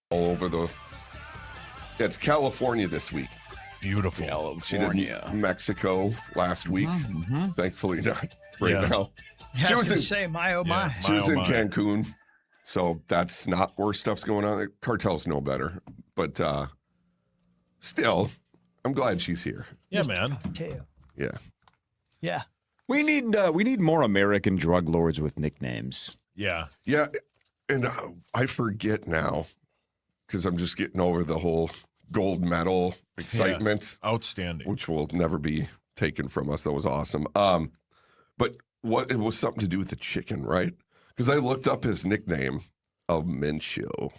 all over the. It's California this week. Beautiful. She did Mexico last week. Mm-hmm. Thankfully not right now. Yeah, I was going to say, my oh my. She was in Cancun, so that's not where stuff's going on. The cartels know better, but still, I'm glad she's here. Yeah, man. Yeah. Yeah. We need more American drug lords with nicknames. Yeah. Yeah, and I forget now because I'm just getting over the whole gold medal excitement. Yeah. Outstanding. Which will never be taken from us. That was awesome. But it was something to do with the chicken, right? Because I looked up his nickname, Almencio.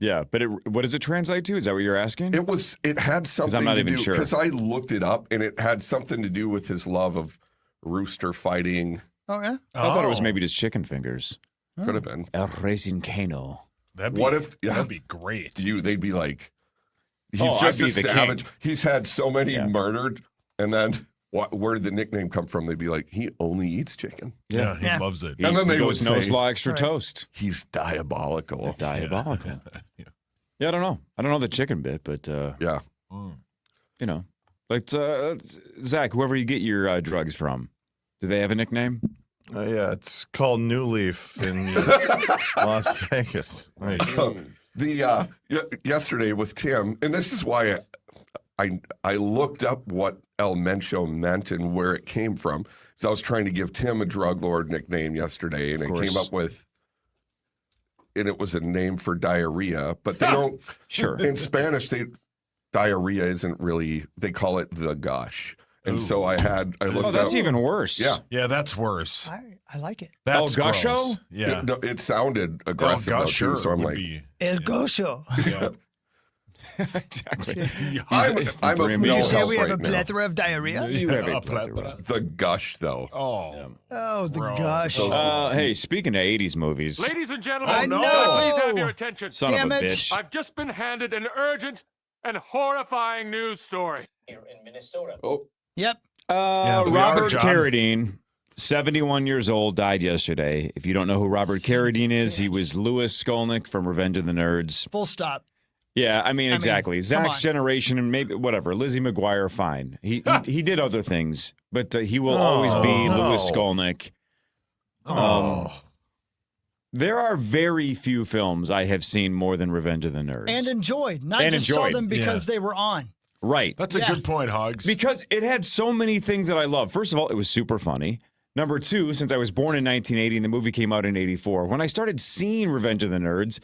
Yeah, but what does it translate to? Is that what you're asking? It had something I'm not to even do sure. because I looked it up and it had something to do with his love of rooster fighting. Oh yeah. I thought it was maybe just chicken fingers. Could have been. El Racing That'd be great. They'd be like, he's just a savage. King. He's had so many murdered, and then where did the nickname come from? They'd be like, he only eats chicken. Yeah, he loves it. And then they would say, Nose Law extra toast. He's diabolical. Diabolical. Yeah, I don't know. I don't know the chicken bit, but yeah, you know, like Zach, whoever you get your drugs from, do they have a nickname? Yeah, it's called New Leaf in Las Vegas. Yesterday with Tim, and this is why I looked up what El Mencho meant and where it came from. So I was trying to give Tim a drug lord nickname yesterday, and it came up with, and it was a name for diarrhea, but they don't. Sure. In Spanish, diarrhea isn't really. They call it the gush. And so I looked up. Oh, that's even worse. Yeah. Yeah, that's worse. I like it. That's gusho? gross. Yeah. It sounded aggressive though, too, so I'm like, El Gosho. Yeah. Exactly. I'm a Would no you say help we have right a now. plethora of diarrhea? You have A a plethora. The gush, though. Oh, the gosh. Hey, speaking of 80s movies. Ladies and gentlemen, I know. please have your attention. Son Damn of a it. bitch. I've just been handed an urgent and horrifying news story. Here in Minnesota. Oh, Yep. we are, Robert John. Carradine, 71 years old, died yesterday. If you don't know who Robert Carradine is, he was Louis Skolnick from Revenge of the Nerds. Full stop. Yeah, I mean, exactly. come Zach's on. generation and maybe whatever. Lizzie McGuire, fine. He did other things, but he will always be Louis Skolnick. There are very few films I have seen more than Revenge of the Nerds. And enjoyed. Not And just saw enjoyed. them because they were on. Right. That's a good point, Hogs. Because it had so many things that I love. First of all, it was super funny. Number two, since I was born in 1980 and the movie came out in 84, when I started seeing Revenge of the Nerds,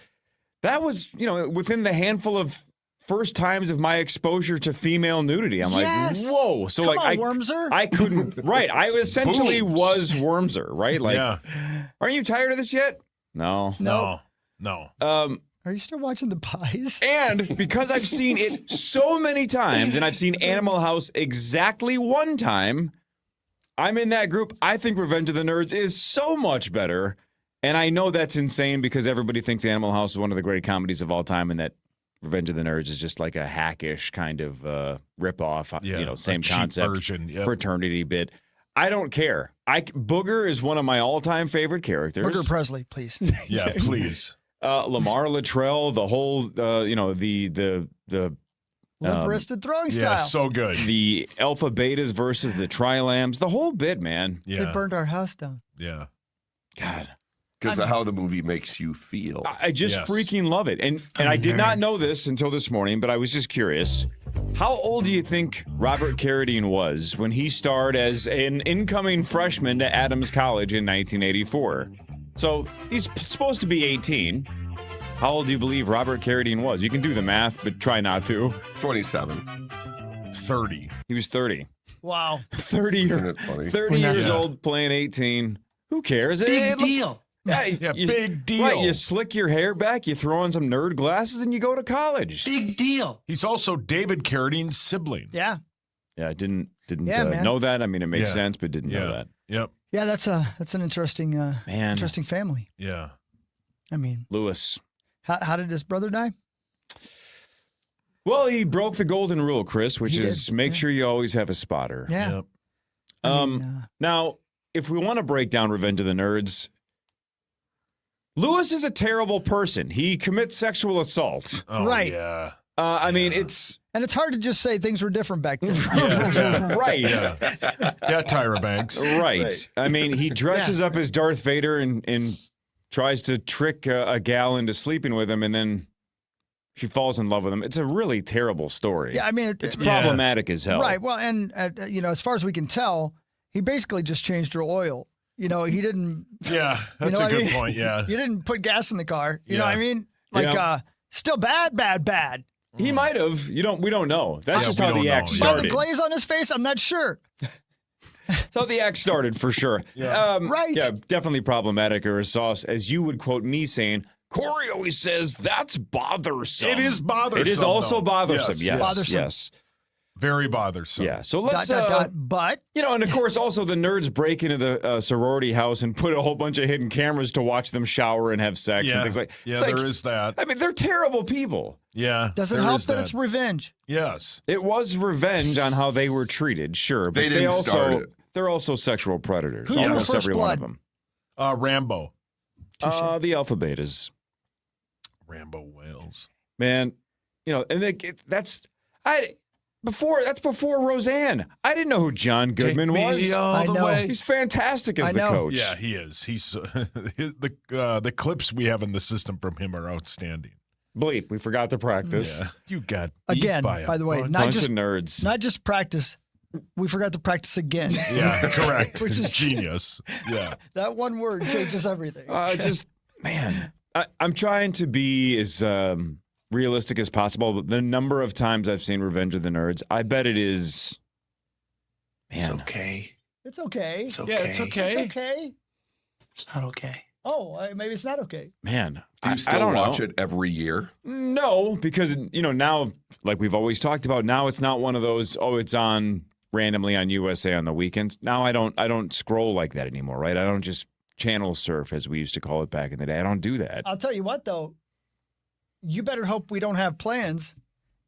that was, within the handful of first times of my exposure to female nudity. I'm Yes. like, whoa. So Come like on, Wormser. I couldn't, right. I essentially Boobs. was Wormser, right? Like, Yeah. aren't you tired of this yet? No. No. Are you still watching The Pies? And because I've seen it so many times and I've seen Animal House exactly one time, I'm in that group. I think Revenge of the Nerds is so much better. And I know that's insane because everybody thinks Animal House is one of the great comedies of all time and that Revenge of the Nerds is just like a hackish kind of ripoff, Yeah. same a cheap concept, version. Yep. fraternity bit. I don't care. Booger is one of my all-time favorite characters. Booger Presley, please. Yeah, please. Lamar Latrell, the whole, the Limp-wristed throwing style. Yeah, so good. the Alpha Betas versus the Tri-Lambs, the whole bit, man. They Yeah. burned our house down. Yeah. God, because of how the movie makes you feel. I just Yes. freaking love it. And I did not know this until this morning, but I was just curious. How old do you think Robert Carradine was when he starred as an incoming freshman to Adams College in 1984? So he's supposed to be 18. How old do you believe Robert Carradine was? You can do the math, but try not to. 27. 30. He was 30. Wow. 30 Isn't it funny? 30 Yeah. years old playing 18. Who cares? Big deal. Yeah, big deal. Right, you slick your hair back, you throw on some nerd glasses, and you go to college. Big deal. He's also David Carradine's sibling. Yeah. Yeah, I didn't man. know that. I mean, it makes Yeah. sense, but didn't know that. Yep. Yeah, that's an interesting Man. interesting family. Yeah. I mean, Lewis. how did his brother die? Well, he broke the golden rule, Chris, which He is did, make yeah. sure you always have a spotter. Yeah. Yep. I mean, Now, if we want to break down Revenge of the Nerds, Lewis is a terrible person. He commits sexual assault. Oh, Right. Yeah. I mean, it's And it's hard to just say things were different back then. right. Yeah. Yeah, Tyra Banks. Right. I mean, he dresses up as Darth Vader and tries to trick a gal into sleeping with him, and then she falls in love with him. It's a really terrible story. Yeah, I mean, It's problematic as hell. Right. Well, and as far as we can tell, he basically just changed her oil. He didn't. Yeah, that's know a what I good mean? point. Yeah. You didn't put gas in the car. You know what I Yeah. mean? Like, Yeah. still bad. He might have. We don't know. That's Yeah, just we how don't the act know. By started. the glaze on his face, I'm not sure. That's how the act started for sure. Yeah. Right. Yeah, definitely problematic, or as you would quote me saying, Corey always says that's bothersome. It is bothersome. It is also though. bothersome. Yes. Bothersome. Yes. Very bothersome. Yeah. So let's But and of course, also the nerds break into the sorority house and put a whole bunch of hidden cameras to watch them shower and have sex Yeah. and things like. Yeah, It's like, there is that. I mean, they're terrible people. Yeah. does it there help is that it's revenge? Yes. It was revenge on how they were treated, sure, but They didn't start it. they're also sexual predators. Who's your Almost first every blood? one of them. Rambo. The alpha betas. Rambo Wales. Man, and that's before Roseanne. I didn't know who John Goodman Take me was. all I the know. way. He's fantastic as I the know. coach. Yeah, he is. He's the clips we have in the system from him are outstanding. Bleep, we forgot to practice. Yeah, you got beat Again, by, by the way, bunch. not Bunch just of nerds. not just practice. We forgot to practice again. Yeah, correct. Which is- genius. Yeah, That one word changes everything. Man, I'm trying to be as realistic as possible, but the number of times I've seen Revenge of the Nerds, I bet it is. Man, It's okay. It's okay. It's okay. yeah, it's okay. It's okay. It's not okay. Oh, maybe it's not okay. man. Do you I still don't watch know. it every year? No, because now, like we've always talked about, now it's not one of those. Oh, it's on randomly on USA on the weekends. Now I don't scroll like that anymore, right? I don't just channel surf as we used to call it back in the day. I don't do that. I'll tell you what, though. You better hope we don't have plans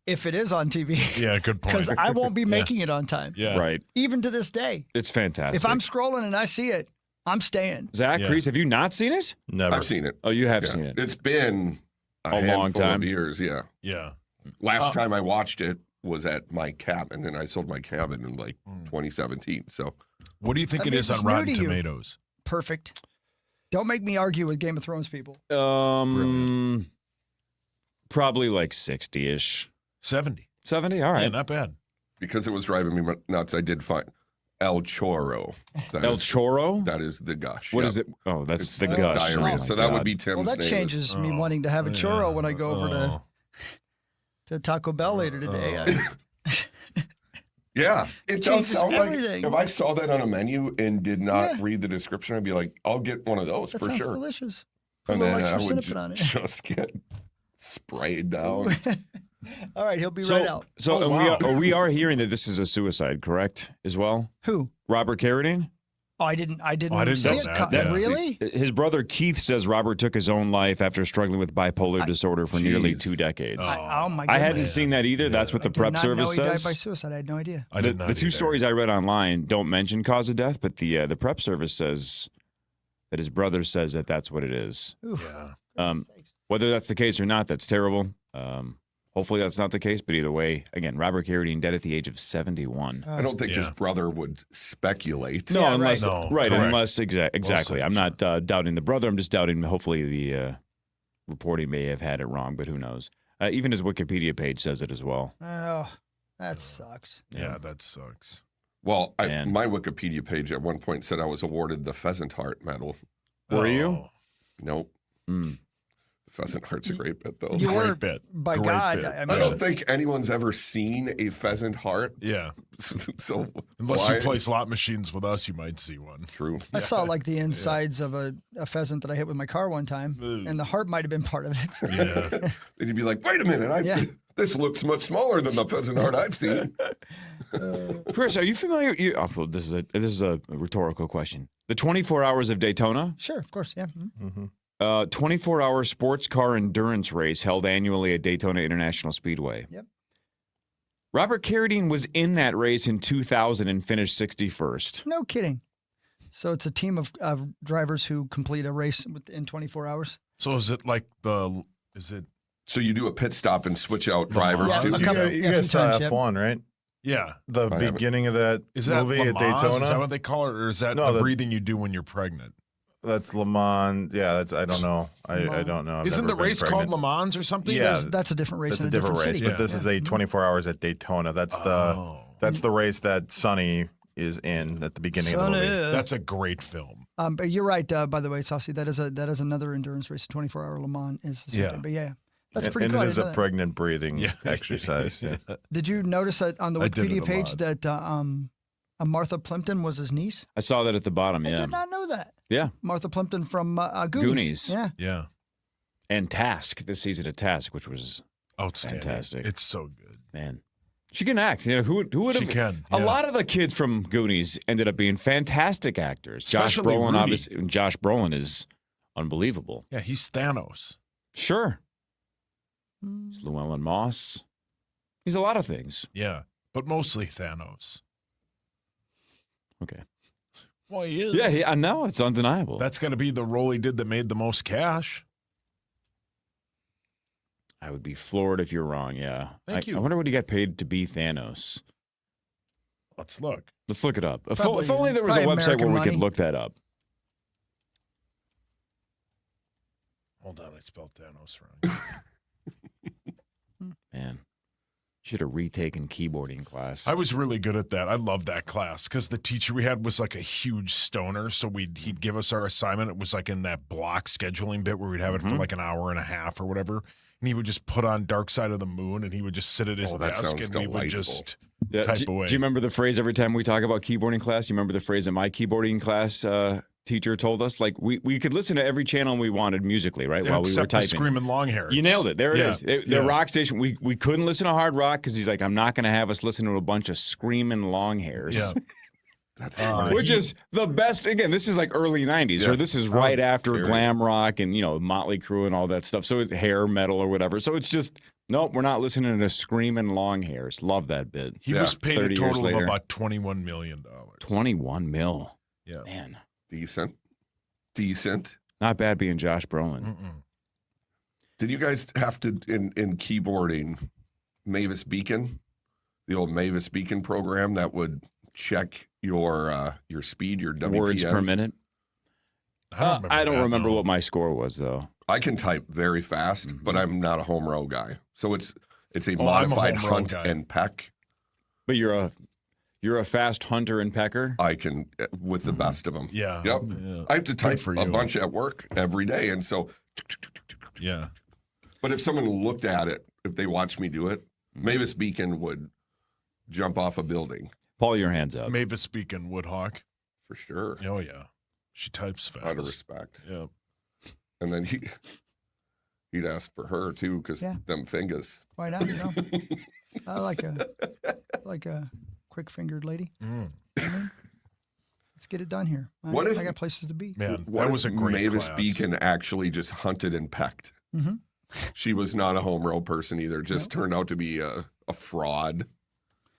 if it is on TV. Yeah, good point. Because I won't be making it on time. Yeah, Right? Even to this day. It's fantastic. If I'm scrolling and I see it, I'm staying. Zach Yeah. Kreese, have you not seen it? Never. I've seen it. Oh, you have Yeah. seen it. It's been a long handful time. of years. Yeah. Yeah. Last time I watched it was at my cabin, and I sold my cabin in like Hmm. 2017. So What do you think That it means is it's on new Rotten to you. Tomatoes? Perfect. Don't make me argue with Game of Thrones people. Probably like 60-ish. 70. 70? All Yeah, right. not bad. because it was driving me nuts, I did find El Choro. That El is- Choro? That is the gush. What Yep. is it? Oh, that's It's the the gush. diarrhea. Oh, my so that would God. be Tim's Well, that name. changes me Oh, wanting to have a churro yeah. when I go over Oh. to Taco Bell later today. Yeah, it does changes sound everything. like if I saw that on a menu and did not Yeah. read the description, I'd be like, I'll get one of those That for sounds sure. delicious. Put And a little then I extra would cinnamon on it. just get sprayed down. All right, he'll be So, right out. so Oh, and wow. we are hearing that this is a suicide, correct? As well, Who? Robert Carradine. Oh, I didn't I didn't see know it. that, yeah. Really? His brother Keith says Robert took his own life after struggling with bipolar disorder for nearly Jeez. 2 decades. Oh my goodness. I hadn't seen that either. That's what the I did prep not service know he died says. by suicide. I had no idea. I did not The two either. stories I read online don't mention cause of death, but the prep service says that his brother says that that's what it is. Oof. Yeah. Whether that's the case or not, that's terrible. Hopefully that's not the case, but either way, again, Robert Carradine dead at the age of 71. I don't think his Yeah. brother would speculate. No, Yeah, unless right. No, right, correct. unless exactly. said, I'm not doubting the brother. I'm just doubting. Hopefully, the reporting may have had it wrong, but who knows? Even his Wikipedia page says it as well. Oh, that sucks. Yeah, that sucks. Well, Man. my Wikipedia page at one point said I was awarded the Pheasant Heart Medal. Were you? Oh, Nope. Mm. Pheasant Heart's a great bit, though. You Great were, bit. by Great God. bit. I I mean, don't think anyone's ever seen a pheasant heart. Yeah. So Unless why? you play slot machines with us, you might see one. True. I saw like the insides of a pheasant that I hit with my car one time, Ooh. and the heart might have been part of it. Yeah. Then you'd be like, wait a minute, Yeah. this looks much smaller than the pheasant heart I've seen. Chris, are you familiar? Well, this is a rhetorical question. The 24 Hours of Daytona, Sure, of course, yeah. Mhm. 24-hour sports car endurance race held annually at Daytona International Speedway. Yep. Robert Carradine was in that race in 2000 and finished 61st. No kidding. So it's a team of drivers who complete a race in 24 hours. So is it like is it? So you do a pit stop and switch out drivers Yeah, too? a couple- You Yeah, guys few saw times, yep. F1, right? Yeah. The haven't. beginning of that Is that movie Le at Mans? Daytona? Is that what they call it? Or is that No, the breathing you do when you're pregnant? That's Le Mans. Yeah, that's I don't know. I don't know. I've Isn't never the been race pregnant. called Le Mans or something? Yeah. That's a different race That's in a different race, city. but this is a 24 hours at Daytona. That's the race that Sonny is in at the beginning of the movie. That's a great film. But you're right, by the way, Saucy. That is another endurance race. A 24-hour Le Mans is the same Yeah. thing. But yeah, that's And, pretty and cool. it I is didn't a know that. pregnant breathing exercise. Yeah. Did you notice that on the I did it Wikipedia a page lot. that Martha Plimpton was his niece? I saw that at the bottom. I Yeah. did not know that. Yeah. Martha Plimpton from Goonies. Goonies. Yeah. Yeah. And Task, this season of Task, which was, Outstanding. Fantastic. It's so good. man. She can act. You know, who would have? She can. A yeah. lot of the kids from Goonies ended up being fantastic actors. Especially Josh Brolin, Rudy. obviously. And Josh Brolin is unbelievable. Yeah, he's Thanos. Sure. Mm. He's Llewellyn Moss. He's a lot of things. Yeah, but mostly Thanos. Okay. Well, he is. Yeah, I know. It's undeniable. That's got to be the role he did that made the most cash. I would be floored if you're wrong. Yeah. Thank you. I wonder what he got paid to be Thanos. Let's look. Let's look it up. If Probably- only there was a probably website where American we could money. look that up. Hold on, I spelled Thanos wrong. Man, should have retaken keyboarding class. I was really good at that. I loved that class because the teacher we had was like a huge stoner. So he'd give us our assignment. It was like in that block scheduling bit where we'd have it for like an hour and a half or whatever. And he would just put on Dark Side of the Moon and he would just sit at his Oh, that desk sounds and we would delightful. just Yeah, type do, away. do you remember the phrase every time we talk about keyboarding class? You remember the phrase that my keyboarding class teacher told us? Like we could listen to every channel we wanted musically, right? Yeah, while we were except the typing. Screaming Long Hairs. You nailed it. There it Yeah, is. The yeah. rock station. We couldn't listen to hard rock because he's like, I'm not going to have us listen to a bunch of screaming long hairs. Yeah. That's Which is the best. Again, this is like early 90s. So Yeah. this is right after very. glam rock and, Motley Crue and all that stuff. So it's hair metal or whatever. So it's just, nope, we're not listening to screaming long hairs. Love that bit. He Yeah, was paid a 30 years total of later. about $21 million. 21 mil. Yeah. Man, decent. not bad being Josh Brolin. Mm-mm. Did you guys have to in keyboarding Mavis Beacon, the old Mavis Beacon program that would check your speed, your WPMs? Words per minute. I don't remember what my score was, though. I can type very fast, but I'm not a home row guy. So it's a I'm a modified home row hunt guy. and peck. But you're a fast hunter and pecker. I can with the best of them. Yeah. Yep. Yeah. I have to type for a you. bunch at work every day, and so. Yeah. But if someone looked at it, if they watched me do it, Mavis Beacon would jump off a building Paul, your hands up. Mavis Beacon Woodhawk. for sure. Oh, yeah. She types fast. Out of respect. Yeah. And then he'd ask for her too, because Yeah. them fingers. Why not? I like a quick-fingered lady. Mm. Let's get it done here. What if- I got places to be? Man, What that was a if great Mavis class. Beacon actually just hunted and pecked? Mm-hmm. She was not a home row person either. Just turned out to be a fraud.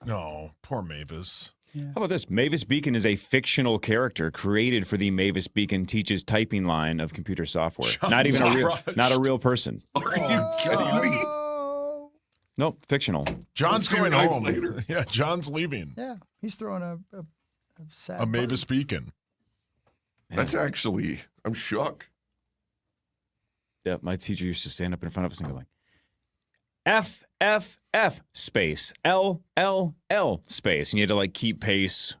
No, poor Mavis. Yeah. How about this? Mavis Beacon is a fictional character created for the Mavis Beacon Teaches Typing line of computer software. Not even not a real person. Are you kidding me? Oh, Nope, fictional. John's We'll see you going guys home. later. Yeah, John's leaving. yeah. He's throwing a sad A Mavis Beacon. That's actually, I'm shook. Yeah, my teacher used to stand up in front of us and go like, F, F, F, space, L, L, L, space. And you had to like keep pace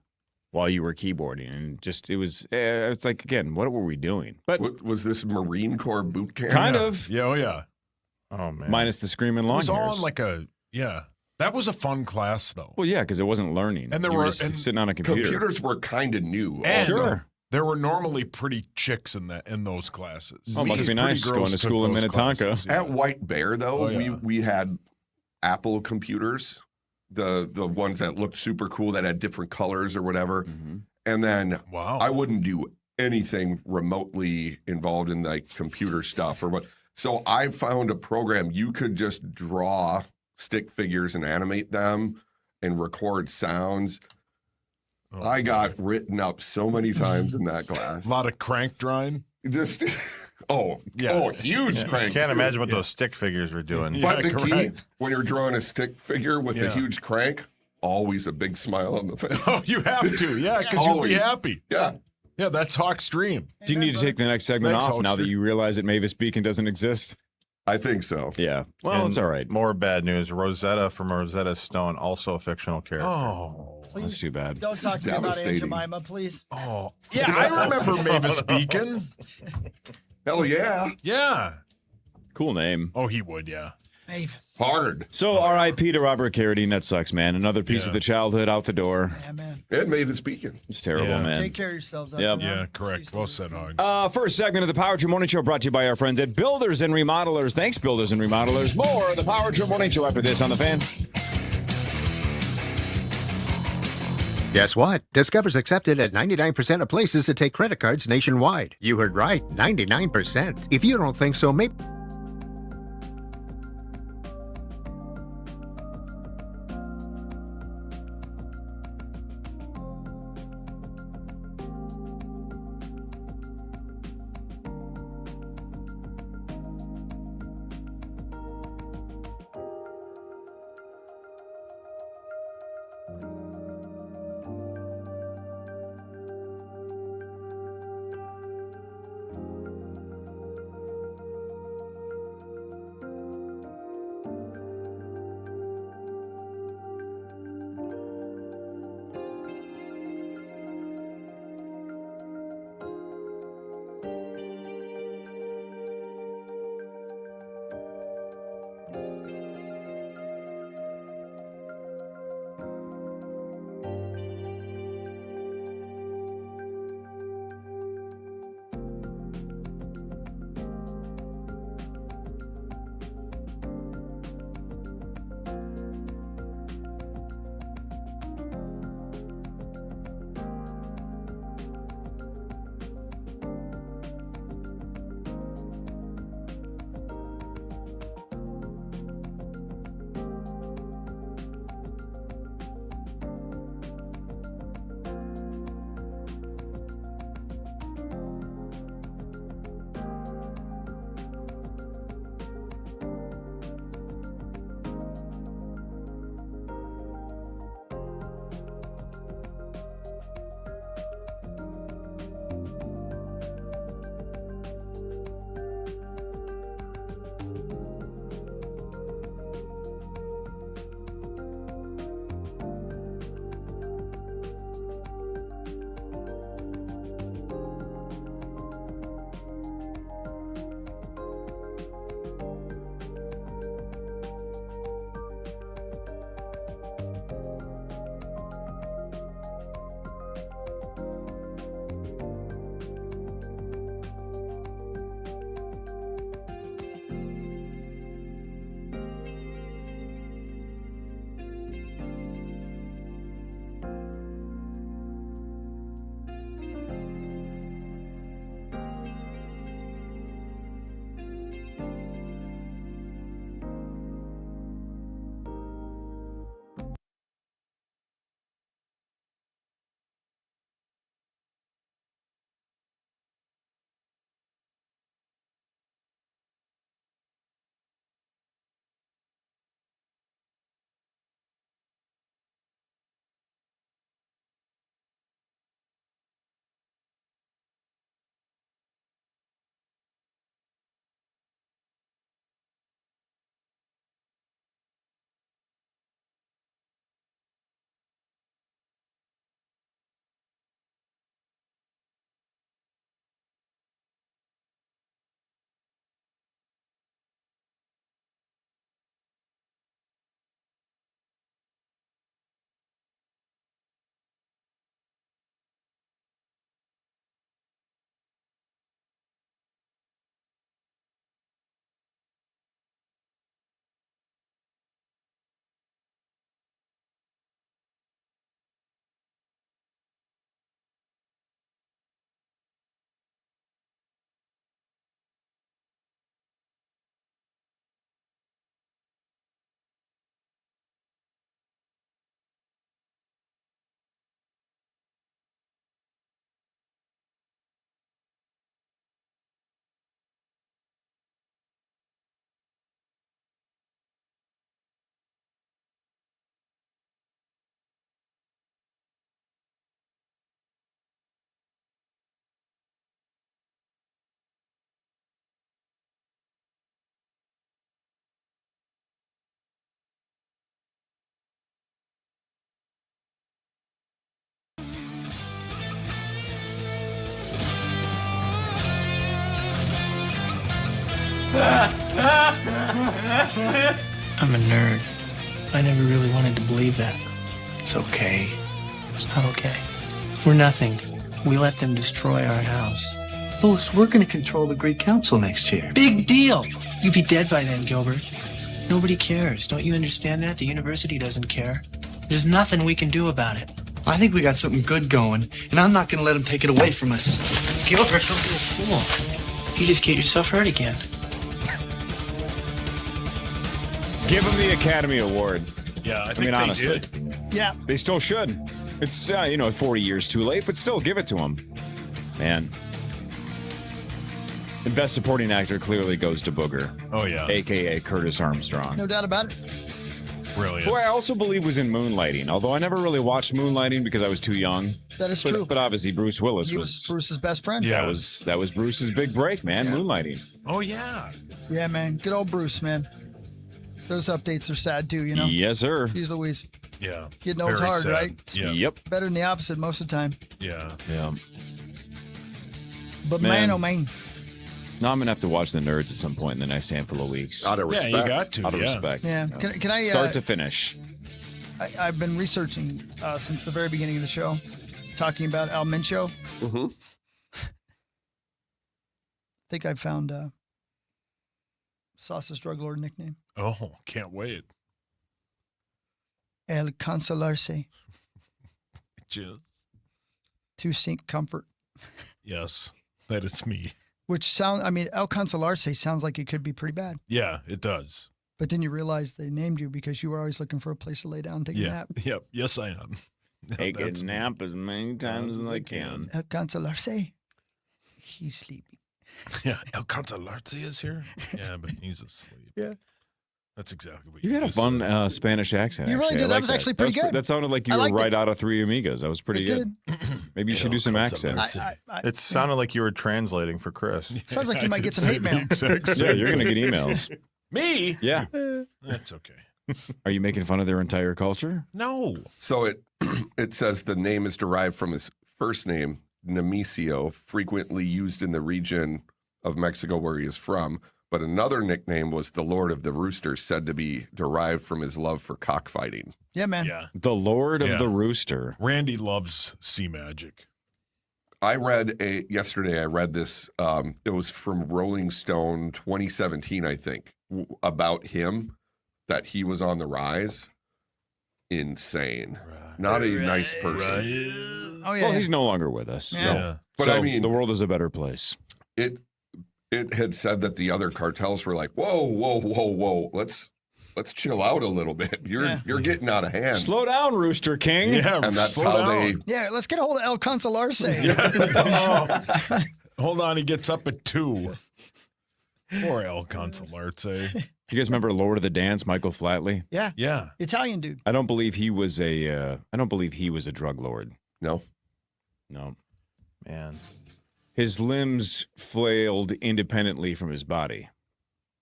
while you were keyboarding. And just, it's like, again, what were we doing? But Was this Marine Corps boot camp? kind Yeah. of, Yeah, oh, yeah. Oh man. minus the screaming It long was all hairs. on like that was a fun class though. Well, yeah, because it wasn't learning. And there You were- just and sitting on a computer. Computers were kind of new. And Sure. there were normally pretty chicks in those classes. Oh, must These be pretty nice girls going to took school in those Minnetonka. classes, yeah. At White Bear, though, Oh, yeah. we had Apple computers, the ones that looked super cool that had different colors or whatever. Mm-hmm. And then Wow. I wouldn't do anything remotely involved in like computer stuff or what. So I found a program you could just draw stick figures and animate them and record sounds. I got written up so many times in that class. A lot of crank drawing. Just Yeah. huge cranks. Can't too. imagine what those stick figures were doing. Yeah. But the key, correct. when you're drawing a stick figure with a Yeah. huge crank, always a big smile on the face. Oh, you have to. Yeah, because you'll be Always. happy. Yeah. Yeah, that's Hawk's dream. Do you need to take the next segment Thanks, off now Hulkster. that you realize that Mavis Beacon doesn't exist? I think so. Yeah. Well, And it's all right. More bad news. Rosetta from Rosetta Stone, also a fictional character. Oh. That's too bad. Don't This talk is to me about Aunt devastating. Jemima, please. Oh. Yeah, I remember Mavis Beacon. Hell yeah. Yeah. Cool name. Oh, he would, yeah. Mavis. Hard. So R.I.P. to Robert Carradine. That sucks, man. Another piece Yeah. of the childhood out the door. Yeah, man. And Mavis Beacon. It's terrible, Yeah. man. Take care of yourselves. out Yep. there, Yeah, man. correct. Please Well do. said, Hogs. First segment of the Power Trip Morning Show brought to you by our friends at Builders and Remodelers. Thanks, Builders and Remodelers. More of the Power Trip Morning Show after this on the Fan. Guess what? Discover's accepted at 99% of places that take credit cards nationwide. You heard right, 99%. If you don't think so, maybe... I'm a nerd. I never really wanted to believe that. It's okay. It's not okay. We're nothing. We let them destroy our house. Louis, we're going to control the Great Council next year. Big deal. You'll be dead by then, Gilbert. Nobody cares. Don't you understand that? The university doesn't care. There's nothing we can do about it. I think we got something good going, and I'm not going to let them take it away from us. Gilbert, don't be a fool. You just get yourself hurt again. Give him the Academy Award. Yeah, I think mean, they honestly. did. Yeah. They still should. It's 40 years too late, but still give it to him. Man. And best supporting actor clearly goes to Booger, Oh, yeah. a.k.a. Curtis Armstrong. No doubt about it. Brilliant. Who I also believe was in Moonlighting, although I never really watched Moonlighting because I was too young. That is true. But obviously Bruce Willis He was Bruce's best friend. Yeah. that was Bruce's big break, man. Yeah. Moonlighting. Oh, yeah. Yeah, man. Good old Bruce, man. Those updates are sad too, you know? Yes, sir. Jeez Louise. Yeah. Getting old's Very hard, sad. right? Yeah. Yep. Better than the opposite most of the time. Yeah. Yeah. But Man. man oh man. Now I'm gonna have to watch the Nerds at some point in the next handful of weeks. Out of Yeah, respect. you got to. Out of yeah. respect. Yeah. Can I Start to finish. I've been researching since the very beginning of the show, talking about Al Mincho. Mm-hmm. I think I found Sauce's drug lord nickname. Oh, can't wait. El Consolarse. Just, To seek comfort. yes, that is me. Which El Consolarse sounds like it could be pretty bad. Yeah, it does. But then you realize they named you because you were always looking for a place to lay down and take a Yeah. nap. Yep. Yes, I am. Take a That's me. nap as many times as I can. El Consolarse. He's sleeping. Yeah. El Consolarse is here. Yeah, but he's asleep. Yeah. That's exactly what You had a just fun said. Spanish accent. You really actually. did. I That like was actually pretty That good. That sounded like you I were liked right it. out of Three Amigos. That was pretty It good. did. Maybe you should El do some Consolarse. accents. It sounded like you were translating for Chris. Sounds like I you might did get some say hate the mail. exact Yeah, same you're gonna get thing. emails. Me? Yeah. That's okay. Are you making fun of their entire culture? No. So it says the name is derived from his first name, Nemesio, frequently used in the region of Mexico where he is from. But another nickname was the Lord of the Rooster, said to be derived from his love for cockfighting. Yeah, man. Yeah. The Lord of Yeah. the Rooster. Randy loves sea magic. I read yesterday. I read this. It was from Rolling Stone, 2017, I think, about him that he was on the rise. Insane. Not a nice person. Oh, yeah. Well, he's no longer with us. Yeah. Yeah. But So I mean, the world is a better place. it had said that the other cartels were like, whoa, let's chill out a little bit. You're getting out of hand. Slow down, Rooster King. Yeah. And that's slow how down. Yeah, let's get a hold of El Consolarse. Oh. Hold on, he gets up at 2. Poor El Consolarse. You guys remember Lord of the Dance, Michael Flatley? Yeah. Yeah. Italian dude. I don't believe he was a drug lord. No. No. Man. His limbs flailed independently from his body,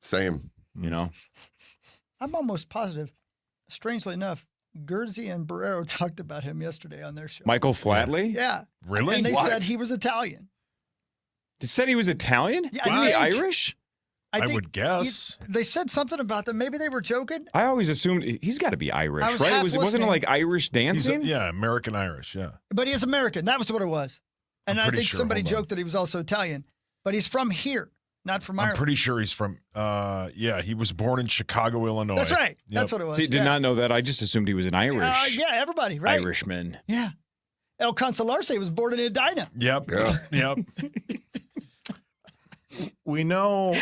Same. you know? I'm almost positive. Strangely enough, Guerzi and Barrero talked about him yesterday on their show. Michael Flatley? Yeah. Really? And they What? said he was Italian. They said he was Italian? Yeah, Isn't I he think- Irish? I think would guess. They said something about that. Maybe they were joking. I always assumed he's got to be Irish, I was right? half Wasn't it listening. like Irish He's dancing? yeah, American Irish, yeah. But he is American. That was what it was. And I'm I pretty think sure. somebody Hold on. joked that he was also Italian. But he's from here, not from I'm Ireland. pretty sure he's from he was born in Chicago, Illinois. That's right. Yep. That's what it was. See, did not know that. I just assumed he was an Irish Yeah, everybody, right? Irishman. Yeah. El Consolarse was born in Edina. Yep. Yeah. Yep. We know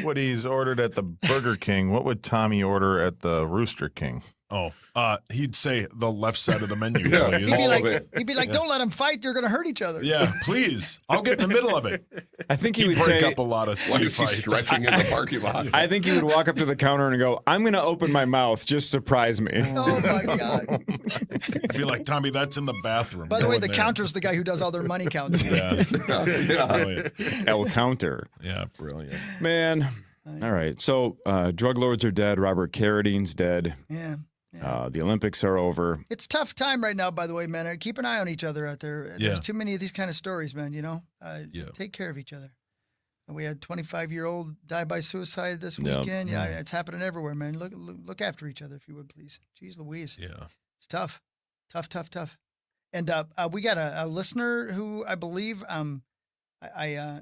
what he's ordered at the Burger King. What would Tommy order at the Rooster King? Oh, he'd say the left side of the menu, Yeah. please. He'd be like, don't let them fight. You're going to hurt each other. Yeah, please. I'll get in the middle of it. I think he He'd would break say, up a lot of Why sea is he fights. stretching in the parking lot? I think he would walk up to the counter and go, I'm going to open my mouth. Just surprise me. Oh, my God. Be like, Tommy, that's in the bathroom. By the Go way, in the there. counter's the guy who does all their money counting. Yeah. Yeah. Brilliant. El Counter. Yeah, brilliant. Man. All right. So drug lords are dead. Robert Carradine's dead. Yeah. The Olympics are over. It's tough time right now, by the way, man. Keep an eye on each other out there. There's Yeah. too many of these kind of stories, man, you know? Yeah. Take care of each other. We had 25-year-old die by suicide this Yep. weekend. Yeah, it's happening everywhere, man. Look after each other, if you would, please. Jeez Louise. Yeah. It's tough. Tough. And we got a listener who I believe I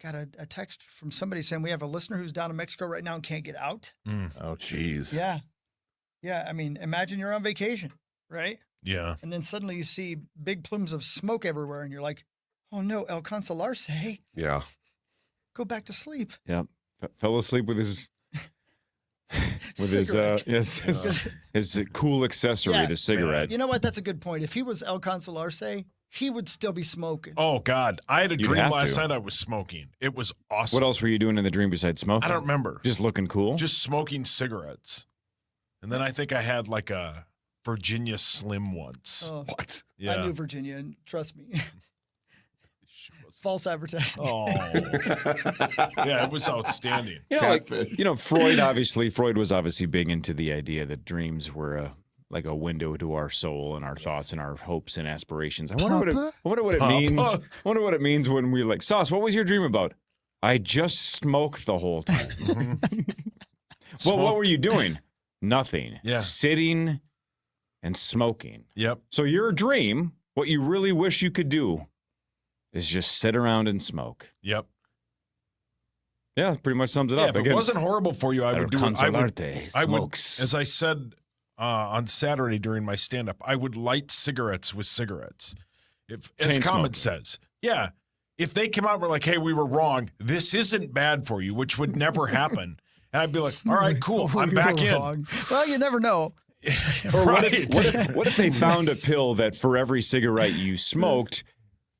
got a text from somebody saying we have a listener who's down in Mexico right now and can't get out. Oh, Jeez. Yeah. I mean, imagine you're on vacation, right? Yeah. And then suddenly you see big plumes of smoke everywhere, and you're like, "Oh no, El Consolarse, Yeah. go back to sleep." Yep. Fell asleep with his Cigarette. his cool accessory, Yeah. the cigarette. You know what? That's a good point. If he was El Consolarse, he would still be smoking. Oh God, I had a You'd dream have last to. night. I was smoking. It was awesome. What else were you doing in the dream besides smoking? I don't remember. Just looking cool? Just smoking cigarettes, and then I think I had like a Virginia Slim once. Oh, What? Yeah. I knew Virginia, and trust me, false advertising. Oh, yeah, it was outstanding. Freud was obviously big into the idea that dreams were like a window to our soul and our thoughts and our hopes and aspirations. I wonder what it means. I wonder what it means when we like, Sauce, what was your dream about? I just smoked the whole time. Well, what were you doing? Nothing. Yeah. Sitting and smoking. Yep. So your dream, what you really wish you could do, is just sit around and smoke. Yep. Yeah, that pretty much sums it Yeah, up. if it wasn't horrible for you, I would do it. I would, smokes. as I said on Saturday during my stand-up, I would light cigarettes with cigarettes. As Chain Common smoking. says, yeah, if they came out and were like, hey, we were wrong, this isn't bad for you, which would never happen. And I'd be like, all right, cool, I'm You're back in. wrong. Well, you never know. Or Right. what if they found a pill that for every cigarette you smoked,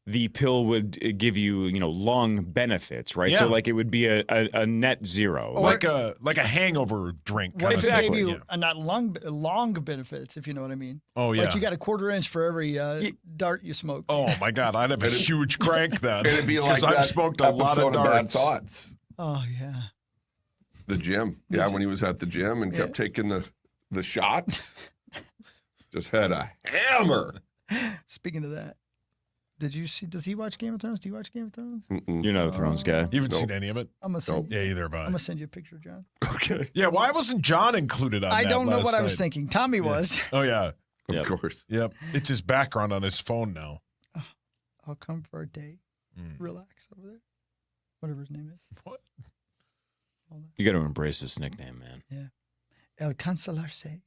the pill would give you, lung benefits, right? So Yeah. like it would be a net zero. like a hangover drink. What kind if of it thing. gave you Yeah. not long benefits, if you know what I mean? Oh, yeah. Like you got a quarter inch for every dart you smoke. Oh, my God, I'd have a huge crank then. It'd be like I've that smoked a lot episode of Bad darts. Thoughts. Oh, yeah. The gym. Yeah, when he was at the gym and kept taking the shots. Just had a hammer. Speaking of that, does he watch Game of Thrones? Do you watch Game of Thrones? Mm-mm. You're not a Thrones guy. You haven't Nope. seen any of it? I'm gonna send Yeah, either have I. I'm gonna send you a picture, John. Okay. Yeah, why wasn't John included on that I don't know last what I was night? thinking. Tommy was. Oh, yeah. Of Yep. course. Yep. It's his background on his phone now. I'll come for a day. Relax over there. Whatever his name is. What? Hold on. You got to embrace this nickname, man. Yeah. El Cancelarse.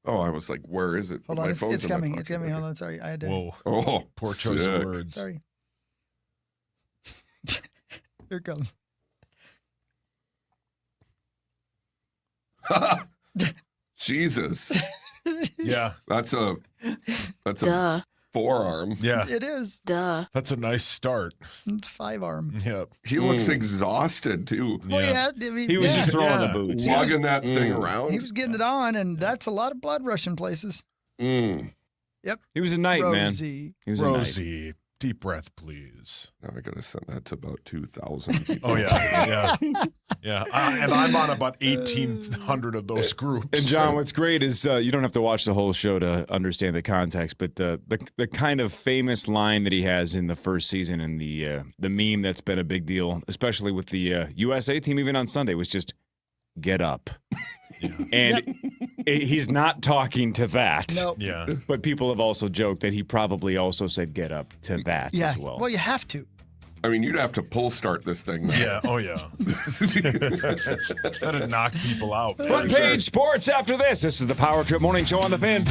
Oh, I was like, where is it? Hold on. My It's phone's in my coming. pocket. It's coming. Hold on. Sorry. I had to. Whoa. Oh, Poor choice of sick. words. Sorry. Here it comes. Jesus. Yeah. That's a forearm. Yeah. It is. That's a nice start. It's 5-arm. Yep. He looks exhausted too. Well, yeah. I mean, He was yeah. just throwing Yeah. the boots. Lugging that thing around. He was getting it on, and that's a lot of blood rushing places. Mm. He was a knight, man. Rosie. He was a knight. Rosie, deep breath, please. Now I got to send that to about 2,000 people. Oh, yeah. Yeah. Yeah. And I'm on about 1,800 of those groups. And John, what's great is you don't have to watch the whole show to understand the context, but the kind of famous line that he has in the first season and the meme that's been a big deal, especially with the USA team, even on Sunday, was just "get up," and he's not talking to that. No. Yeah. But people have also joked that he probably also said "get up" to that Yeah. as well. Well, you have to. I mean, you'd have to pull start this thing. Now. Yeah. Oh, yeah. That'd knock people out. Front page sports after this. This is the Power Trip Morning Show on the Fan.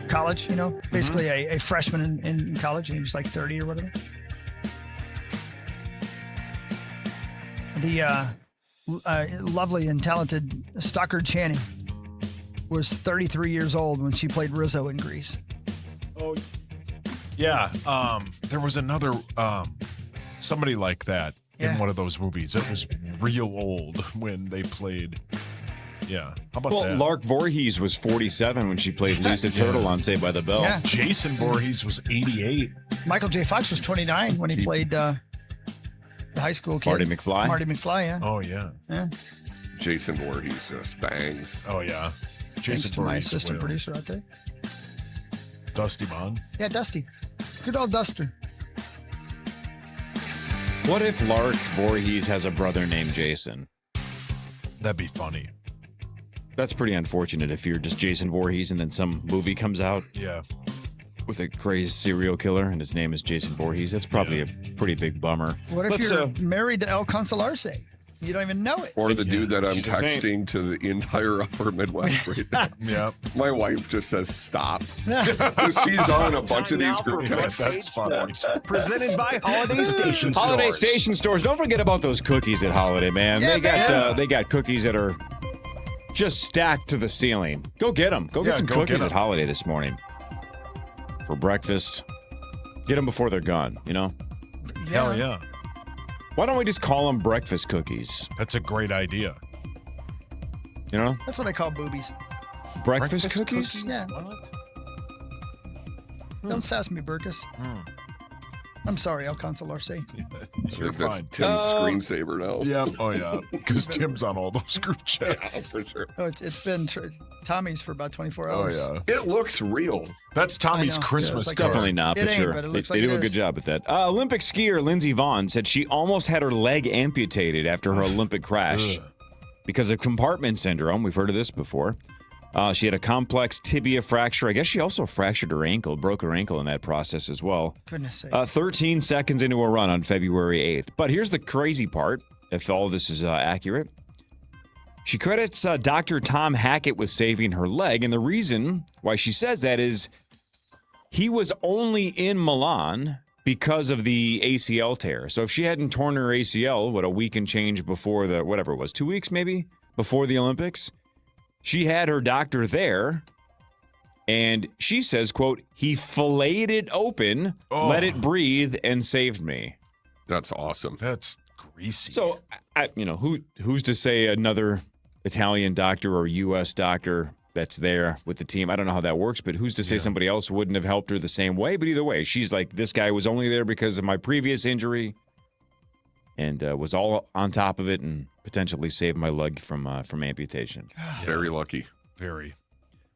college, basically a freshman in college, and he was like 30 or whatever. The lovely and talented Stockard Channing was 33 years old when she played Rizzo in Grease. Oh, yeah. There was another somebody like that in one of those movies. It was real old when they played. Yeah. How about that? Lark Voorhees was 47 when she played Lisa Turtle on Saved by the Bell. Yeah. Jason Voorhees was 88. Michael J. Fox was 29 when he played the high school kid. Marty McFly? Marty McFly, yeah. Oh, yeah. Yeah. Jason Voorhees just bangs. Oh, yeah. Thanks Jason to my Voorhees assistant will. producer out there. Dusty Bond. Yeah, Dusty. Good old Duster. What if Lark Voorhees has a brother named Jason? That'd be funny. That's pretty unfortunate if you're just Jason Voorhees and then some movie comes out Yeah. with a crazed serial killer and his name is Jason Voorhees. That's probably a pretty big bummer. What if you're married to El Consolarse? You don't even know it. Or the dude that I'm She's a saint. texting to the entire upper Midwest right now. Yeah. My wife just says stop. She's on a bunch of these group chats. That's funny. Presented by Holiday Station Stores. Holiday Station Stores. Don't forget about those cookies at Holiday, man. Yeah, They got cookies that are just stacked to the ceiling. Go get them. Go get some go get cookies 'em. at Holiday this morning for breakfast. Get them before they're gone, Hell yeah. Why don't we just call them breakfast cookies? That's a great idea. That's what I call boobies. Breakfast cookies? Yeah. Don't sass me, Burkus. I'm sorry, El Consolarse. I You're think that's fine. Tim's screensaver now. Yeah. Oh, yeah. Because Tim's on all those group chats. Yeah, for sure. Oh, it's been Tommy's for about 24 Oh, hours. yeah. It looks real. That's Tommy's I know. Christmas Yeah, it's like card. Definitely not, It but ain't, sure. but it looks they like do it a good is. job at that. Olympic skier Lindsey Vonn said she almost had her leg amputated after her Olympic crash because of compartment syndrome. We've heard of this before. She had a complex tibia fracture. I guess she also fractured her ankle, broke her ankle in that process as well. Goodness sake. 13 seconds into a run on February 8th. But here's the crazy part, if all this is accurate. She credits Dr. Tom Hackett with saving her leg, and the reason why she says that is he was only in Milan because of the ACL tear. So if she hadn't torn her ACL, a week and change before the, whatever it was, 2 weeks maybe, before the Olympics, she had her doctor there, and she says, quote, he filleted it open, let it breathe, and saved me. That's awesome. That's greasy. So, who's to say another Italian doctor or U.S. doctor that's there with the team? I don't know how that works, but who's to say somebody else wouldn't have helped her the same way? But either way, she's like, this guy was only there because of my previous injury and was all on top of it and potentially saved my leg from amputation. Very lucky. Very.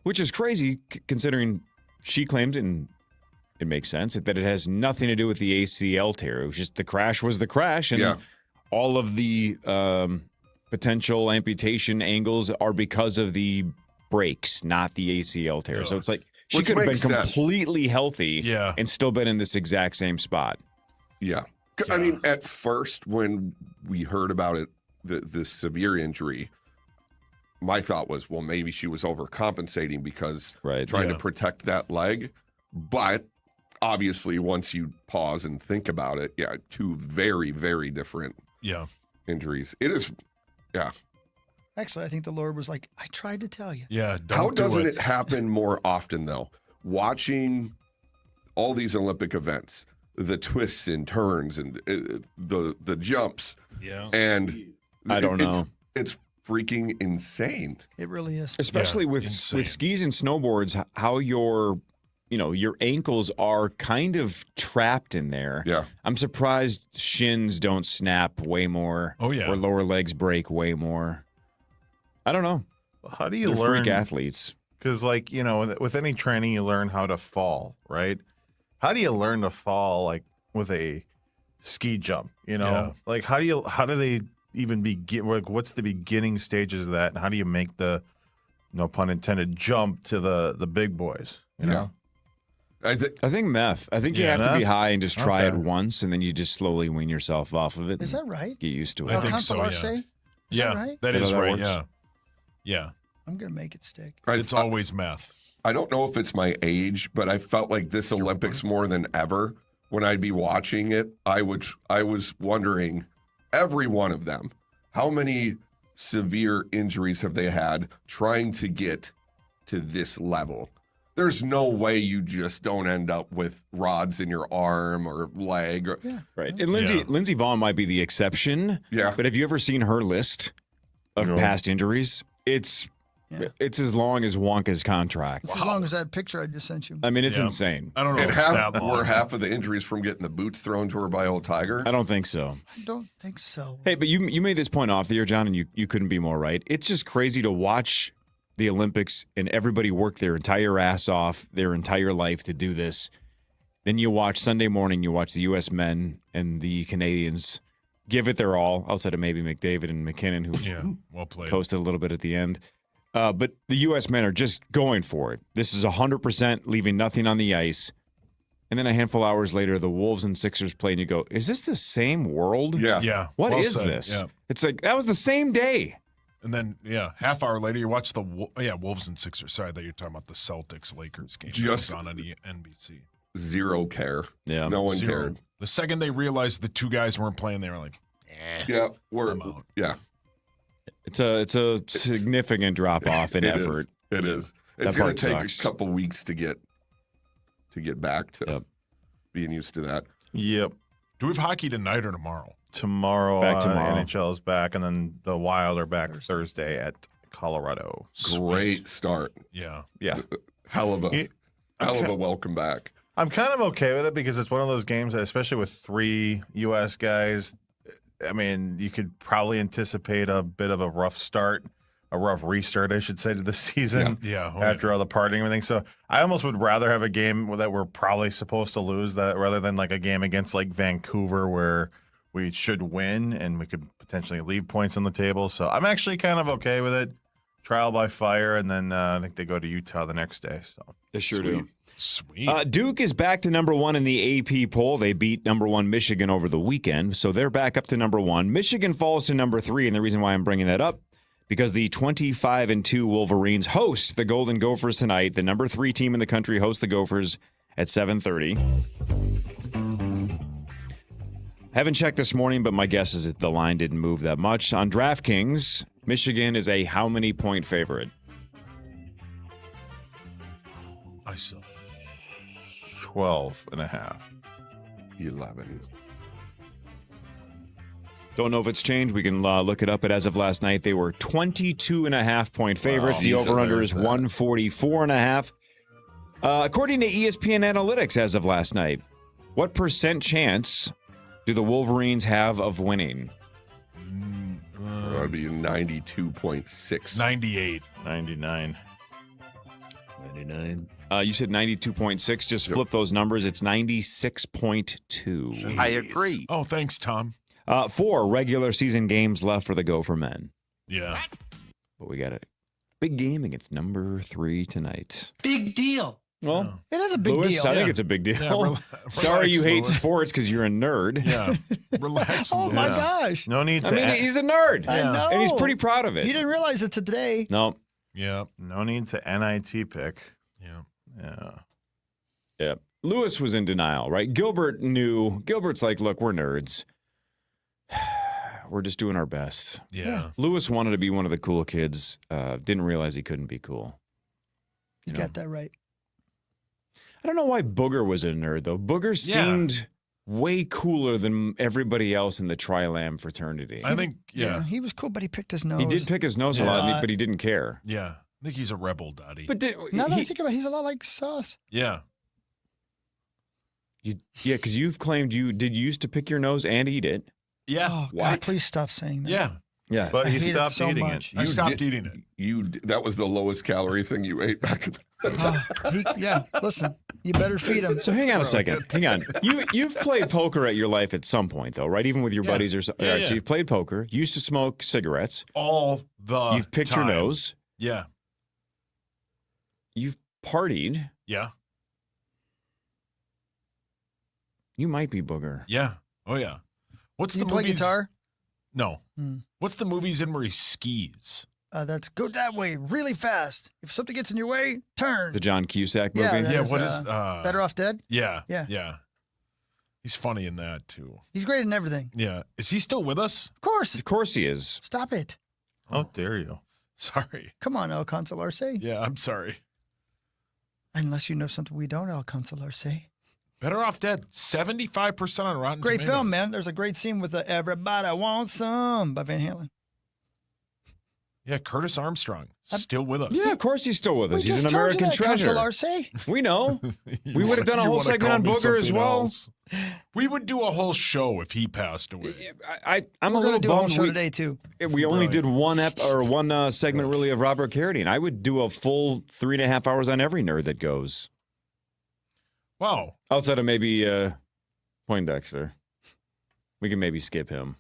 Which is crazy considering she claimed, and it makes sense, that it has nothing to do with the ACL tear. It was just the crash was the crash, and all of the potential amputation angles are because of the breaks, not the ACL tear. So it's like she Which could have been makes sense. completely healthy and still been in this exact same spot. Yeah. I mean, at first, when we heard about it, the severe injury, my thought was, well, maybe she was overcompensating because trying to protect that leg. But obviously, once you pause and think about it, two very, very different injuries. It is, Actually, I think the Lord was like, I tried to tell you. Yeah. How doesn't it happen more often, though? Watching all these Olympic events, the twists and turns and the jumps. Yeah. And I don't know. It's freaking insane. It really is. Especially with skis and snowboards, how your ankles are kind of trapped in there. Yeah. I'm surprised shins don't snap way more. Oh, yeah. Or lower legs break way more. I don't know. How do you They're learn? freak athletes. Because, with any training, you learn how to fall, right? How do you learn to fall, with a ski jump? Yeah. How do they even begin? What's the beginning stages of that, and how do you make the, no pun intended, jump to the big boys? You know? I think meth. I think you have to be meth? high and just try it Okay. once, and then you just slowly wean yourself off of it. Is and that right? Get used to it. I think so, Consolarse? yeah. Is that right? That Is is that how that right. works? Yeah. Yeah. I'm going to make it stick. It's always meth. I don't know if it's my age, but I felt like this Olympics more than ever when I'd be watching it. I was wondering, every one of them, how many severe injuries have they had trying to get to this level? There's no way you just don't end up with rods in your arm or leg. Or, Right. And Lindsey Vonn might be the exception. Yeah. But have you ever seen her list of past injuries? It's as long as Wonka's contract. It's as long as that picture I just sent you. I mean, it's insane. I don't know and if it's that long. were half of the injuries from getting the boots thrown to her by old Tiger? I don't think so. I don't think so. Hey, but you made this point off the air, John, and you couldn't be more right. It's just crazy to watch the Olympics and everybody work their entire ass off their entire life to do this. Then you watch Sunday morning, you watch the U.S. men and the Canadians give it their all, outside of maybe McDavid and McKinnon, who well played. coasted a little bit at the end. But the U.S. men are just going for it. This is 100%, leaving nothing on the ice. And then a handful of hours later, the Wolves and Sixers play, and you go, is this the same world? Yeah. Yeah. What well is said. this? Yeah. It's like, that was the same day. And then, half hour later, you watch the Wolves and Sixers. Sorry, that you're talking about the Celtics-Lakers game. Just on NBC. Zero care. Yeah. No one Zero. cared. The second they realized the two guys weren't playing, they were like, Yeah, I'm out. Yeah. It's a significant drop off in effort. It is. That It's going part to take sucks. a couple weeks to get back to being used to that. Yep. do we have hockey tonight or tomorrow? Tomorrow, Back tomorrow. NHL is back, and then the Wild are back Thursday at Colorado. Great start. Yeah. Yeah. Hell of a welcome back. I'm kind of okay with it because it's one of those games that, especially with 3 U.S. guys, I mean, you could probably anticipate a bit of a rough start, a rough restart, I should say, to the season Yeah. after all the partying and everything. So I almost would rather have a game that we're probably supposed to lose that rather than like a game against like Vancouver where we should win and we could potentially leave points on the table. So I'm actually kind of okay with it. Trial by fire, and then I think they go to Utah the next day. So They sure do. Sweet. Duke is back to number 1 in the AP poll. They beat number 1 Michigan over the weekend, so they're back up to number 1. Michigan falls to number 3, and the reason why I'm bringing that up, because the 25-2 Wolverines host the Golden Gophers tonight. The number 3 team in the country hosts the Gophers at 7:30. Haven't checked this morning, but my guess is that the line didn't move that much. On DraftKings, Michigan is a how many point favorite? I saw. 12.5. 11. Don't know if it's changed. We can look it up. But as of last night, they were 22.5 point favorites. The Jesus. over-under is 144.5. According to ESPN Analytics as of last night, what % chance do the Wolverines have of winning? That would be 92.6. 98. 99. 99. You said 92.6. Just flip those numbers. It's 96.2. I agree. Oh, thanks, Tom. 4 regular season games left for the Gopher men. Yeah. But we got a big game against number 3 tonight. Big deal. Well, It is a big Lewis, deal. I think it's a big deal. Yeah, Sorry you relax, hate Lewis. sports because you're a nerd. Yeah. Relax. Oh my Lewis. gosh. No need I to. mean, he's a nerd. I know. And he's pretty proud of it. He didn't realize it today. No. Yeah. no need to NIT pick. Yeah. Yeah. Yeah. Lewis was in denial, right? Gilbert knew. Gilbert's like, look, we're nerds. We're just doing our best. Yeah. Lewis wanted to be one of the cool kids. Didn't realize he couldn't be cool. You know? got that right. I don't know why Booger was a nerd, though. Booger seemed way cooler than everybody else in the Tri-Lam fraternity. I think, yeah. He was cool, but he picked his nose. He did pick his nose a lot, but he didn't care. Yeah. I think he's a rebel, Dottie. But Now that I think about it, he's a lot like Sauce. Yeah. because you've claimed you used to pick your nose and eat it. Yeah. Oh, What? God, please stop saying that. Yeah. Yeah. But I he hate it stopped so eating much. it. I stopped did- eating it. That was the lowest calorie thing you ate back in Listen, you better feed him. So hang on a second. Hang on. You've played poker at your life at some point, though, right? Even with your buddies or something. Yeah, All right, so yeah. you've played poker. You used to smoke cigarettes. All the You've picked time. your nose. Yeah. You've partied. Yeah. You might be Booger. Yeah. Oh, yeah. What's Do you the play movies? guitar? No. Hmm. What's the movies in where he skis? That's go that way really fast. If something gets in your way, turn. The John Cusack movie. Yeah, that Yeah, is, what is Better Off Dead? Yeah. Yeah. He's funny in that too. He's great in everything. Yeah. Is he still with us? Of Of course he is. Stop it. How dare you? Sorry. Come on, El Consolarse. Yeah, I'm sorry. Unless you know something we don't, El Consolarse. Better Off Dead, 75% on Rotten Great Tomatoes. film, man. There's a great scene with the Everybody Wants Some by Van Halen. Yeah, Curtis Armstrong, still with us. Yeah, of course he's still with us. We He's just an told you American that, treasure. Consolarse. We know. We would have done a You whole wanna segment call on me Booger as something well. else? We would do a whole show if he passed away. I'm We're a going little to do a whole bummed. show today, too. We only did one segment really of Robert Carradine. I would do a full 3.5 hours on every nerd that goes. Wow. Outside of maybe Poindexter. We can maybe skip him.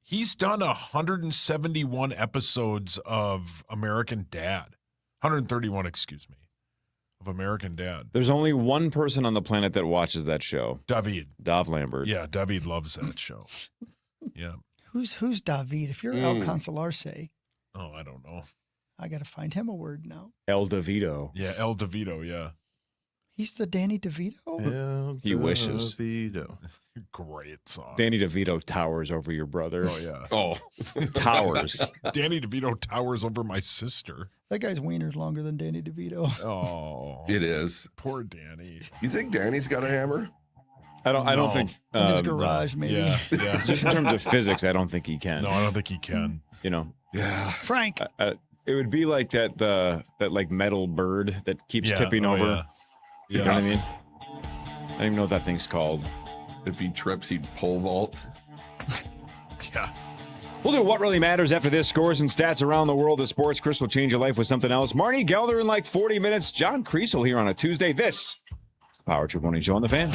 He's done 171 episodes of American Dad. 131, excuse me, of American Dad. There's only one person on the planet that watches that show. David. Dov Lambert. Yeah, David loves that show. Yeah. Who's David? If you're El Consolarse, Oh, I don't know. I got to find him a word now. El DeVito. Yeah, El DeVito, yeah. He's the Danny DeVito? He wishes. Great song. Danny DeVito towers over your brother. Oh, yeah. Oh, Towers. Danny DeVito towers over my sister. That guy's wiener's longer than Danny DeVito. Oh. it is. Poor Danny. You think Danny's got a hammer? I don't think In his garage, maybe. Yeah, yeah. just in terms of physics, I don't think he can. No, I don't think he can. You know, Yeah. Frank. it would be like that like metal bird that keeps Yeah. tipping Oh, over. yeah. You know what I mean? I don't even know what that thing's called. If he trips, he'd pole vault. Yeah. We'll do What Really Matters after this. Scores and stats around the world of sports. Chris will change your life with something else. Marnie Gelder in like 40 minutes. John Kriesel here on a Tuesday. This is Power Trip Morning Show on the Fan.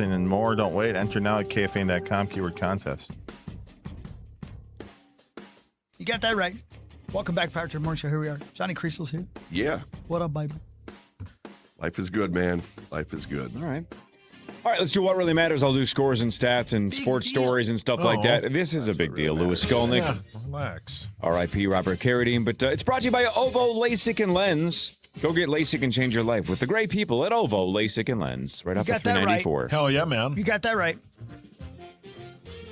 shopping, and more. Don't wait. Enter now at KFAN.com, keyword contest. You got that right. Welcome back, Power Trip Morning Show. Here we are. Johnny Creasel's here. Yeah. What up, baby? Life is good, man. Life is good. All right. All right, let's do what really matters. I'll do scores and stats and sports stories and stuff like that. This is a big deal. Louis Skolnick. Yeah, relax. R.I.P. Robert Carradine. But it's brought to you by OVO LASIK and Lens. Go get LASIK and change your life with the great people at OVO LASIK and Lens. Right off of got that right. 394. Hell yeah, man. You got that right.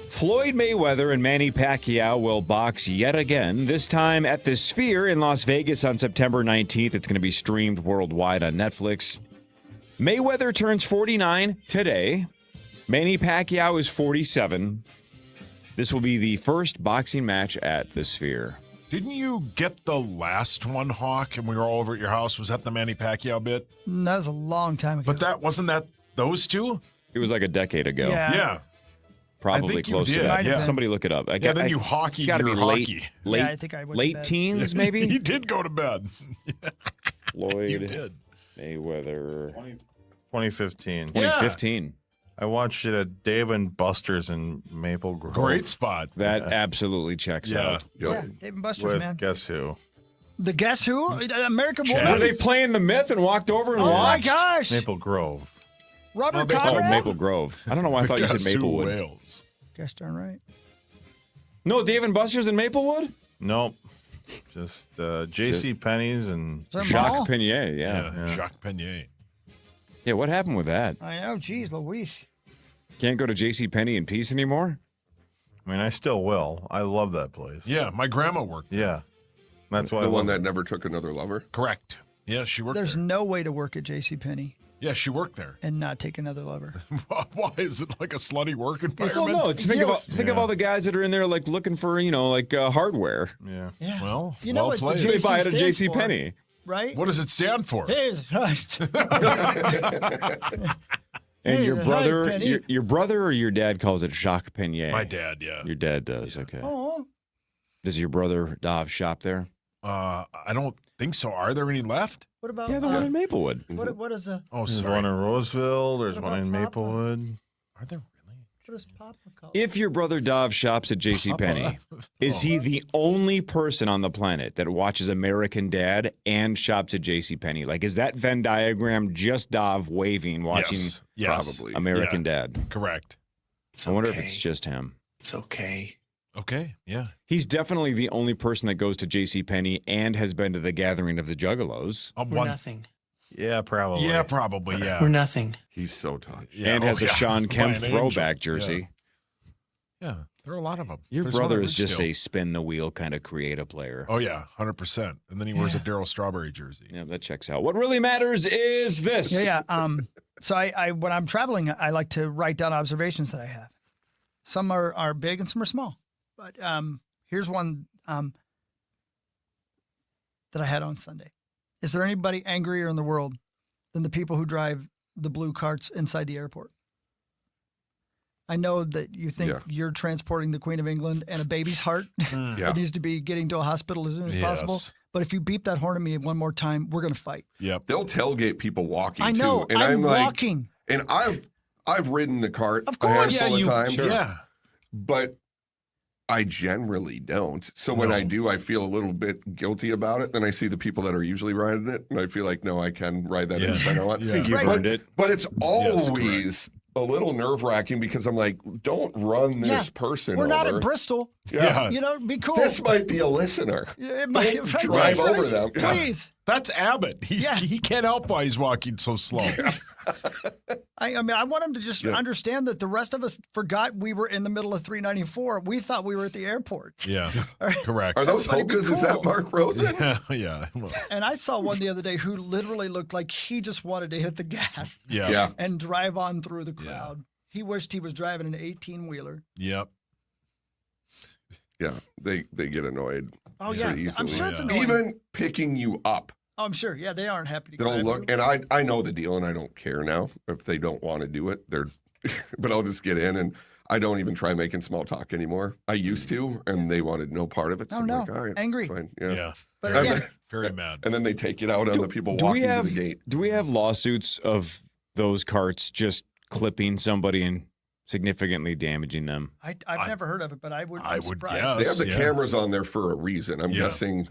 Floyd Mayweather and Manny Pacquiao will box yet again, this time at the Sphere in Las Vegas on September 19th. It's going to be streamed worldwide on Netflix. Mayweather turns 49 today. Manny Pacquiao is 47. This will be the first boxing match at the Sphere. Didn't you get the last one, Hawk, and we were all over at your house? Was that the Manny Pacquiao bit? That was a long time ago. But wasn't that those two? It was like a decade ago. Yeah. Probably I think you close to did, that. yeah. Somebody look it up. Then you hockey. It's got to be your late, hockey. Yeah, I think I went to late bed. teens, maybe? He did go to bed. Floyd You did. Mayweather 2015. 2015. I watched it at Dave and Buster's in Maple Grove. Great spot. That absolutely checks out. Yeah, Dave and Buster's, With man. guess who? The Guess Who? American Chad. Woman? Were they playing the myth and walked over and Oh, my watched? gosh. Maple Grove. Robert Oh, Conrad? Maple Grove. I don't know why I thought you said Guess who Maplewood. Wales. Gosh darn right. No, Dave and Buster's in Maplewood? Nope. Just J.C. Penney's and Is that Jacques Mall? Penier, yeah. Jacques Penier. Yeah, what happened with that? I know. Geez, Louise. Can't go to J.C. Penney in peace anymore? I mean, I still will. I love that place. Yeah, my grandma worked. Yeah. That's why The I one love that never took another lover. Correct. Yeah, she worked There's there. no way to work at JCPenney Yeah, she worked there. and not take another lover. Why is it like a slutty work Well, environment? no, think of all the guys that are in there like looking for, hardware. Yeah. Yeah. Well, you know well what played. the They JC buy it at stands J.C. for, Penney. right? What does it stand for? Jesus Christ. And Hey, your hi, brother, Penny. your brother or your dad calls it Jacques Penier? My dad, yeah. Your dad does, okay. Oh, Does your brother Dov shop there? I don't think so. Are there any left? what about Yeah, the one in Maplewood. what is a Oh, There's sorry. one in Roseville. There's What one in about Papa? Maplewood. Are there really? what is Papa called? If your brother Dov shops at J.C. Penney, is he the only person on the planet that watches American Dad and shops at J.C. Penney? Like, is that Venn diagram just Dov waving, watching Yes. Probably. American Dad? Correct. It's I wonder if okay. it's just him. It's okay. Okay. Yeah. He's definitely the only person that goes to J.C. Penney and has been to the gathering of the Juggalos We're nothing. Yeah, probably. Yeah, probably. Yeah. We're nothing. He's so touched. Yeah, and has a yeah. Sean By Kemp an angel. throwback jersey. Yeah. There are a lot of them. Your There's brother one is at just Ridgedale. a spin the wheel kind of creative player. Oh yeah, 100%. And then he wears a Daryl Strawberry jersey. Yeah, that checks out. What really matters is this. Yeah. So I when I'm traveling, I like to write down observations that I have. Some are big and some are small. But here's one that I had on Sunday. Is there anybody angrier in the world than the people who drive the blue carts inside the airport? I know that you think you're transporting the Queen of England and a baby's heart that needs to be getting to a hospital as soon as possible. Yes. But if you beep that horn at me one more time, we're going to fight. Yep. They'll tailgate people walking I know. too. And I'm like, walking. and I've ridden the cart Of a course. handful of times. Yeah. But I generally don't. So when I do, I feel a little bit guilty about it. Then I see the people that are usually riding it, and I feel like, no, I can ride that anytime I want. Yeah. I think you've Right. earned it. But it's Yes, always a little nerve-wracking because I'm like, don't run this person We're over. not at Bristol. Yeah. You know, be cool. This might be a listener. Yeah, it might- Don't right, drive that's over right. them. Yeah. Please. That's Abbott. He can't help why he's walking so slow. I mean, I want him to just understand that the rest of us forgot we were in the middle of 394. We thought we were at the airport. Yeah. Correct. Are those Everybody be Hokas? Is cool. that Mark Rosen? Yeah. Well, And I saw one the other day who literally looked like he just wanted to hit the gas yeah. Yeah. and drive on through the crowd. He wished he was driving an 18-wheeler. Yep. Yeah. They get annoyed. Oh, yeah. pretty I'm easily. sure it's annoying. Even picking you up. Oh, I'm sure. Yeah, they aren't happy to They'll drive look, you. and I know the deal, and I don't care now if they don't want to do it. But I'll just get in, and I don't even try making small talk anymore. I used to, and they wanted no part of it. So Oh, I'm no. like, all right, Angry. it's fine. Yeah. Yeah. But And again, then- Very mad. and then they take it out on the people Do walking we have to the gate. do we have lawsuits of those carts just clipping somebody and significantly damaging them. I've never heard of it, but I would. I I'm would surprised. They have the yeah. cameras on there for a reason. I'm Yeah. guessing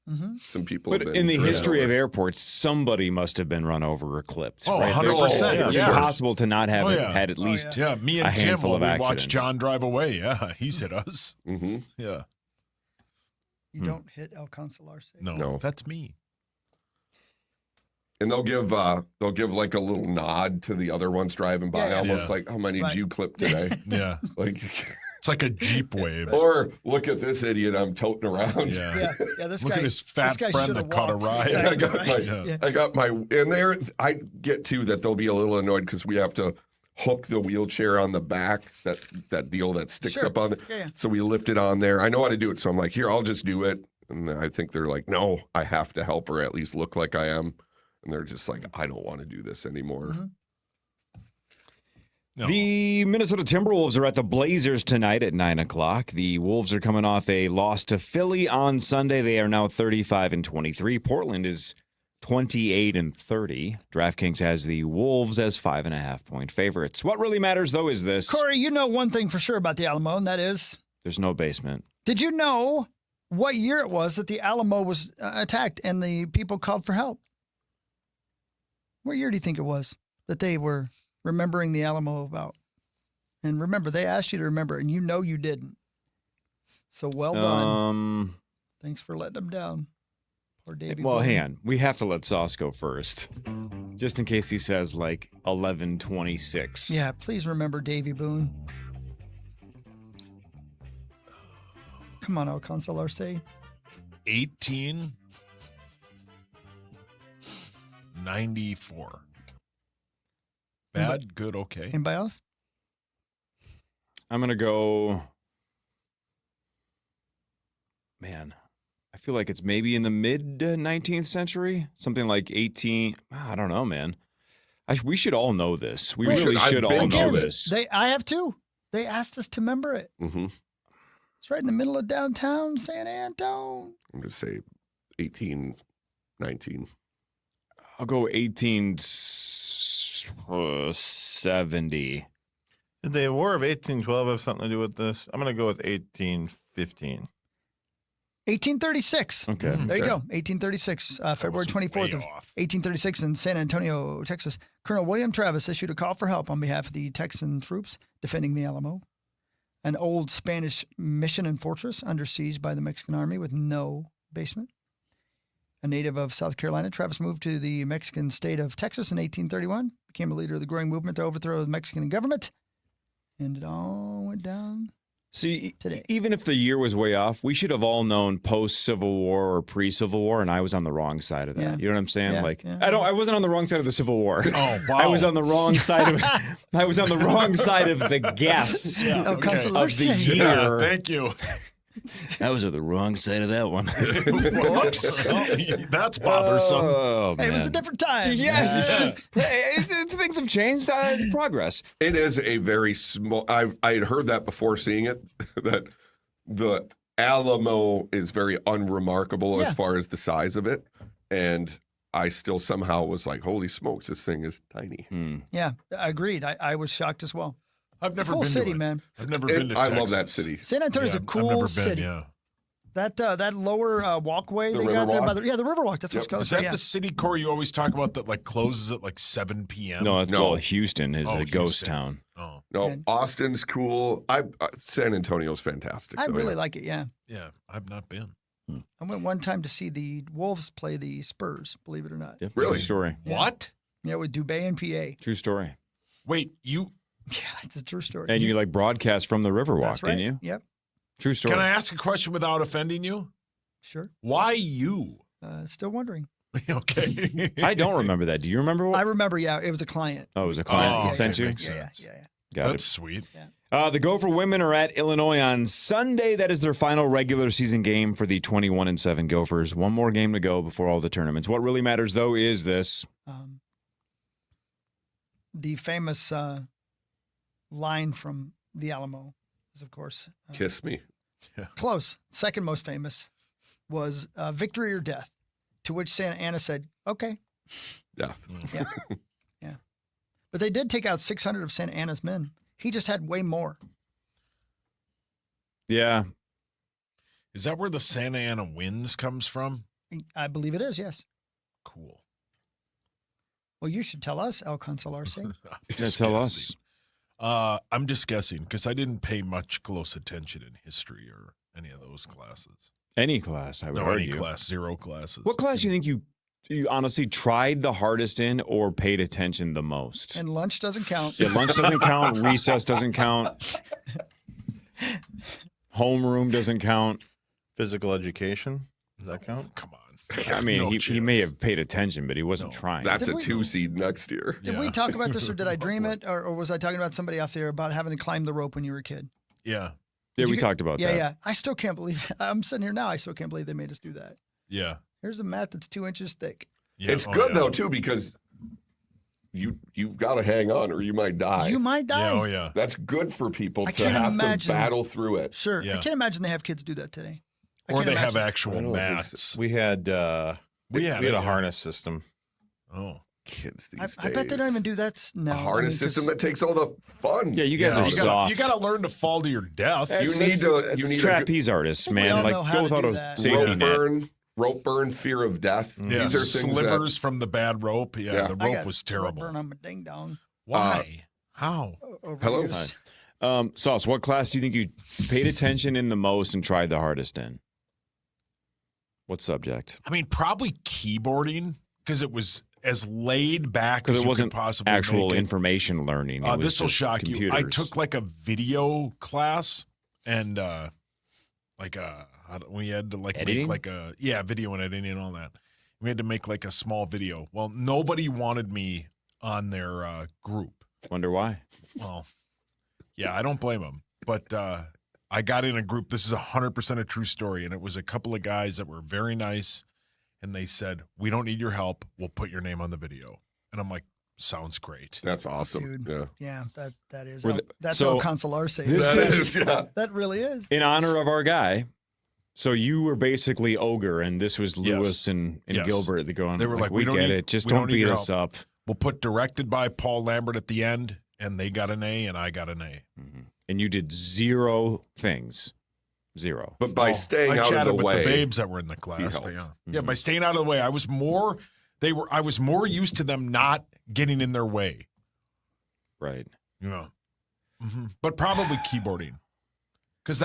Mhm. some people But have been in the driven history of over. airports, somebly must have been run over or clipped. Oh, right? 100%. It's Yeah. impossible to not have Oh, it yeah. had at least Yeah, me and a Tim, handful when of we accidents. watched John drive away. Yeah, he's hit us. Mhm. Yeah. You don't hit El Consular. No, that's me. And they'll give like a little nod to the other ones driving by, Yeah. almost Yeah. like, how many Right. did you clip today? Yeah. Like, It's like a Jeep wave. or look at this idiot I'm toting around. Yeah. Yeah. This Look guy. at his fat this guy friend shoulda that caught a walked. ride. I Exactly got right. my, Yeah. I got my, and there, I get too that they'll be a little annoyed because we have to hook the wheelchair on the back, that deal that sticks Sure. up on the, Yeah. so we lift it on there. I know how to do it. So I'm like, here, I'll just do it. And I think they're like, no, I have to help her at least look like I am. And they're just like, I don't want to do this anymore. Mm-hmm. No. The Minnesota Timberwolves are at the Blazers tonight at 9 o'clock. The Wolves are coming off a loss to Philly on Sunday. They are now 35-23. Portland is 28-30. DraftKings has the Wolves as 5.5-point favorites. What really matters, though, is this. Corey, you know one thing for sure about the Alamo, and that is, There's no basement. did you know what year it was that the Alamo was attacked and the people called for help? What year do you think it was that they were remembering the Alamo about? And remember, they asked you to remember, and you know you didn't. So well done. Thanks for letting them down. Poor Davey. Well, Boone. hang on. We have to let Sauce go first, just in case he says like 11:26. Yeah, please remember Davey Boone. Come on, El Consular. 1894. Bad, good, okay. Anybody else? I'm gonna go. Man, I feel like it's maybe in the mid 19th century, something like 18. I don't know, man. We should all know this. We We really should. I've should all been know to it. this. I have too. They asked us to remember it. Mm-hmm. It's right in the middle of downtown San Antone. I'm going to say 1819. I'll go 1870. Did the War of 1812 have something to do with this? I'm going to go with 1815. 1836. Okay. There you Okay. go. 1836, February was 24th way of off. 1836 in San Antonio, Texas. Colonel William Travis issued a call for help on behalf of the Texan troops defending the Alamo, an old Spanish mission and fortress under siege by the Mexican army with no basement. A native of South Carolina, Travis moved to the Mexican state of Texas in 1831, became a leader of the growing movement to overthrow the Mexican government, and it all went down. See, Today. even if the year was way off, we should have all known post-Civil War or pre-Civil War, and I was on the wrong side of that. Yeah. You know what I'm saying? Yeah, Like, yeah. I wasn't on the wrong side of the Civil War. Oh, wow. I was on the wrong side of I was on the wrong side of the guess El okay. Consular. of the Say. year. Yeah, thank you. I was on the wrong side of that one. Whoops. Oh, that's bothersome. Oh, Hey, it was a man. different time. Yeah, it's just, things have changed. It's progress. It is a very small. I had heard that before seeing it, that the Alamo is very unremarkable Yeah. as far as the size of it, and I still somehow was like, "Holy smokes, this thing is tiny." Yeah, agreed. I was shocked as well. I've It's a never cool been city, to it. man. I've never been to I Texas. love that city. San Antonio's Yeah, a cool I've never been, city. yeah. That lower walkway The they got there by Riverwalk? the the Riverwalk. That's what it's called. Is that yeah. the city, Corey, you always talk about that like closes at like 7 p.m.? No, it's No. well, Houston is a ghost Houston. town. Oh, No, And- Austin's cool. San Antonio's fantastic. I though, really yeah. like it. Yeah, yeah. I've not been. I went one time to see the Wolves play the Spurs. Believe it or not. Yep, Really? True story. Yeah. What? Yeah, with Dubé and PA. True story. Wait, you Yeah, it's a true story. And you like broadcast from the Riverwalk, That's right. didn't you? Yep. True story. can I ask a question without offending you? Sure. Why you? Still wondering. Okay. I don't remember that. Do you remember what? I remember. Yeah, it was a client. Oh, it was a client Oh, that okay, sent you? makes Yeah, sense. yeah. Got That's it. sweet. The Gopher women are at Illinois on Sunday. That is their final regular season game for the 21-7 Gophers. One more game to go before all the tournaments. What really matters, though, is this. The famous line from the Alamo is, of course, Kiss me. close. Second most famous was victory or death, to which Santa Anna said, okay. Death. Yeah. Yeah. But they did take out 600 of Santa Anna's men. He just had way more. Yeah. Is that where the Santa Ana Winds comes from? I believe it is, yes. Cool. Well, you should tell us, El Consolarse. Tell us. I'm just guessing because I didn't pay much close attention in history or any of those classes. Any class, I would No, argue. any class, 0 classes. What class do you think you honestly tried the hardest in or paid attention the most? And lunch doesn't count. Yeah, lunch doesn't count. Recess doesn't count. Homeroom doesn't count. Physical education, does that count? Come on. I mean, No he may chance. have paid attention, but he wasn't trying. That's Did a we- 2 seed next year. Did we talk about this, or did I dream it, or was I talking about somebody off there about having to climb the rope when you were a kid? Yeah. Yeah, Did we you talked about Yeah, that. yeah. I still can't believe. I'm sitting here now. I still can't believe they made us do that. Yeah. Here's a mat that's 2 inches thick. Yeah. It's Oh, good yeah. though too because you've got to hang on or you might die. You might die. Yeah. Oh, yeah. That's good for people I to can't have imagine. to battle through it. Sure. I Yeah. can't imagine they have kids do that today. I Or can't they have imagine. I actual don't think mats. We had We had a it, yeah. harness system. Oh. Kids these I days. bet they don't even do that now. a harness system that takes all the fun. Yeah, you guys Yeah, are soft. You got to learn to fall to your death. You need to. You need a trapeze artists, We man. all Like know how go to without do a that. safety rope burn, fear of death. Yeah. These are things Slivers from the bad rope. Yeah. Yeah. The I rope got was rope terrible. burn on my ding dong. Why? How? Hello? Overuse. Sauce, what class do you think you paid attention in the most and tried the hardest in? What subject? I mean, probably keyboarding because it was as laid back as Because it you wasn't could possibly actual make it. information learning. It was This will just shock you. I computers. took like a video class and we had to like Editing? make like a video and editing and all that. We had to make like a small video. Well, nobody wanted me on their group. Wonder why? Well, yeah, I don't blame them. But I got in a group. This is 100% a true story. And it was a couple of guys that were very nice. And they said, we don't need your help. We'll put your name on the video. And I'm like, sounds great. That's awesome. Dude. Yeah. Yeah, that is. Were the- That's so El Consolarse. this That is- is, yeah. That really is. In honor of our guy. So you were basically Ogre, and this was Lewis and Yes. Gilbert that go on. They were like, we we don't get need- it. Just we don't don't need beat your us up. We'll put directed by Paul Lambert at the end. And they got an A and I got an A. And you did 0 things. 0. But by staying I out of chatted the with way, the babes that were in the class. helped. But yeah, by staying out of the way, I was more used to them not getting in their way. Right. You know, but probably keyboarding, because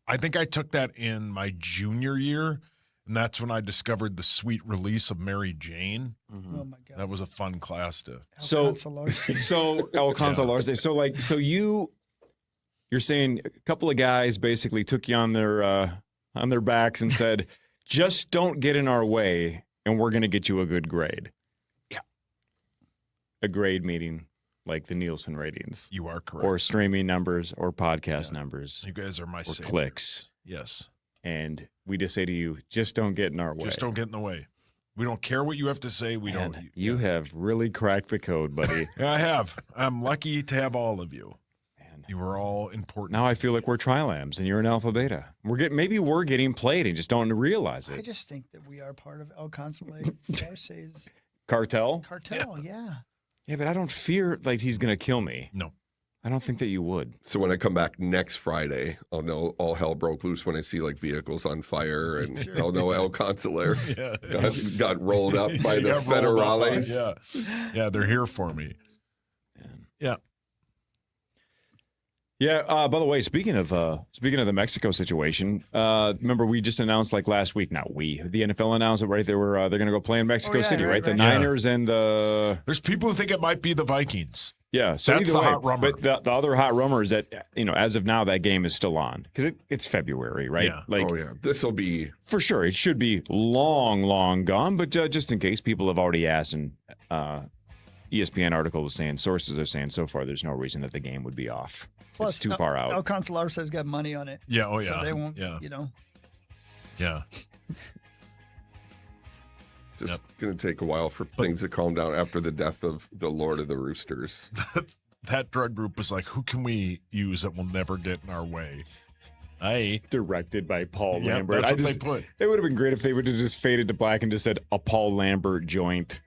I think I took that in my junior year, and that's when I discovered the sweet release of Mary Jane. Oh my God. That was a fun class to. El So- Consolarse. So El Consolarse. So you're saying a couple of guys basically took you on their backs and said, just don't get in our way and we're gonna get you a good grade. Yeah. A grade meaning like the Nielsen ratings. You are correct. Or streaming numbers or podcast numbers. You guys are my or saviors. clicks. Yes. And we just say to you, just don't get in our way. Just don't get in the way. We don't care what you have to say. We Man, don't. You have really cracked the code, buddy. Yeah, I have. I'm lucky to have all of you. Man. You were all important. Now I feel like we're trilambs and you're an alpha beta. Maybe we're getting played and just don't realize I it. just think that we are part of El Consolarse's Cartel? cartel. Yeah. Yeah, but I don't fear like he's gonna kill me. No. I don't think that you would. So when I come back next Friday, I'll know all hell broke loose when I see like vehicles on fire, and I'll know El Consular got rolled up by the Got rolled up by- federales. Yeah, they're here for me. Yeah. Yeah. By the way, speaking of the Mexico situation, remember we just announced like last week. Not we. The NFL announced it, right? They're going to go play in Mexico Oh, yeah, City, right, right? The right. Niners and the There's people who think it might be the Vikings. yeah. So That's either the way, hot rumor. But the other hot rumor is that as of now that game is still on because it's February, right? Yeah. Like Oh yeah, this will be for sure it should be long gone, but just in case people have already asked and. ESPN article was saying sources are saying so far there's no reason that the game would be off. Plus, it's too far out. El Consolarse has got money on it. Yeah. Oh, yeah. So they won't, Yeah. Yeah. just going to take a while for things to calm down after the death of the Lord of the Roosters. That drug group was like, who can we use that will never get in our way? Directed by Paul Yep, Lambert. that's what they put. It would have been great if they would have just faded to black and just said a Paul Lambert joint.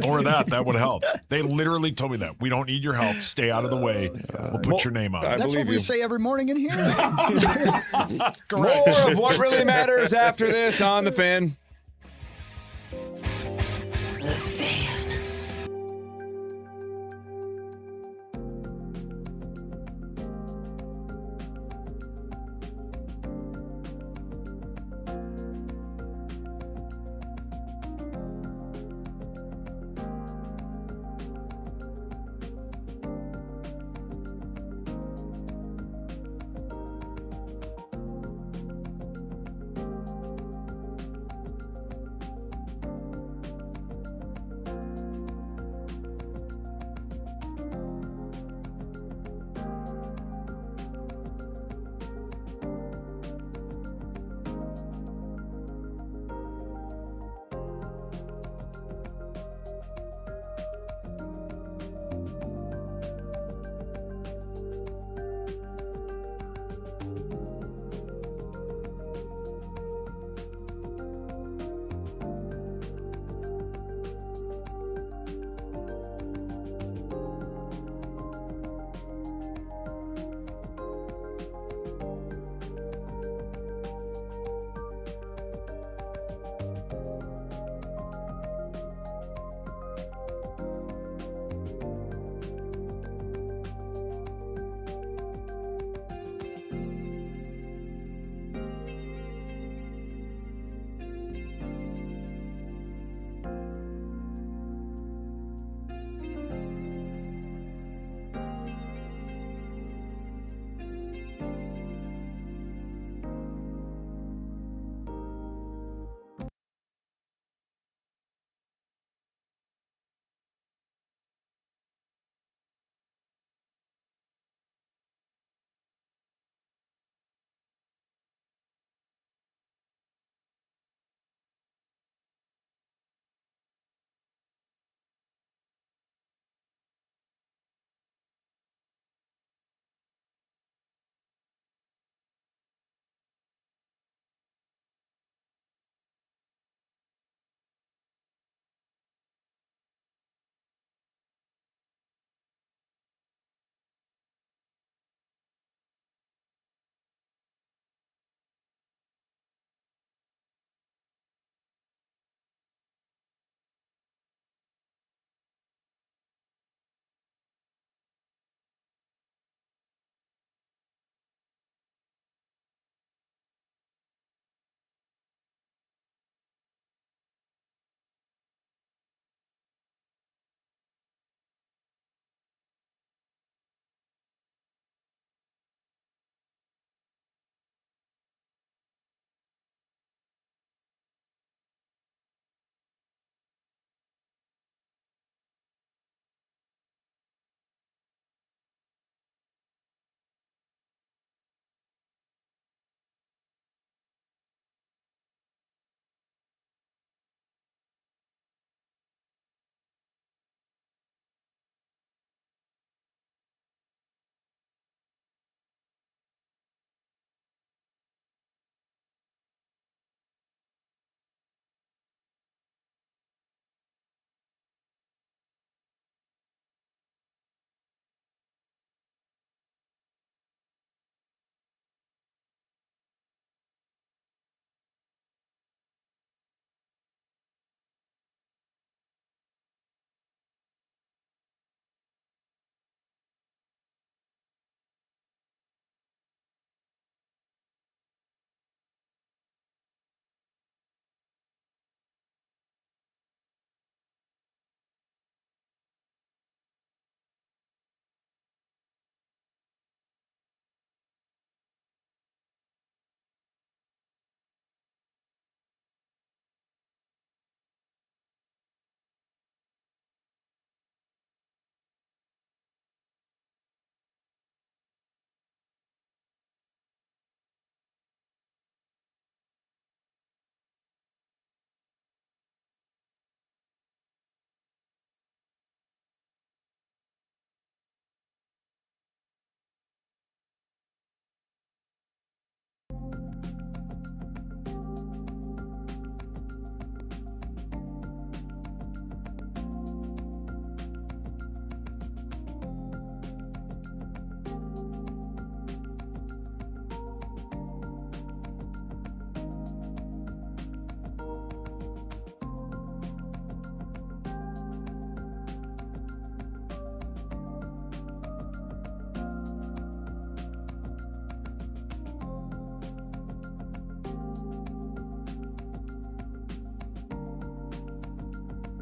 Or that would help. They literally told me that. We don't need your help. Stay out of the way. We'll put your name on it. That's what we say every morning in here. More of what really matters after this on The Fan.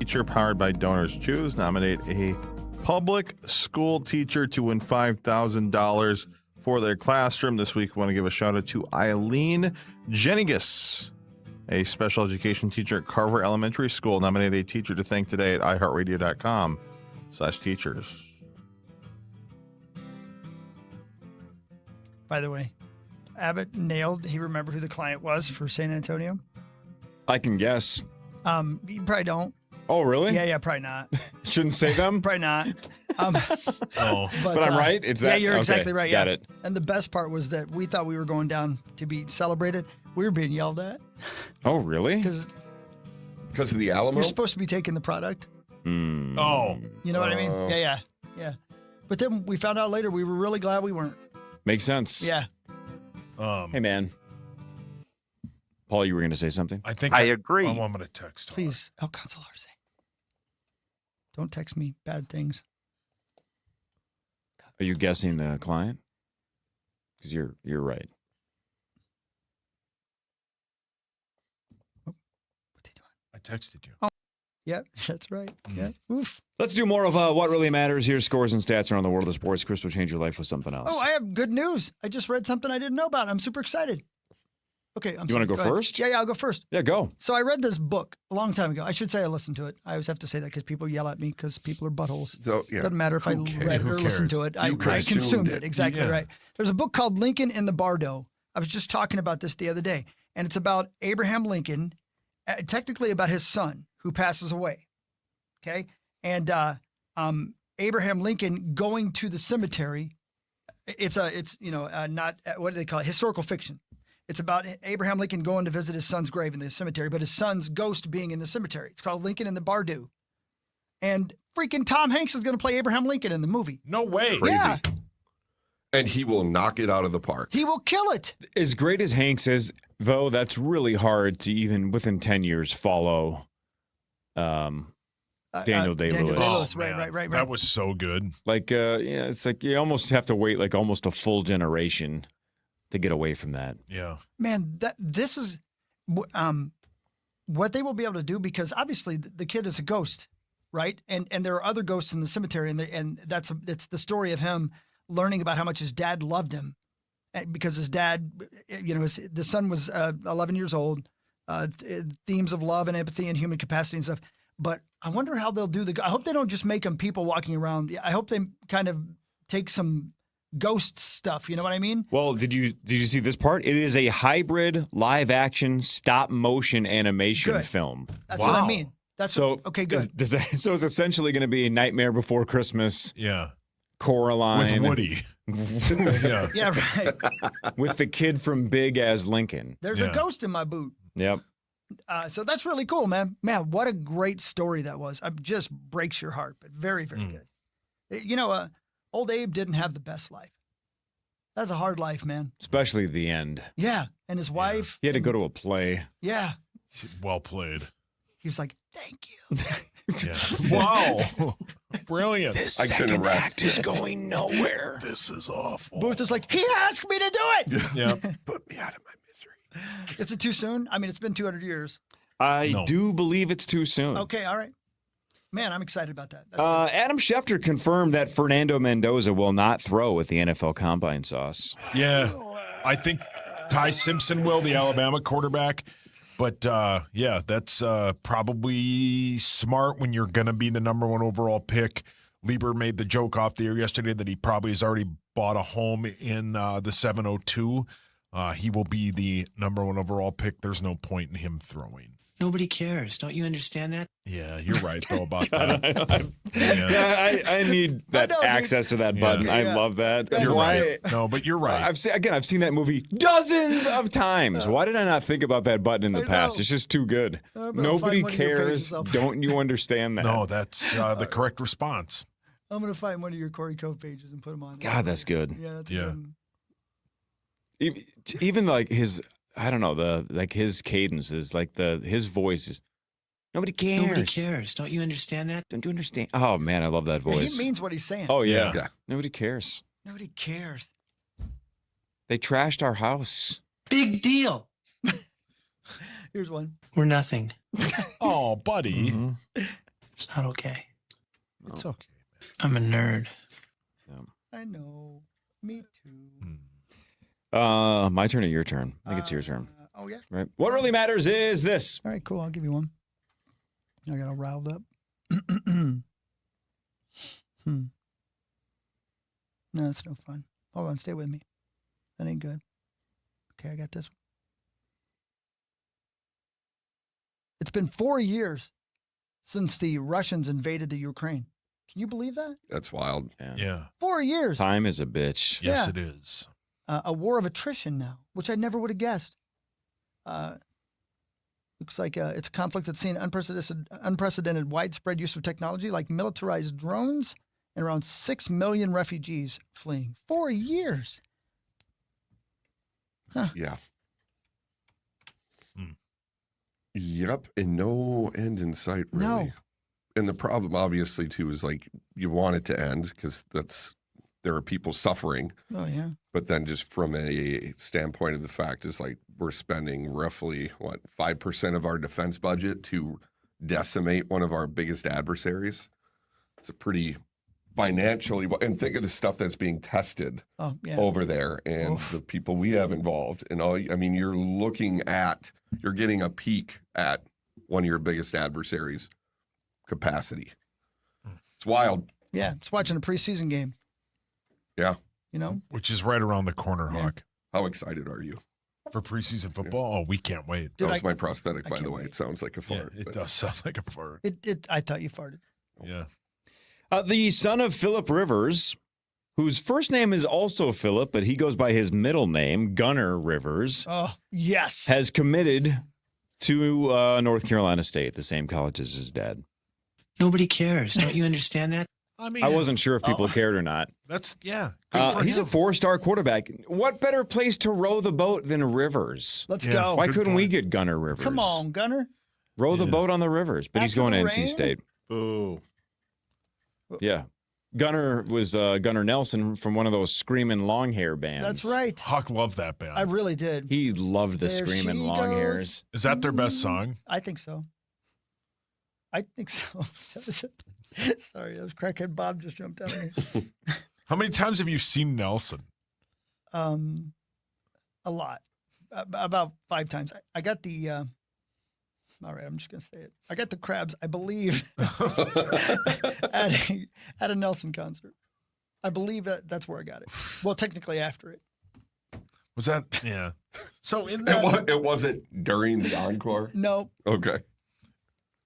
Teacher powered by Donors Choose. Nominate a public school teacher to win $5,000 for their classroom. This week, we want to give a shout out to Eileen Jenigas, a special education teacher at Carver Elementary School. Nominate a teacher to thank today at iHeartRadio.com/teachers. By the way, Abbott nailed. He remembered who the client was for San Antonio. I can guess. You probably don't. Oh, really? Yeah, probably not. Shouldn't say them? Probably not. But I'm right? It's that? Yeah, you're Okay, exactly right. got Yeah. it. And the best part was that we thought we were going down to be celebrated. We were being yelled at Oh, really? because Because of the Alamo? you're supposed to be taking the product. Oh, You know what I mean? Yeah. But then we found out later we were really glad we weren't. Makes sense. Yeah. Hey, man. Paul, you were going to say something? I think I agree. Oh, I'm going to text her. Please, El Consularse. Don't text me bad things. Are you guessing the client? Because you're right. What's he doing? I texted you. Yeah, that's right. Yeah. Oof. Let's do more of what really matters here. Scores and stats around the world of sports. Chris will change your life with something else. Oh, I have good news. I just read something I didn't know about. I'm super excited. Okay, I'm You wanna go ahead. first? Yeah, I'll go first. Yeah, go. So I read this book a long time ago. I should say I listened to it. I always have to say that because people yell at me because people are buttholes. So, yeah. Doesn't matter if I Who cares? read it Who or listened to cares? it. I You consumed consumed it. it. Exactly Yeah. right. There's a book called Lincoln in the Bardo. I was just talking about this the other day, and it's about Abraham Lincoln, technically about his son who passes away. Okay, and Abraham Lincoln going to the cemetery. It's not what do they call it? Historical fiction. It's about Abraham Lincoln going to visit his son's grave in the cemetery, but his son's ghost being in the cemetery. It's called Lincoln in the Bardo. And freaking Tom Hanks is going to play Abraham Lincoln in the movie. No way. Crazy. Yeah. And he will knock it out of the park. He will kill it. As great as Hanks is, though, that's really hard to even within 10 years follow Daniel Day-Lewis. Oh, Right. man. That was so good. Like, it's like you almost have to wait like almost a full generation to get away from that. Yeah. Man, this is what they will be able to do because obviously the kid is a ghost, right? And there are other ghosts in the cemetery, and it's the story of him learning about how much his dad loved him, because his dad, the son was 11 years old. Themes of love and empathy and human capacity and stuff. But I wonder how they'll do I hope they don't just make them people walking around. I hope they kind of take some ghost stuff. You know what I mean? Well, did you see this part? It is a hybrid live action stop motion animation Good. film. That's what I Wow. mean. That's So okay. Good. So it's essentially going to be Nightmare Before Christmas, Yeah. Coraline With Woody. Yeah. Yeah, right. with the kid from Big as Lincoln. There's a ghost in my boot. Yep. So that's really cool, man. Man, what a great story that was. It just breaks your heart, but very, very good. Old Abe didn't have the best life. That's a hard life, man. Especially the end. Yeah. And his wife. He had to go to a play. Yeah. Well played. He was like, thank you. Yeah. Wow. Brilliant. I couldn't rest. is going nowhere. This is awful. Booth is like, he asked me to do it. Yeah. Put me out of my misery. Is it too soon? I mean, it's been 200 years. I No. do believe it's too soon. Okay. All right. Man, I'm excited about that. That's good. Adam Schefter confirmed that Fernando Mendoza will not throw at the NFL Combine Sauce. Yeah. I think Ty Simpson will, the Alabama quarterback. But, that's probably smart when you're going to be the number one overall pick. Lieber made the joke off the air yesterday that he probably has already bought a home in the 702. He will be the number one overall pick. There's no point in him throwing. Nobody cares. Don't you understand that? Yeah, you're right, though, about that. Yeah. I need that know, dude. access to that button. Yeah. I love that. You're Why? right. No, but you're right. I've seen that movie dozens of times. Why did I not think about that button in the I past? know. It's just too good. better Nobody find one of your cares. pages up. Don't you understand that? No, that's the correct response. I'm going to find one of your Corey Cove pages and put them on there. God, that's good. Yeah, that's a Yeah. good one. Even like his, I don't know, his cadence is like his voice is. Nobody cares. Nobody cares. Don't you understand that? Don't you understand? Oh man, I love that Yeah, voice. he means what he's saying. Oh yeah. Yeah. Nobody cares. Nobody cares. They trashed our house. Big deal. Here's one. We're nothing. Oh, buddy. It's not okay. It's okay. I'm a nerd. I know. Me too. My turn or your turn? I think it's your turn. Oh, yeah. Right. What really matters is this. All right, cool. I'll give you one. I got all riled up. No, that's no fun. Hold on, stay with me. That ain't good. Okay, I got this one. It's been 4 years since the Russians invaded the Ukraine. Can you believe that? That's wild. Yeah. 4 years. Time is a bitch. Yes, Yeah. it is. A war of attrition now, which I never would have guessed. Looks like it's a conflict that's seen unprecedented widespread use of technology like militarized drones and around 6 million refugees fleeing. 4 years. Huh. Yeah. Hmm. Yep. And no end in sight, really. No. And the problem, obviously, too, is like you want it to end because there are people suffering. Oh, yeah. But then just from a standpoint of the fact is like we're spending roughly, 5% of our defense budget to decimate one of our biggest adversaries. It's a pretty financially, and think of the stuff that's being tested Oh, yeah. over there and the people we have involved. And you're getting a peek at one of your biggest adversaries' capacity. It's wild. Yeah, it's watching a preseason game. Yeah. You know? Which is right around the corner, Yeah. Hawk. How excited are you? For preseason football? Oh, we can't wait. Dude, that was my prosthetic, by the can't way. wait. It sounds like a Yeah, fart. it but- does sound like a fart. I thought you farted. Yeah. The son of Philip Rivers, whose first name is also Philip, but he goes by his middle name, Gunnar Rivers, Oh, yes. has committed to North Carolina State, the same college as his dad. Nobody cares. Don't you understand that? I mean, I wasn't sure if people cared or not. That's, yeah. Good for He's him. a 4-star quarterback. What better place to row the boat than Rivers? Let's Yeah. go. Why Good couldn't we point. get Gunnar Rivers? Come on, Gunner. Row the Yeah. boat on the Rivers, but he's After going to the NC rain? State. Boo. Yeah. Gunnar was Gunnar Nelson from one of those Screaming Long Hair bands. That's right. Hawk loved that band. I really did. He loved the There Screaming she Long goes. Hairs. Is that their best song? I think so. Sorry, that was crackhead Bob just jumped out at me. How many times have you seen Nelson? A lot. About 5 times. I got the. All right, I'm just gonna say it. I got the crabs, I believe, at a Nelson concert. I believe that's where I got it. Well, technically after it. Was that? Yeah. So in that, It wasn't during the encore? No, Okay.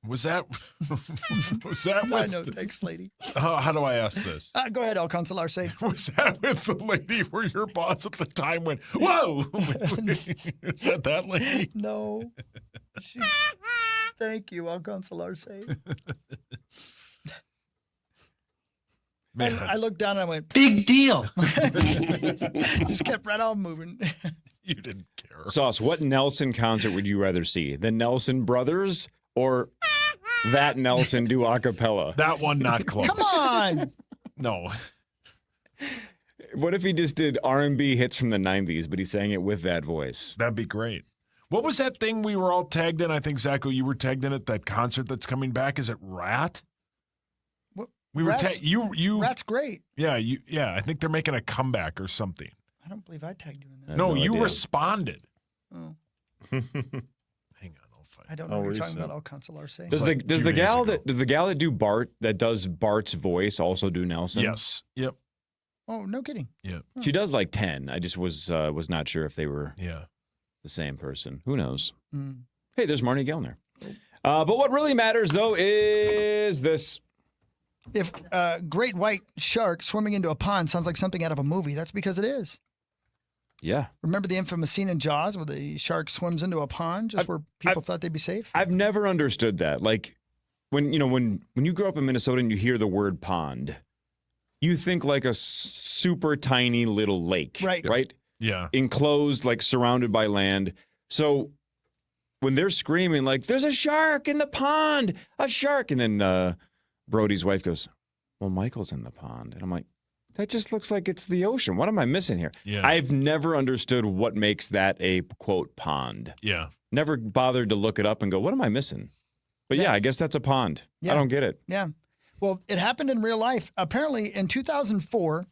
was that I with, know. Thanks, lady. how do I ask this? Go ahead, El Consular. Say. Was that with the lady where your boss at the time went, whoa? Is that lady? No. Thank you, El Consular. Say. Man, I looked down and I went, Big deal. just kept right on moving. you didn't care. Sauce, what Nelson concert would you rather see? The Nelson Brothers or that Nelson do a cappella? That one not close. Come on. No. What if he just did R&B hits from the 90s, but he sang it with that voice? That'd be great. What was that thing we were all tagged in? I think, Zacho, you were tagged in at that concert that's coming back. Is it Rat? What? We were Rat's- you Rat's great. Yeah, I think they're making a comeback or something. I don't believe I tagged you in I that. have No, no you idea. responded. Oh, Hang on, I'll find I don't know Oh, what you're talking recent. about, El Consular. Say. Does like the 2 days gal ago. that does Bart's voice also do Nelson? Yes. Yep. Oh, no kidding. Yeah. She does like 10. I just was not sure if they were Yeah. the same person. Who knows? Mm. Hey, there's Marnie Gellner. But what really matters, though, is this. If a great white shark swimming into a pond sounds like something out of a movie, that's because it is. Yeah. Remember the infamous scene in Jaws where the shark swims into a pond just where people thought they'd be safe? I've never understood that. Like when you grow up in Minnesota and you hear the word pond, you think like a super tiny little lake, Right. Right? Yeah. Enclosed, like surrounded by land. So when they're screaming like, "There's a shark in the pond, a shark," and then Brody's wife goes, "Well, Michael's in the pond," and I'm like, that just looks like it's the ocean. What am I missing here? Yeah. I've never understood what makes that a quote pond. Yeah. Never bothered to look it up and go, what am I missing? But yeah, I guess that's a pond. Yeah. I don't get it. Yeah. Well, it happened in real life. Apparently, in 2004,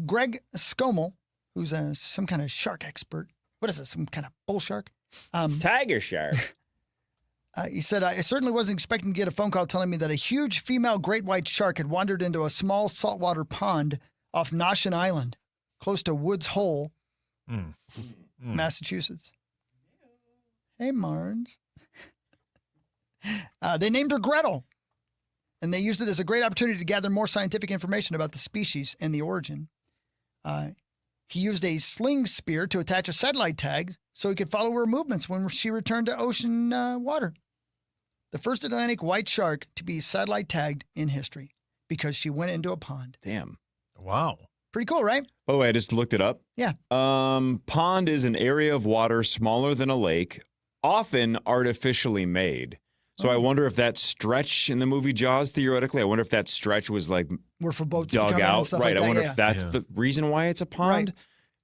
Greg Skomel, who's some kind of shark expert. What is it? Some kind of bull shark? Tiger shark. He said, I certainly wasn't expecting to get a phone call telling me that a huge female great white shark had wandered into a small saltwater pond off Noshin Island, close to Woods Hole, Massachusetts. Hey, Marnes. They named her Gretel, and they used it as a great opportunity to gather more scientific information about the species and the origin. He used a sling spear to attach a satellite tag so he could follow her movements when she returned to ocean water. The first Atlantic white shark to be satellite tagged in history because she went into a pond. Damn. Wow. Pretty cool, right? By the way, I just looked it up. Yeah. Pond is an area of water smaller than a lake, often artificially made. So I wonder if that stretch in the movie Jaws, theoretically, I wonder if that stretch was like We're for boats to dug come in and out. stuff Right. like I wonder that. if that's the reason why it's a pond.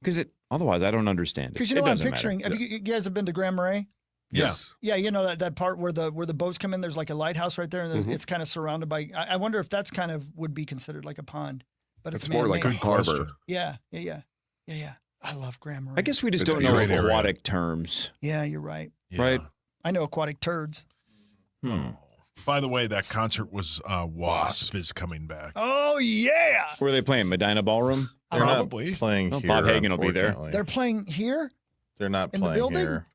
Because otherwise, I don't understand it. Because you know It what I'm doesn't picturing? matter. Have you guys have been to Grand Marais? Yes. Yeah, you know that part where the boats come in. There's like a lighthouse right there, and it's kind of surrounded by. I wonder if that's kind of would be considered like a pond, but it's It's more like a man-made. harbor. Yeah. I love Grand Marais. I guess we just It's don't a know great area. aquatic terms. Yeah, you're right. Right. I know aquatic turds. By the way, that concert was Wasp is coming back. Oh yeah, Where are they playing? Medina Ballroom? They're not Probably. playing Well, here. Bob Hagan will be there. unfortunately. they're playing here. They're not in the playing building? here.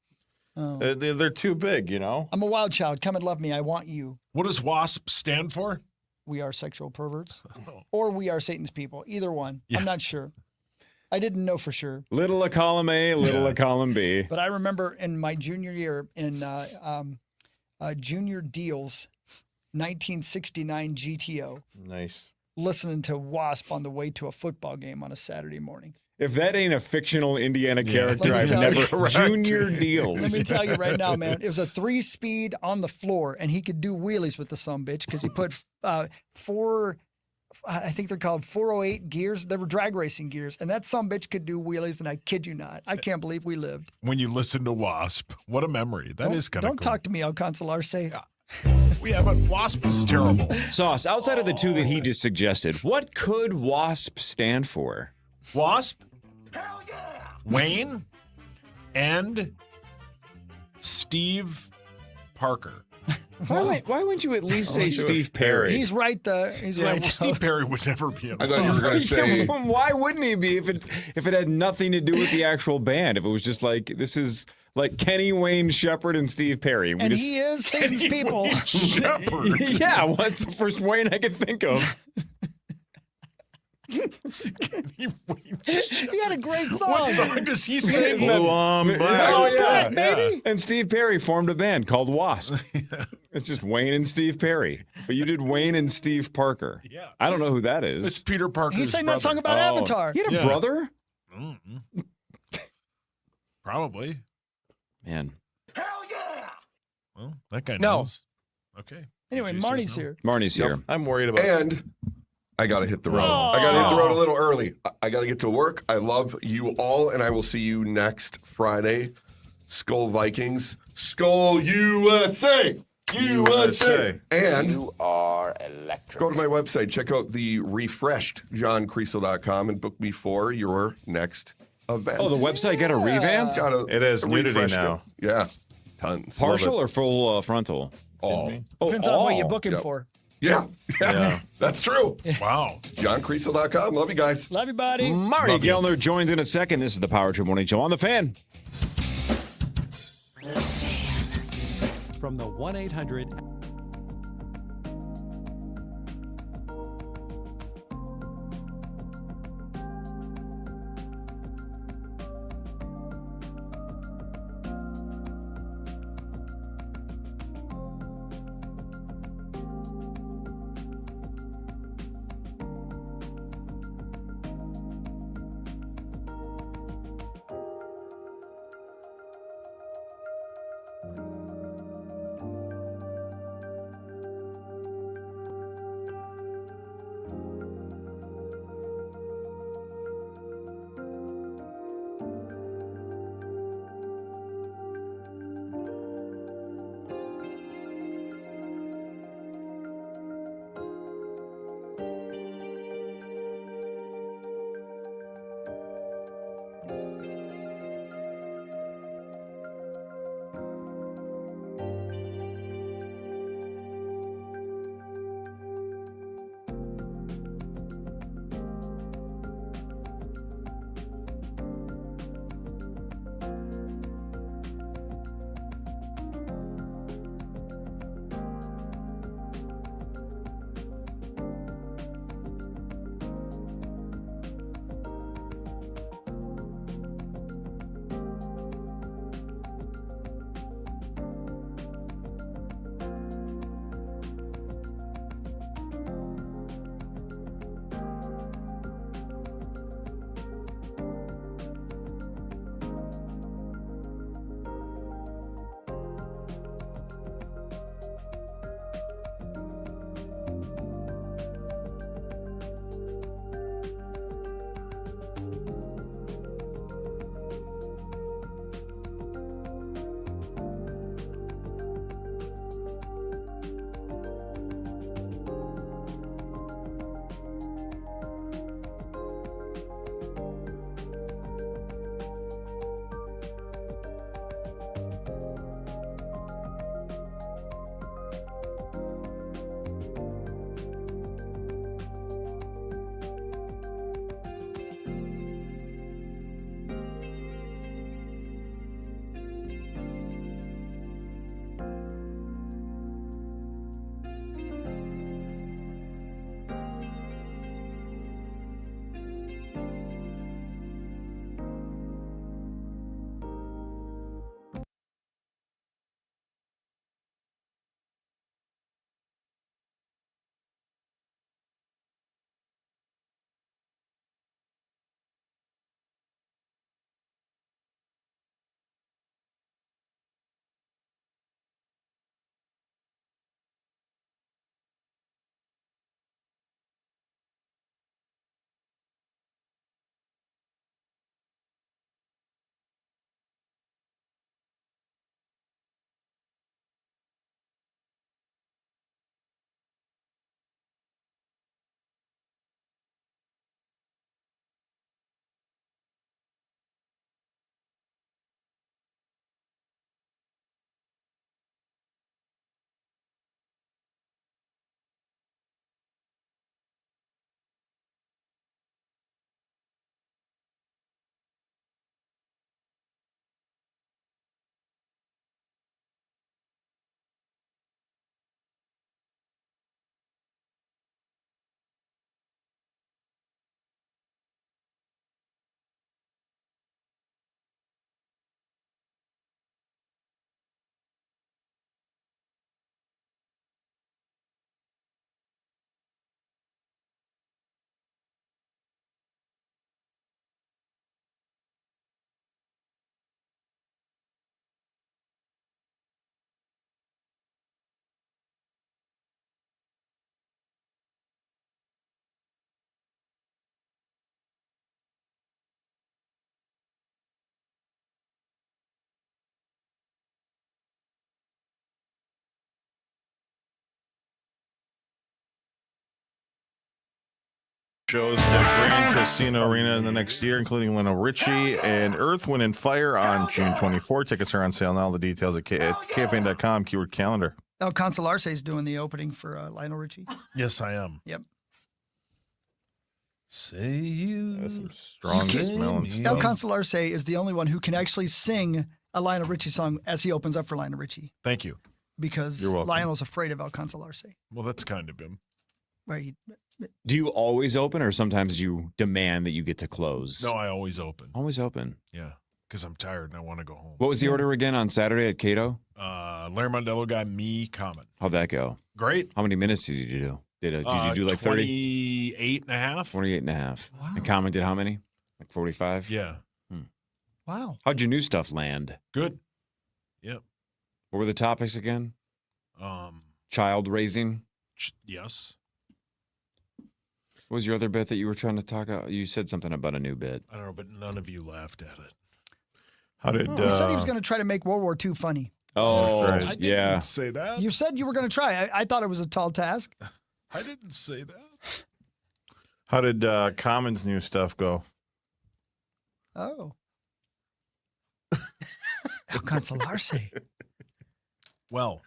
Oh. They're too big, you know? I'm a wild child. Come and love me. I want you. What does WASP stand for? We are sexual perverts, Oh. or we are Satan's people. Either one. Yeah. I'm not sure. I didn't know for sure. Little a column A, little Yeah. a column B. But I remember in my junior year in Junior Deals, 1969 GTO, Nice. listening to Wasp on the way to a football game on a Saturday morning. If that ain't a fictional Indiana Yeah. character, Let me I've tell you. never. Junior Deals. Let me tell you right now, man, it was a 3-speed on the floor, and he could do wheelies with the sumbitch because he put I think they're called 408 gears. They were drag racing gears, and that sumbitch could do wheelies, and I kid you not. I can't believe we lived. When you listen to Wasp, what a memory. That is kind of Don't talk to me, Alcance Arce. Yeah, but Wasp is terrible. Sauce, outside of the two that he just suggested, what could WASP stand for? Wasp? Hell yeah! Wayne and Steve Parker. Why wouldn't you at least say Steve Perry? He's right. He's Yeah, right. well, Steve Perry would never be in I thought you were going to say, Why wouldn't he be if it had nothing to do with the actual band? If it was just like this is like Kenny Wayne Shepherd and Steve Perry. And he is Satan's people. Shepherd. Yeah, what's the first Wayne I could think of? He had a great song. What song does he sing? Blue on black. Oh, Black, baby. And Steve Perry formed a band called Wasp. It's just Wayne and Steve Perry. But you did Wayne and Steve Parker. Yeah. I don't know who that is. It's Peter Parker's He sang brother. that song about Oh. Avatar. He had a Yeah. brother? Mm-mm. Probably. Man. Well, that guy No. knows. Okay. Anyway, Juice says Marnie's no. here. Marnie's here. I'm worried about and I got to hit the road. I got to hit the road a little early. I got to get to work. I love you all, and I will see you next Friday. Skull Vikings. Skull USA. USA. And You are electric. go to my website. Check out the refreshed johncreasel.com and book me for your next event. Oh, the website got a revamp? It is nudity refreshed now. Yeah. Tons. Partial or full frontal? All. Oh, Depends on what you all. book him Yep. for. Yeah. Yeah. That's true. Wow. johncreasel.com. Love you guys. Love you, buddy. Marty Love you. Gellner joins in a second. This is the Power Trip Morning Show on the Fan. From the 1-800 shows at Grand Casino Arena in the next year, including Lionel Richie and Earth, Wind, and Fire on June 24. Tickets are on sale now. The details at KFAN.com, keyword calendar. El Consolarse is doing the opening for Lionel Richie. Yes, I am. Yep. Say you. That's some strong smelling El stuff. Consolarse is the only one who can actually sing a Lionel Richie song as he opens up for Lionel Richie Thank you. because You're welcome. Lionel's afraid of El Consolarse. Well, that's kind of him. Right. Do you always open, or sometimes you demand that you get to close? No, I always open. Always open. Yeah, because I'm tired and I want to go home. What was the order again on Saturday at Cato? Larry Mondello got me Common. How'd that go? Great. How many minutes did you do? Did you do like 30? 28 and a half? 28 and a half. Wow. And Common did how many? Like 45? Yeah. Wow. How'd your new stuff land? Good. Yep. What were the topics again? Um. Child raising? Yes. What was your other bit that you were trying to talk about? You said something about a new bit. I don't know, but none of you laughed at it. How did He said he was going to try to make World War II funny. Oh, That's right. I didn't yeah. say that. You said you were going to try. I thought it was a tall task. I didn't say that. How did Common's new stuff go? Oh. El Consolarse. Well.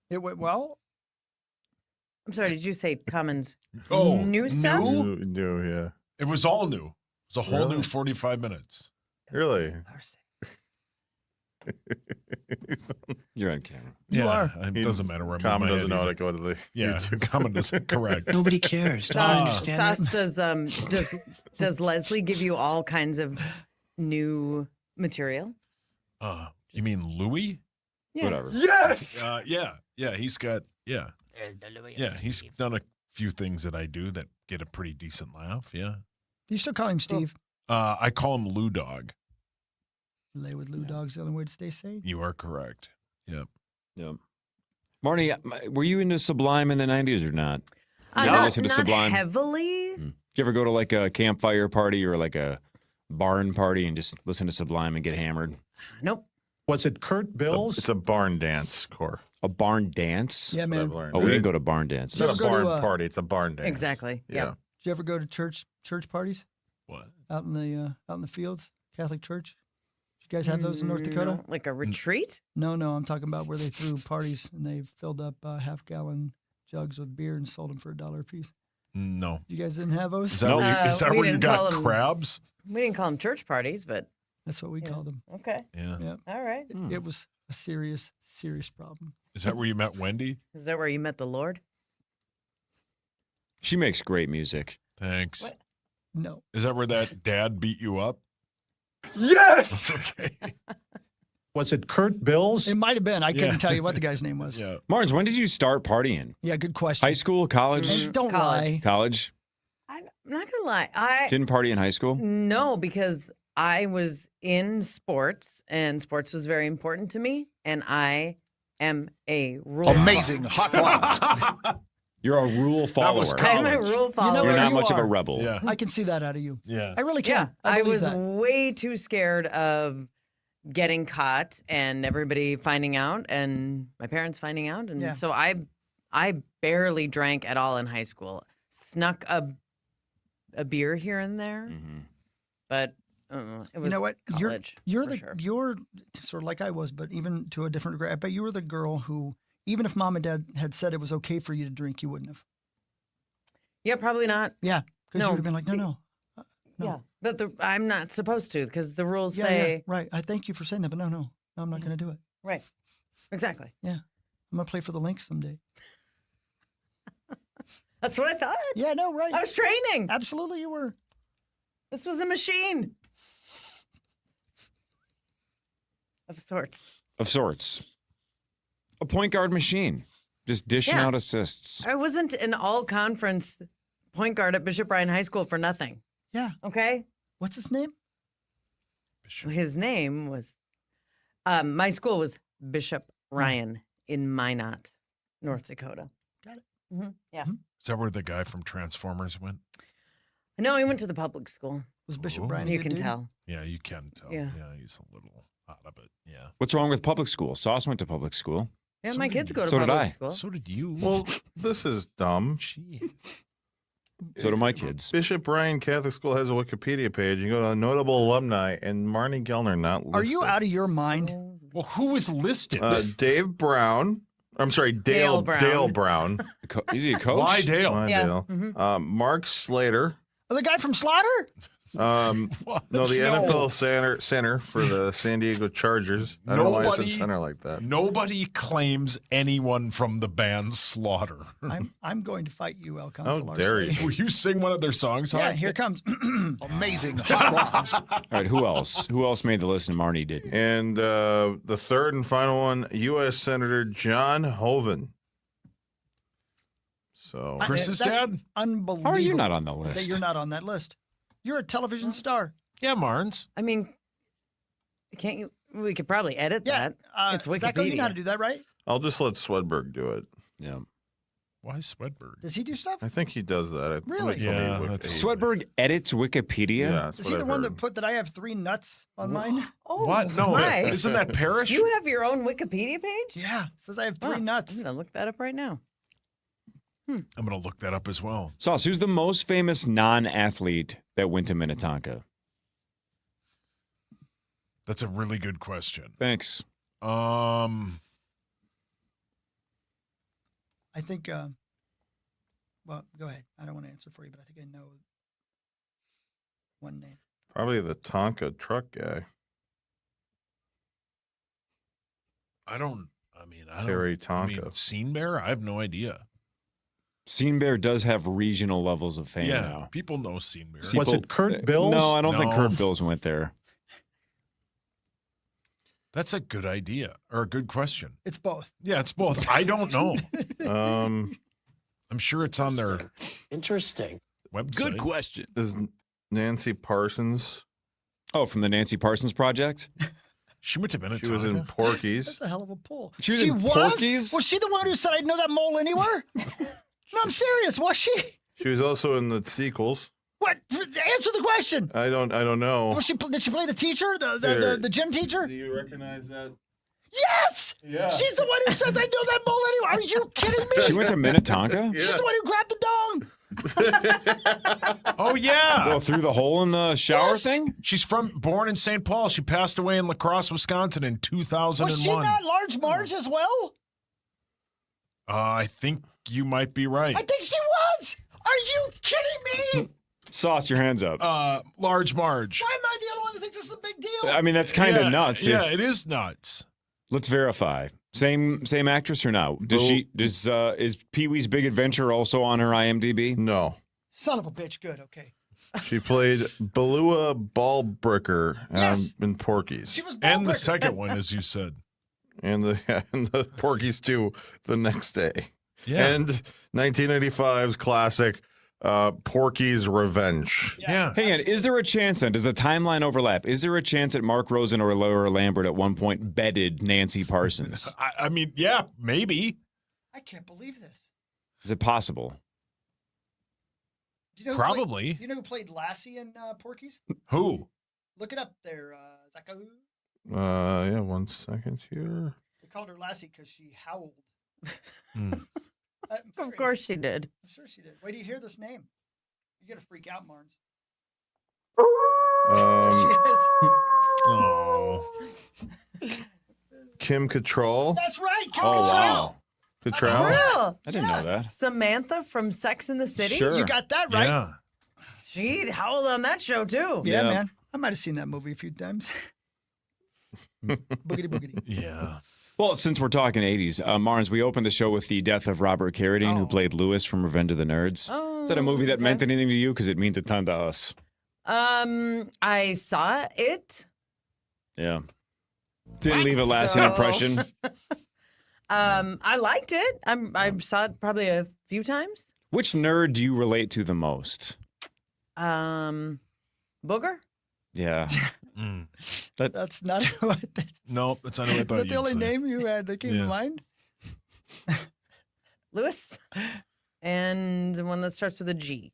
It went well. I'm sorry, did you say Commons Oh, new stuff? New, yeah. It was all new. It was a whole Really? new 45 minutes. Really? You're on camera. You yeah, are. It doesn't matter where I'm Common at my doesn't head know how either. to go to the Yeah, YouTube. Common doesn't. Correct. Nobody cares. Don't I understand Sauce, that? does Leslie give you all kinds of new material? You mean Louis? Yeah. Whatever. Yes. Yeah. He's got. Yeah. Yeah. He's done a few things that I do that get a pretty decent laugh. Yeah. Do you still call him Steve? I call him Lou Dog. Lay with Lou Dog's the only way to stay safe. You are correct. Yep. Yep. Marnie, were you into Sublime in the 90s or not? You Not, listen to not Sublime? heavily. Did you ever go to like a campfire party or like a barn party and just listen to Sublime and get hammered? Nope. Was it Kurt Bills? It's a barn dance, Core. A barn dance? Yeah, man. Oh, we didn't go to barn dance. It's not Did a you ever go barn to, party. It's a barn dance. Exactly. Yeah. Did you ever go to church parties What? out in the fields? Catholic church? Did you guys have those in North Dakota? No, like a retreat? No, I'm talking about where they threw parties and they filled up half-gallon jugs with beer and sold them for $1 a piece. No. You guys didn't have those? Is that, we where you didn't got call 'em- crabs? We didn't call them church parties, but That's what we Yeah. called them. okay. Yeah. Yeah. All right. It was a serious problem. Is that where you met Wendy? Is that where you met the Lord? She makes great music. Thanks. What? No. Is that where that dad beat you up? Yes. Okay. Was it Kurt Bills? It might have been. I couldn't Yeah. tell you what the guy's name was. Yeah. Martins, when did you start partying? Yeah, good question. High school, college? And don't College. lie. College? I'm not gonna lie. I Didn't party in high school? no, because I was in sports, and sports was very important to me, and I am a rule. hot rods. You're a rule follower. was I'm a college. rule follower. You're where not you much of a are. rebel. Yeah. I can see that out of you. Yeah. I really Yeah, can. I believe was that. way too scared of getting caught and everybody finding out and my parents finding out, and Yeah. so I barely drank at all in high school. Snuck a beer here and there, Mhm. but it was You know what? college. You're for the sure. you're sort of like I was, but even to a different degree. I bet you were the girl who, even if mom and dad had said it was okay for you to drink, you wouldn't have. Yeah, probably not. Yeah, because No, you would have been like, no. No. Yeah, but I'm not supposed to because the rules Yeah, say right. I thank you for saying that, but no, I'm not going to do it. right. Exactly. I'm going to play for the Lynx someday. That's what I thought. Yeah, no, right. I was training. Absolutely, you were. This was a machine of sorts. Of sorts. A point guard machine. Just dishing Yeah. out assists. I wasn't an all-conference point guard at Bishop Bryan High School for nothing. Yeah. Okay? What's his name? His name was, my school was Bishop Ryan in Minot, North Dakota. Got it. Yeah. Is that where the guy from Transformers went? No, he went to the public school. Was Bishop Ooh. Bryan a You good can dude? tell. Yeah, you can tell. Yeah. He's a little out of it. Yeah. What's wrong with public school? Sauce went to public school. Yeah, So my did kids you. go to So did public I. school. So did you. Well, this is dumb. Jeez. So do my kids. Bishop Bryan Catholic School has a Wikipedia page. You go to notable alumni, and Marnie Gellner not listed. Are you out of your mind? Well, who was listed? Dave Brown. I'm sorry, Dale Brown. Dale Brown. Is he a coach? Why Dale? Why Yeah. Dale? Mark Slater. Oh, the guy from Slaughter? No, the NFL center for the San Diego Chargers. I don't know why I said center like that. Nobody claims anyone from the band Slaughter. I'm going to fight you, El How Consular. dare you? Will you sing one of their songs? Yeah, here it comes. Amazing hot rods. All right, who else? Who else made the list and Marnie didn't? And the third and final one, U.S. Senator John Hoeven. So Chris's That's dad? unbelievable. How are you not on the That list? you're not on that list. You're a television star. Yeah, Marnes. I mean, can't you? We could probably edit Yeah. that. It's Zach, you know how to Wikipedia. do that, right? I'll just let Swedberg do it. Yeah. Why Swedberg? Does he do stuff? I think he does that. Really? Somebody told me Yeah, he would- that's- Swedberg edits Wikipedia. Yeah, that's Is what he the I've one heard. that put that I have 3 nuts on mine? Oh, What? No, my. isn't that Parrish? You have your own Wikipedia page? Yeah, it says I have 3 Oh, nuts. I'm gonna look that up right now. I'm going to look that up as well. Sauce, who's the most famous non-athlete that went to Minnetonka? That's a really good question. Thanks. I think, well, go ahead. I don't want to answer for you, but I think I know one name. Probably the Tonka truck guy. I don't. Terry Tonka. Scene Bear? I have no idea. Scene Bear does have regional levels of fame Yeah, now. people know Scene Bear. Was it Kurt Bills? No, I don't think No. Kurt Bills went there. That's a good idea or a good question. It's both. Yeah, it's both. I don't know. I'm sure it's on their Interesting. website. Good question. Is Nancy Parsons? Oh, from the Nancy Parsons Project? She went to Minnetonka. She was in Porky's. That's a hell of a pull. She was in Porky's? Was she the one who said I'd know that mole anywhere? No, I'm serious. Was she? She was also in the sequels. What? Answer the question. I don't know. Was she? Did she play the teacher, the gym teacher? Do you recognize that? Yes. Yeah. She's the one who says I know that mole anywhere. Are you kidding me? She went to Minnetonka? She's the one who grabbed the dong. Oh yeah. Go through the hole in the shower Yes. thing? She's born in St. Paul. She passed away in La Crosse, Wisconsin in 2001. Was she not Large Marge as well? I think you might be right. I think she was. Are you kidding me? Sauce, your hands up. Large Marge. Why am I the only one that thinks this is a big deal? I mean, that's kind of Yeah, nuts. Yeah, if- it is nuts. Let's verify. Same actress or no? Is Pee-wee's Big Adventure also on her IMDb? No. Son of a bitch. Good. Okay. She played Balua Ballbricker Yes. in Porky's. She was. And the Ballbricker. second one, as you said. And the Porky's 2 the next day. Yeah. And 1985's classic Porky's Revenge. Yeah. Hang on, is there a chance then? Does the timeline overlap? Is there a chance that Mark Rosen or Laura Lambert at one point bedded Nancy Parsons? I mean, yeah, maybe. I can't believe this. Is it possible? Do you know Probably. do you know who played Lassie in Porky's? Who? Look it up there, Zaka. Yeah, 1 second here. They called her Lassie because she howled. Hmm. I'm Of serious. course she did. I'm sure she did. Wait till you hear this name. You're gonna freak out, Marnes. She is. Oh. Kim Cattrall. That's right. Kim Oh, Cattrall. wow. Cattrall? Real. I didn't know that. Samantha from Sex and the City. Sure. You got that right. Yeah. She howled on that show too. Yeah, Yeah. man. I might have seen that movie a few times. Boogity boogity. Yeah. Well, since we're talking 80s, Marnes, we opened the show with the death of Robert Carradine, who Oh. played Lewis from Revenge of the Nerds. Oh, Is that a movie that okay. meant anything to you? Because it means a ton to us. I saw it. Yeah. Didn't leave a lasting So- impression. I liked it. I saw it probably a few times. Which nerd do you relate to the most? Booger. Yeah. Mm. That's not who I think. No, that's not what I Is thought that the you'd only say. name you had that came Yeah. to mind? Lewis. And the one that starts with a G.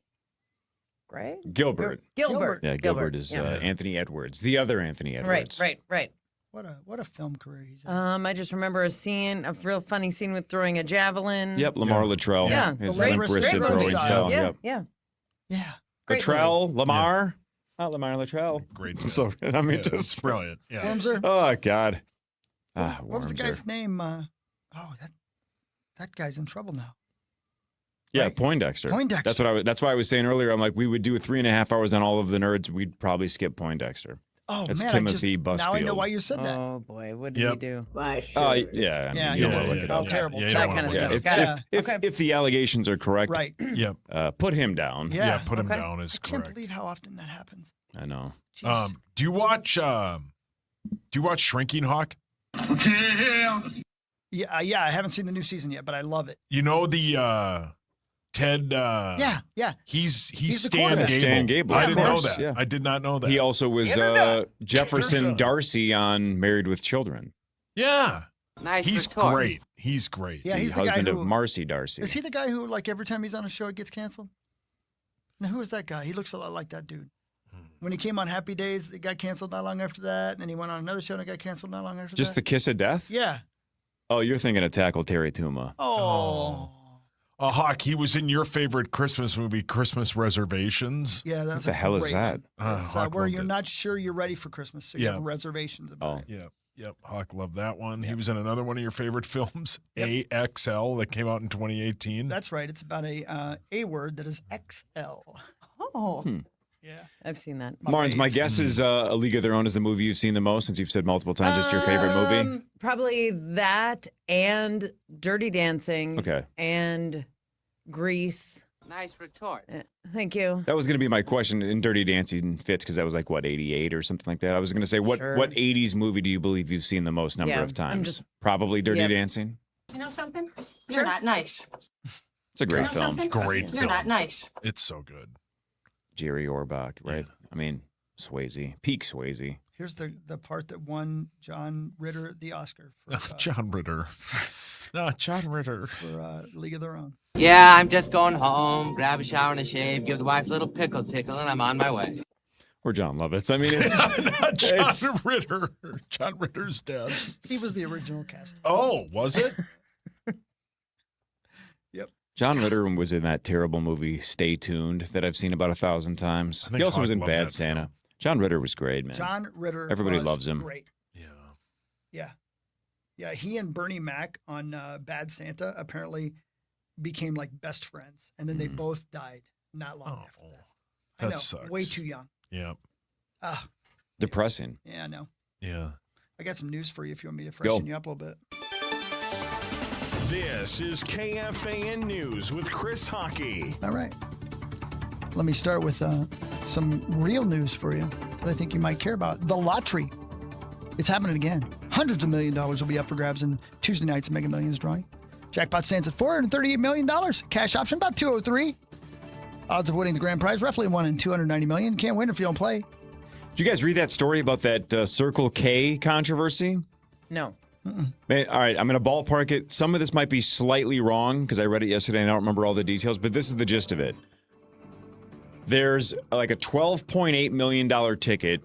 Greg? Gilbert. Gilbert. Yeah, Gilbert is Yeah. Anthony Edwards, the other Anthony Edwards. Right. What a film career he's had. I just remember a real funny scene with throwing a javelin. Yep, Lamar Luttrell. Yeah, His the Lake limp wristed Railroad throwing style. style. Yeah, Yep. yeah. Yeah. Latrell, Lamar. Not Lamar, Latrell. Great. So, I mean, Yeah, it's brilliant. Yeah. Wormser. Oh, God. What was the Wormser. guy's name? That guy's in trouble now. Yeah, right? Poindexter. Poindexter. That's why I was saying earlier. I'm like, we would do 3.5 hours on all of the nerds. We'd probably skip Poindexter. Oh, That's man. Timothy Busfield. Now I know why you said that. Oh, boy. What did he do? Yeah. I mean, Yeah, you don't yeah, want to look yeah. it up. Oh, terrible. Yeah, you That don't kind wanna of look stuff. it up. Got it. If the allegations are correct, Right. Yep. put him down. Yeah. Put him Okay. down is I can't correct. believe how often that happens. I know. Jeez. Do you watch Shrinking Hawk? Yeah, I haven't seen the new season yet, but I love it. You know the Ted. Yeah. He's the Stan quarterback. Gable. Stan Gable, I of didn't know course, that. yeah. I did not know that. He also was Jefferson Darcy on Married with Children. Yeah. Nice He's retort. great. He's great. Yeah, he's the guy husband who. of Marcy Darcy. Is he the guy who, like, every time he's on a show, it gets canceled? Now, who is that guy? He looks a lot like that dude. When he came on Happy Days, it got canceled not long after that. And then he went on another show and it got canceled not long after Just that. the kiss of death? Yeah. Oh, you're thinking of Tackle Terry Tuma. Oh. Hawk, he was in your favorite Christmas movie, Christmas Reservations. Yeah, that's What the hell is great that? one. It's, Hawk where loved you're it. not sure you're ready for Christmas, so you Yeah. have reservations about it. Yep. Hawk loved that one. He was in another one of your favorite films, AXL, that came out in 2018. That's right. It's about a word that is XL. Oh. Yeah. I've seen that. Marnes, my guess is A League of Their Own is the movie you've seen the most, since you've said multiple times it's your favorite movie. Probably that and Dirty Dancing. Okay. And Grease. Nice retort. Thank you. That was going to be my question. In Dirty Dancing fits because that was like, what, 88 or something like that? I was going to say, what Sure. 80s movie do you believe you've seen the most number Yeah, of times? I'm just- Probably Dirty Yep. Dancing. You know something? Sure. You're not nice. It's a great You know film. something? Great You're film. not nice. It's so good. Jerry Orbach, right? I mean, Swayze, peak Swayze. Here's the part that won John Ritter the Oscar for, John Ritter. No, John Ritter. for League of Their Own. Yeah, I'm just going home, grab a shower and a shave, give the wife a little pickle tickle, and I'm on my way. Or John Lovitz. I mean, it's Not John it's- Ritter. John Ritter's dead. He was the original cast. Oh, was it? Yep. John Ritter was in that terrible movie Stay Tuned that I've seen about 1,000 times. I think He also was Hawk in loved Bad that Santa. film. John Ritter was great, man. John Ritter. Everybody was loves him. Great. Yeah. Yeah. Yeah. He and Bernie Mac on Bad Santa apparently became like best friends. And then they both died not long after that. I that know. sucks. Way too young. Yeah. Ah, Depressing. yeah, I know. Yeah. I got some news for you if you want me to freshen Go. you up a little bit. This is KFAN News with Chris Hockey. All right. Let me start with some real news for you that I think you might care about. The lottery. It's happening again. Hundreds of $1 million will be up for grabs in Tuesday night's Mega Millions drawing. Jackpot stands at $438 million. Cash option about 203. Odds of winning the grand prize roughly 1 in 290 million. Can't win if you don't play. Did you guys read that story about that Circle K controversy? No. Man, all right, I'm going to ballpark it. Some of this might be slightly wrong because I read it yesterday and I don't remember all the details, but this is the gist of it. There's like a $12.8 million ticket.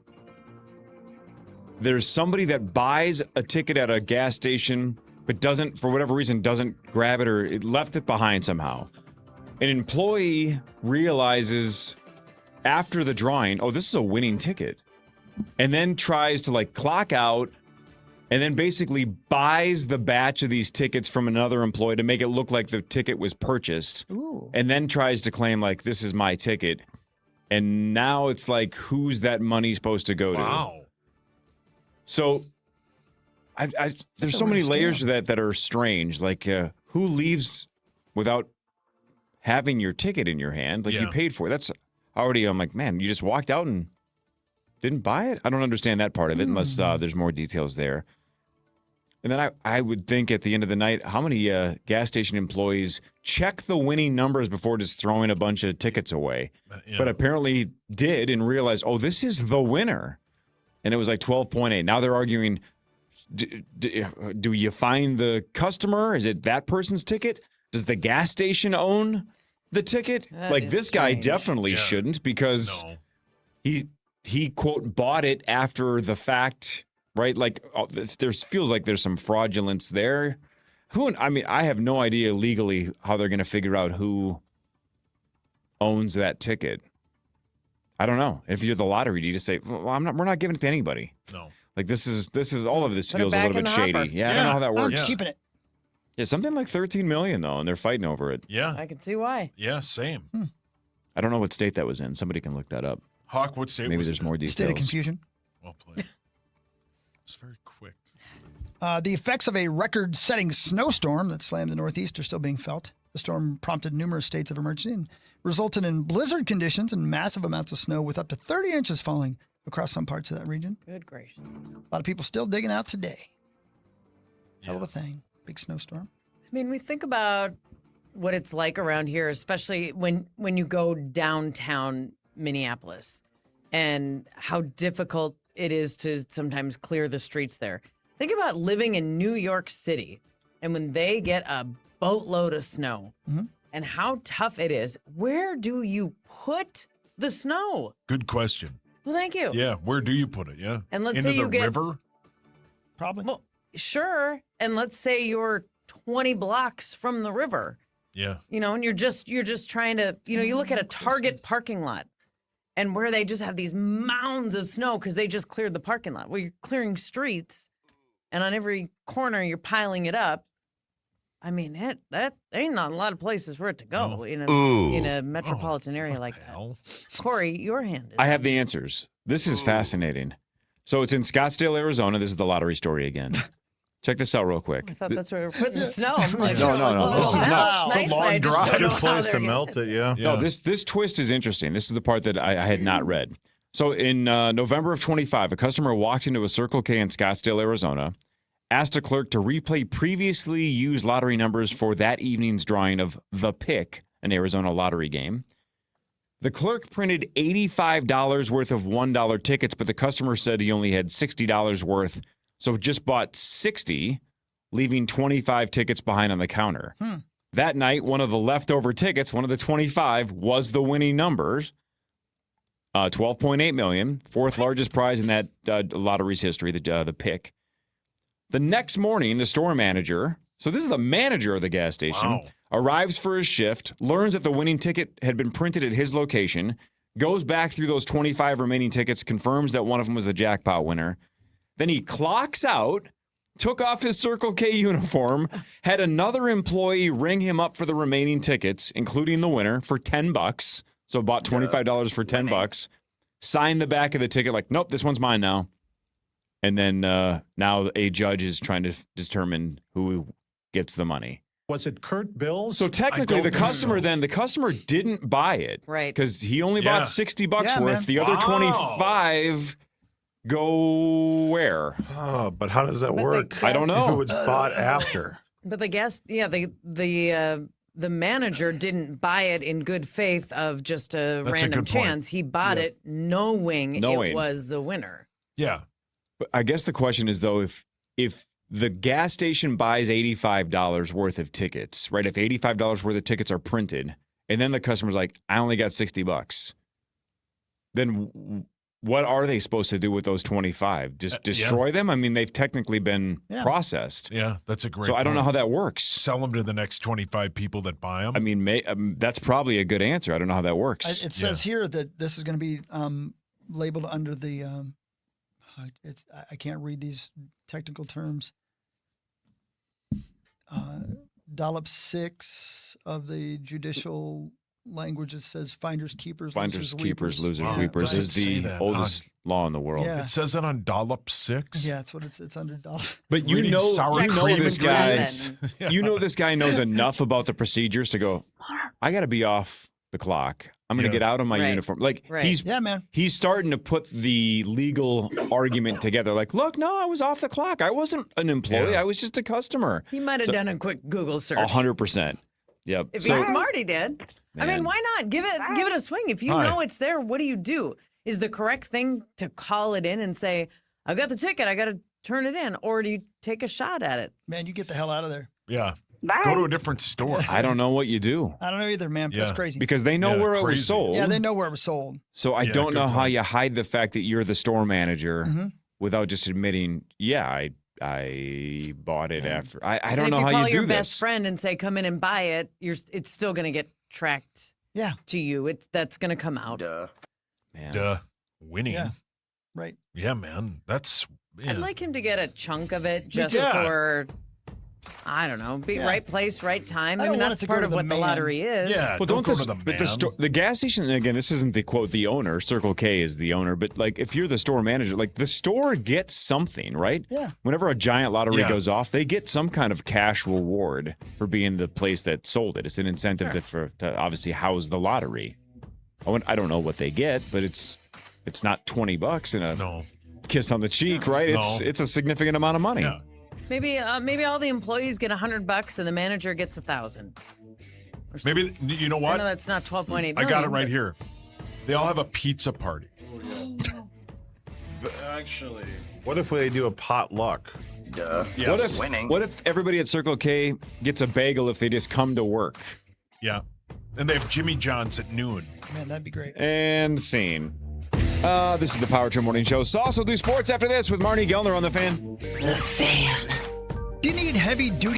There's somebody that buys a ticket at a gas station but doesn't, for whatever reason, doesn't grab it or it left it behind somehow. An employee realizes after the drawing, oh, this is a winning ticket, and then tries to like clock out and then basically buys the batch of these tickets from another employee to make it look like the ticket was purchased. Ooh. And then tries to claim like, this is my ticket. And now it's like, who's that money supposed to go to? Wow. So there's so many layers to that are strange. Like, who leaves without having your ticket in your hand? Like, you paid for it. That's already, I'm like, man, you just walked out and didn't buy it? I don't understand that part of it unless there's more details there. And then I would think at the end of the night, how many gas station employees check the winning numbers before just throwing a bunch of tickets away? Yeah. But apparently did and realized, oh, this is the winner. And it was like 12.8. Now they're arguing, do you find the customer? Is it that person's ticket? Does the gas station own the ticket? That like is this guy strange. definitely shouldn't because he quote bought it after the fact. Right, like there feels like there's some fraudulence there. I mean, I have no idea legally how they're going to figure out who owns that ticket. I don't know. If you're the lottery, do you just say, well, we're not giving it to anybody? No. Like this is all of this Put it feels a back little in bit the shady. hopper. Yeah, I don't know how that I'm works. keeping it. Yeah, something like $13 million though, and they're fighting over it. Yeah. I can see why. Yeah, same. I don't know what state that was in. Somebody can look that up. Hawk, what state Maybe was there's it more in? details. State of confusion. Well played. It's very quick. The effects of a record-setting snowstorm that slammed the Northeast are still being felt. The storm prompted numerous states of emergency and resulted in blizzard conditions and massive amounts of snow with up to 30 inches falling across some parts of that region. Good gracious. A lot of people still digging out today. Hell of a thing. Big snowstorm. I mean, we think about what it's like around here, especially when you go downtown Minneapolis and how difficult it is to sometimes clear the streets there. Think about living in New York City and when they get a boatload of snow and how tough it is. Where do you put the snow? Good question. Well, thank you. Yeah, where do you put it? Yeah. And let's Into say you the get- river? Probably. Well, sure. And let's say you're 20 blocks from the river, Yeah. and you're just trying to, you look at a Target parking lot and where they just have these mounds of snow because they just cleared the parking lot. Well, you're clearing streets and on every corner you're piling it up. I mean, that ain't not a lot of places for it to go in a metropolitan area like that. Corey, your hand is I have the answers. This is fascinating. So it's in Scottsdale, Arizona. This is the lottery story again. Check this out real quick. I thought that's where we're putting the snow. I'm like, No. well, This is that's nuts. nice. I just don't Good know how place they're to gonna- melt it, yeah. No, this twist is interesting. This is the part that I had not read. So in November of 25, a customer walked into a Circle K in Scottsdale, Arizona, asked a clerk to replay previously used lottery numbers for that evening's drawing of The Pick, an Arizona lottery game. The clerk printed $85 worth of $1 tickets, but the customer said he only had $60 worth, so just bought 60, leaving 25 tickets behind on the counter. That night, one of the leftover tickets, one of the 25, was the winning numbers. $12.8 million, fourth largest prize in that lottery's history, the pick. The next morning, the store manager, so this is the manager of the gas station, arrives for his shift, learns that the winning ticket had been printed at his location, goes back through those 25 remaining tickets, confirms that one of them was the jackpot winner. Then he clocks out, took off his Circle K uniform, had another employee ring him up for the remaining tickets, including the winner, for $10. So bought $25 for $10, signed the back of the ticket like, nope, this one's mine now. And then now a judge is trying to determine who gets the money. Was it Kurt Bills? So technically, the customer didn't buy it, right? Because he only bought $60 worth. man. The other 25 go where? Oh, but how does that But work? I don't know. If it was bought after. But the manager didn't buy it in good faith of just a That's a random good point. chance. He bought it knowing it was the winner. Yeah. But I guess the question is, though, if the gas station buys $85 worth of tickets, right? If $85 worth of tickets are printed, and then the customer's like, I only got $60, then what are they supposed to do with those 25? Just destroy them? I mean, they've technically been processed. Yeah, that's a great So I don't know point. how that works. Sell them to the next 25 people that buy them. I mean, that's probably a good answer. I don't know how that works. It says here that this is going to be labeled under the. I can't read these technical terms. Dollop 6 of the judicial language. It says finders keepers. Finders keepers, losers Wow. weepers Does it is say the that oldest law in the world. Yeah. It says that on Dollop 6. Yeah, it's what it's under Dollop. But you Reading know sour cream this and guy. grits. You know this guy knows enough about the procedures to go, I got to be off the clock. I'm going to get out of my uniform. Like he's starting to put the legal argument together. Like, look, no, I was off the clock. I wasn't an employee. I was just a customer. He might have done a quick Google search. 100%. Yep. If he's smart, he did. I mean, why not? Give it a swing. If you know it's there, what do you do? Is the correct thing to call it in and say, I've got the ticket, I got to turn it in? Or do you take a shot at it? Man, you get the hell out of there. Yeah. Go to a different store. I don't know what you do. I don't know either, man. That's crazy. Because they know where it was sold. Yeah, they know where it was sold. So I don't know how you hide the fact that you're the store manager without just admitting, I bought it after. I don't know how you do this. If you call your best friend and say, come in and buy it, it's still going to get tracked to you. That's going to come out. Duh. Winning. Yeah. Right. Yeah, man. That's. Yeah. I'd like him to get a chunk of it just too. for, I don't know, be right place, right time. I I don't mean, want that's it to go part to of the what the man. lottery is. Yeah. Well, don't go the, to the but man. the gas station, and again, this isn't the quote, the owner, Circle K is the owner, but like if you're the store manager, like the store gets something, right? Yeah. Whenever a giant lottery Yeah. goes off, they get some kind of cash reward for being the place that sold it. It's an incentive to obviously house the lottery. I don't know what they get, but it's not $20 and a kiss on the cheek, right? It's a significant amount of money. Yeah. Maybe all the employees get $100 and the manager gets $1,000. Maybe, you know I what? know that's not 12.8 million. I got it right here. They all have a pizza party. But actually, what if they do a potluck? Yes. What if everybody at Circle K gets a bagel if they just come to work? Yeah. And they have Jimmy John's at noon. Man, that'd be great. And scene. This is the Power Trip Morning Show. Sauce will do sports after this with Marnie Gellner on The Fan. The Fan. Do you need heavy duty?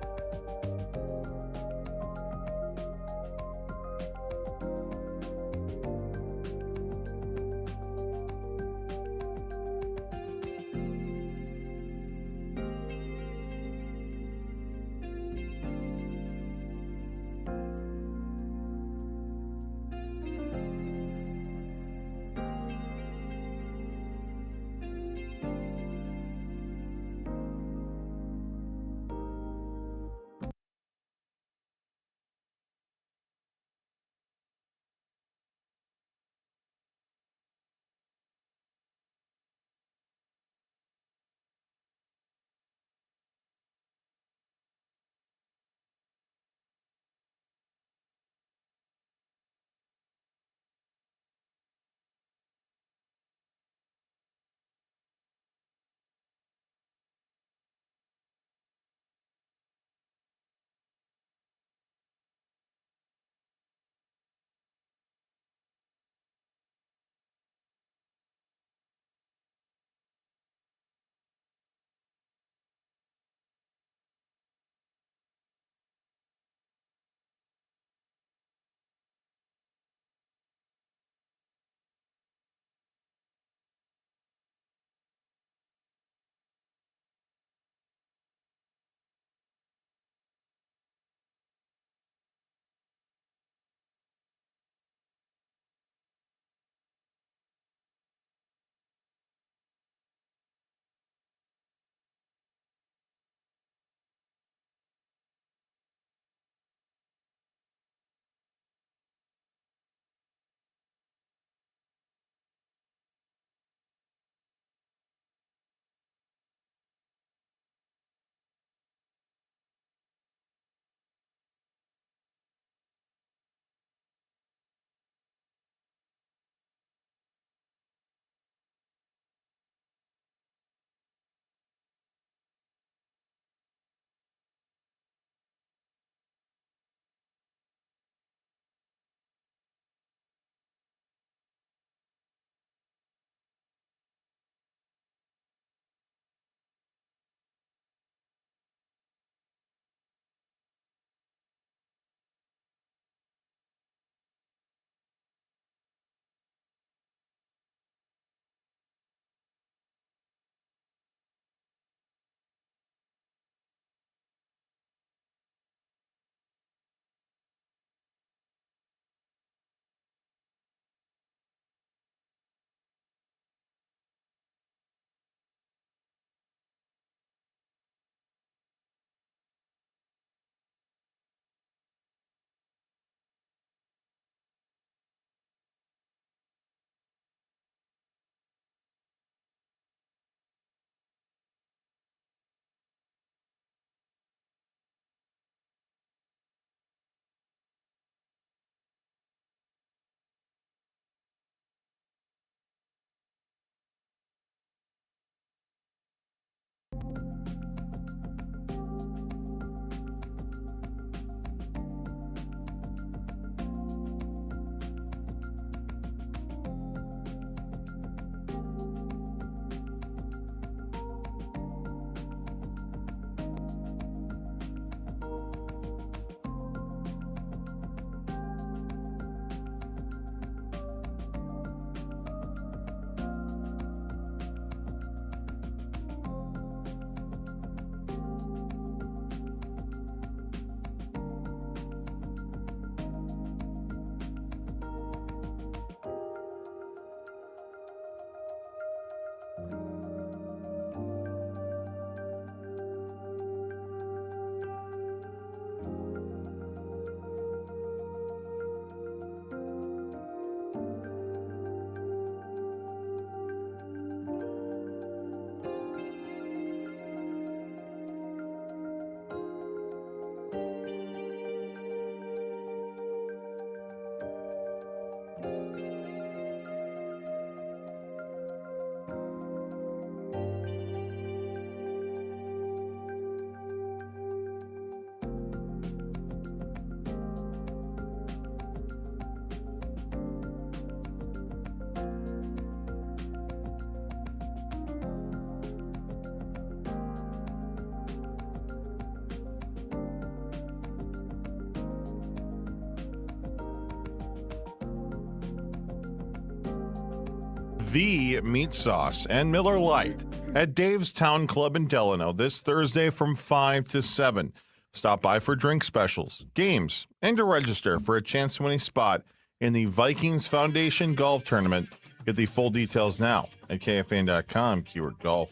the meat sauce and Miller Lite at Dave's Town Club in Delano this Thursday from 5 to 7. Stop by for drink specials, games, and to register for a chance to win a spot in the Vikings Foundation Golf Tournament. Get the full details now at KFAN.com, keyword golf.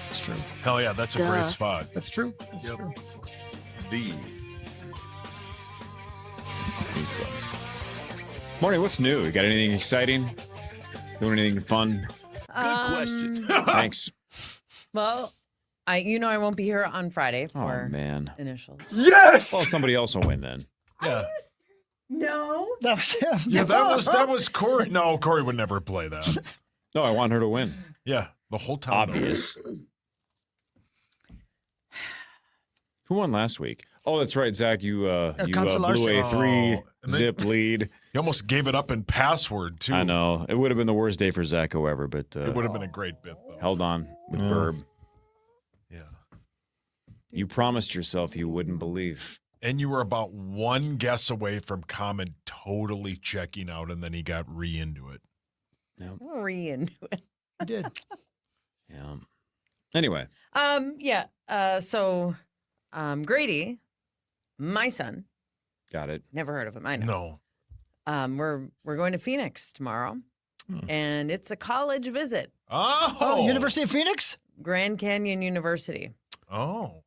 That's true. Hell yeah, that's a great spot. That's true. That's true. The meat sauce. Morning, what's new? You got anything exciting? Doing anything fun? Good question. Thanks. Well, I won't be here on Friday for man. initials. Yes! Well, somebody else will win then. Yeah. No. That was him. Yeah, that was Corey. No, Corey would never play that. No, I want her to win. Yeah, the whole time. Obvious. Who won last week? Oh, that's right, Zach. You blew a Consolarse. 3-zip lead. You almost gave it up in password, too. I know. It would have been the worst day for Zach, however, but It would have been a great bit, though. held on with Burb. Yeah. You promised yourself you wouldn't believe. And you were about one guess away from Common totally checking out, and then he got into it. Into it. I did. Yeah. Anyway. So Grady, my son. Got it. Never heard of him. I know. No. We're going to Phoenix tomorrow, and it's a college visit. Oh. University of Phoenix? Grand Canyon University. Oh.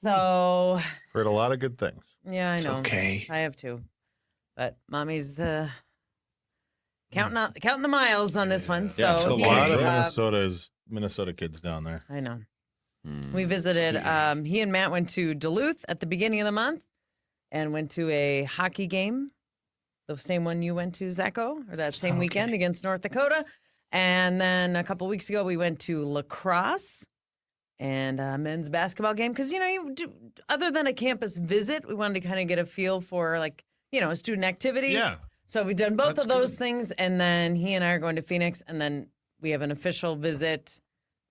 So. Heard a lot of good things. Yeah, I know. okay. I have too, but mommy's counting the miles on this one. So it's A he, lot of Minnesota kids down there. I know. We visited. He and Matt went to Duluth at the beginning of the month, and went to a hockey game, the same one you went to, Zacho, or that same weekend against North Dakota. And then a couple weeks ago, we went to lacrosse and a men's basketball game. Because, other than a campus visit, we wanted to kind of get a feel for, a student activity. Yeah. So we've done both That's of those good. things. And then he and I are going to Phoenix. And then we have an official visit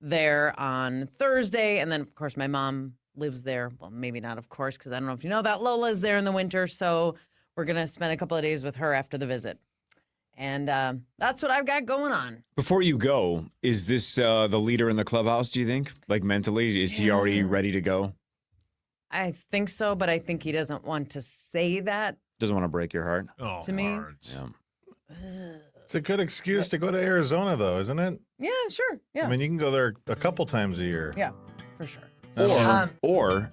there on Thursday. And then, of course, my mom lives there. Well, maybe not, of course, because I don't know if you know that Lola's there in the winter. So we're going to spend a couple of days with her after the visit. And that's what I've got going on. Before you go, is this the leader in the clubhouse, do you think? Like mentally, is he already ready to go? I think so, but I think he doesn't want to say that Doesn't want to break your heart? Oh, to me. Hearts. Yeah. It's a good excuse to go to Arizona, though, isn't it? Yeah, sure. Yeah. I mean, you can go there a couple times a year. Yeah, for sure. Or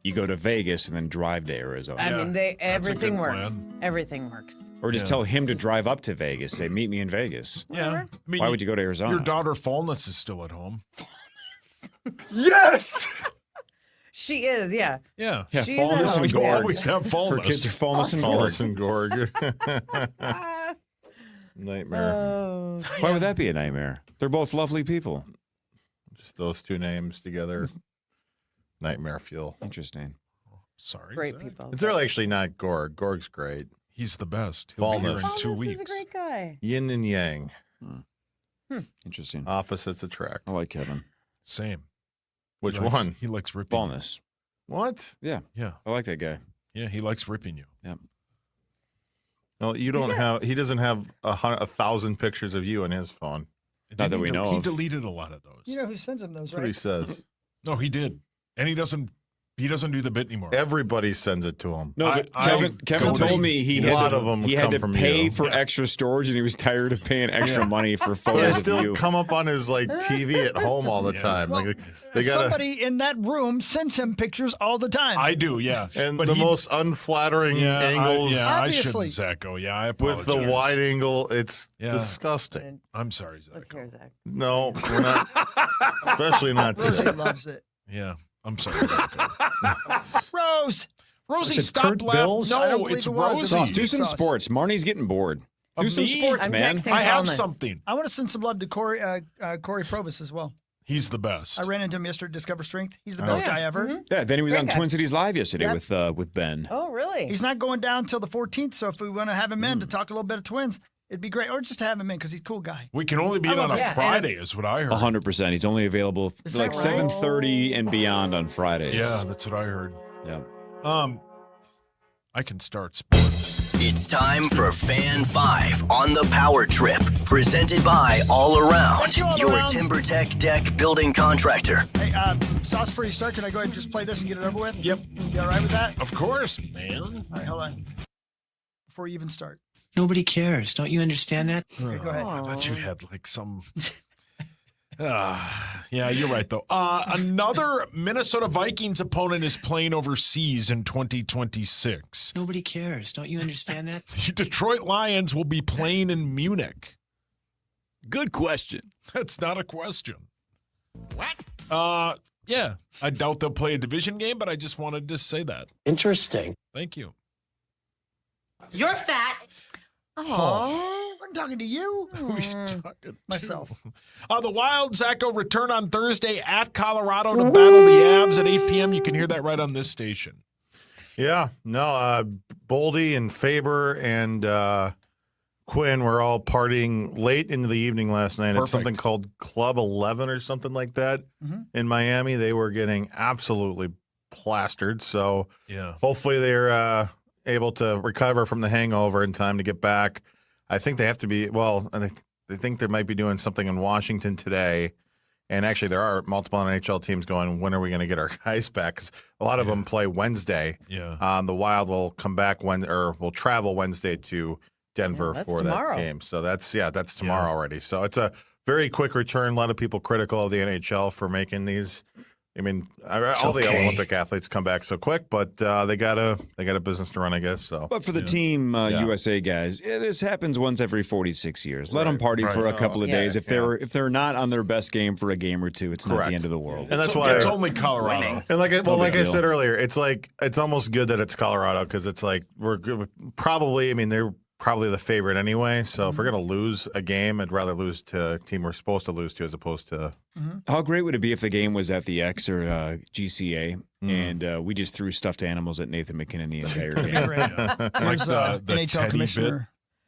you go to Vegas and then drive to Arizona. I mean, everything good works. plan. Everything works. Or just tell him to drive up to Vegas. Say, meet me in Vegas. Yeah. I mean, Why would you go to Arizona? Your daughter Fallness is still at home. Yes! She is, yeah. Yeah. Yeah, She's Fallness at home. and You Gorg. always have Her Fallness. kids are Fallness and Gorg. Fallness and Gorg. Nightmare. Oh, Why would that be a nightmare? They're both lovely people. Just those two names together. Nightmare fuel. Interesting. Sorry. great Zach. people. It's really actually not Gorg. Gorg's great. He's the best. He'll be here in Fallness. 2 This weeks. is a great guy. Yin and yang. Interesting. Opposites attract. I like Kevin. Same. Which He likes- one? He likes ripping. you. Fallness. What? Yeah, Yeah. I like that guy. Yeah, he likes ripping you. Yeah. No, you don't have. He doesn't have 1,000 pictures of you on his phone. Not that we know He of. deleted a lot of those. You know who sends him those, That's what he right? says. No, he did. And he doesn't do the bit anymore. Everybody sends it to him. No, but Kevin somebody- told me he a had lot to, of them he had come to from pay you. for extra storage, and he was tired of paying extra money for They photos of still you. come up on his TV at home all the time. Well, Like they got somebody in that room sends him pictures all the time. I do, yeah. and But the he- most unflattering angles I Obviously. shouldn't, Zacho. Yeah, I with apologize. the wide angle. It's Yeah. disgusting. I'm sorry, Look here, Zacho. Zach. No, we're not. Especially not Rosie today. loves it. Yeah, I'm sorry, Zacho. Rose! Rosie, It's stop Kurt laughing. Bills? I don't No, believe it's it was. Rosie. It was Do some sauce. sports. Marnie's getting bored. Do Of some me? sports, I'm man. texting I have Fallness. something. I want to send some love to Corey Probus as well. He's the best. I ran into him yesterday at Discover Strength. He's the Oh. best Yeah. guy ever. Mhm. Yeah, then he was Great on guy. Twin Cities Live yesterday Yep. with Ben. Oh, really? He's not going down till the 14th, so if we want to have him in to talk a little bit of Twins, it'd be great. Or just to have him in because he's a cool guy. We can only be I in on love a it. Yeah, Friday, is what I heard. 100%. He's only available Is like that right? 7:30 and beyond on Fridays. Yeah, that's what I heard. Yeah. I can start sports. It's time for Fan 5 on the Power Trip, presented by All Around, your TimberTech deck building contractor. Hey, Sauce, before you start, can I go ahead and just play this and get it over with? Yep. You all right with that? Of course, man. All right, hold on. Before you even start. Nobody cares. Don't you understand that? Okay, go ahead. I thought you had like some. Yeah, you're right, though. Another Minnesota Vikings opponent is playing overseas in 2026. Nobody cares. Don't you understand that? The Detroit Lions will be playing in Munich. Good question. That's not a question. What? Yeah. I doubt they'll play a division game, but I just wanted to say that. Interesting. Thank you. You're fat. Oh, I'm talking to you. Who are you talking to? Myself. The Wild, Zacho, return on Thursday at Colorado to battle the Avs at 8 p.m. You can hear that right on this station. Yeah, no, Boldy and Faber and Quinn were all partying late into the evening last night at something called Club 11 or something like that in Miami. They were getting absolutely plastered. So yeah, hopefully they're able to recover from the hangover in time to get back. I think they have to be, well, they think they might be doing something in Washington today. And actually, there are multiple NHL teams going, when are we going to get our guys back? Because a lot of them play Wednesday. Yeah. The Wild will come back will travel Wednesday to Denver for tomorrow. that game. So that's tomorrow already. So it's a very quick return. A lot of people critical of the NHL for making these. I mean, all the Olympic athletes come back so quick, but they got a business to run, I guess. So, but for the team USA guys, this happens once every 46 years. Let them party for a couple of days. If they're not on their best game for a game or two, it's not the end of the world. And that's why it's only Colorado. And I said earlier, it's almost good that it's Colorado because it's like we're probably. I mean, they're probably the favorite anyway. So if we're going to lose a game, I'd rather lose to a team we're supposed to lose to as opposed to. How great would it be if the game was at the X or GCA and we just threw stuffed animals at Nathan McKinnon the entire game? Like the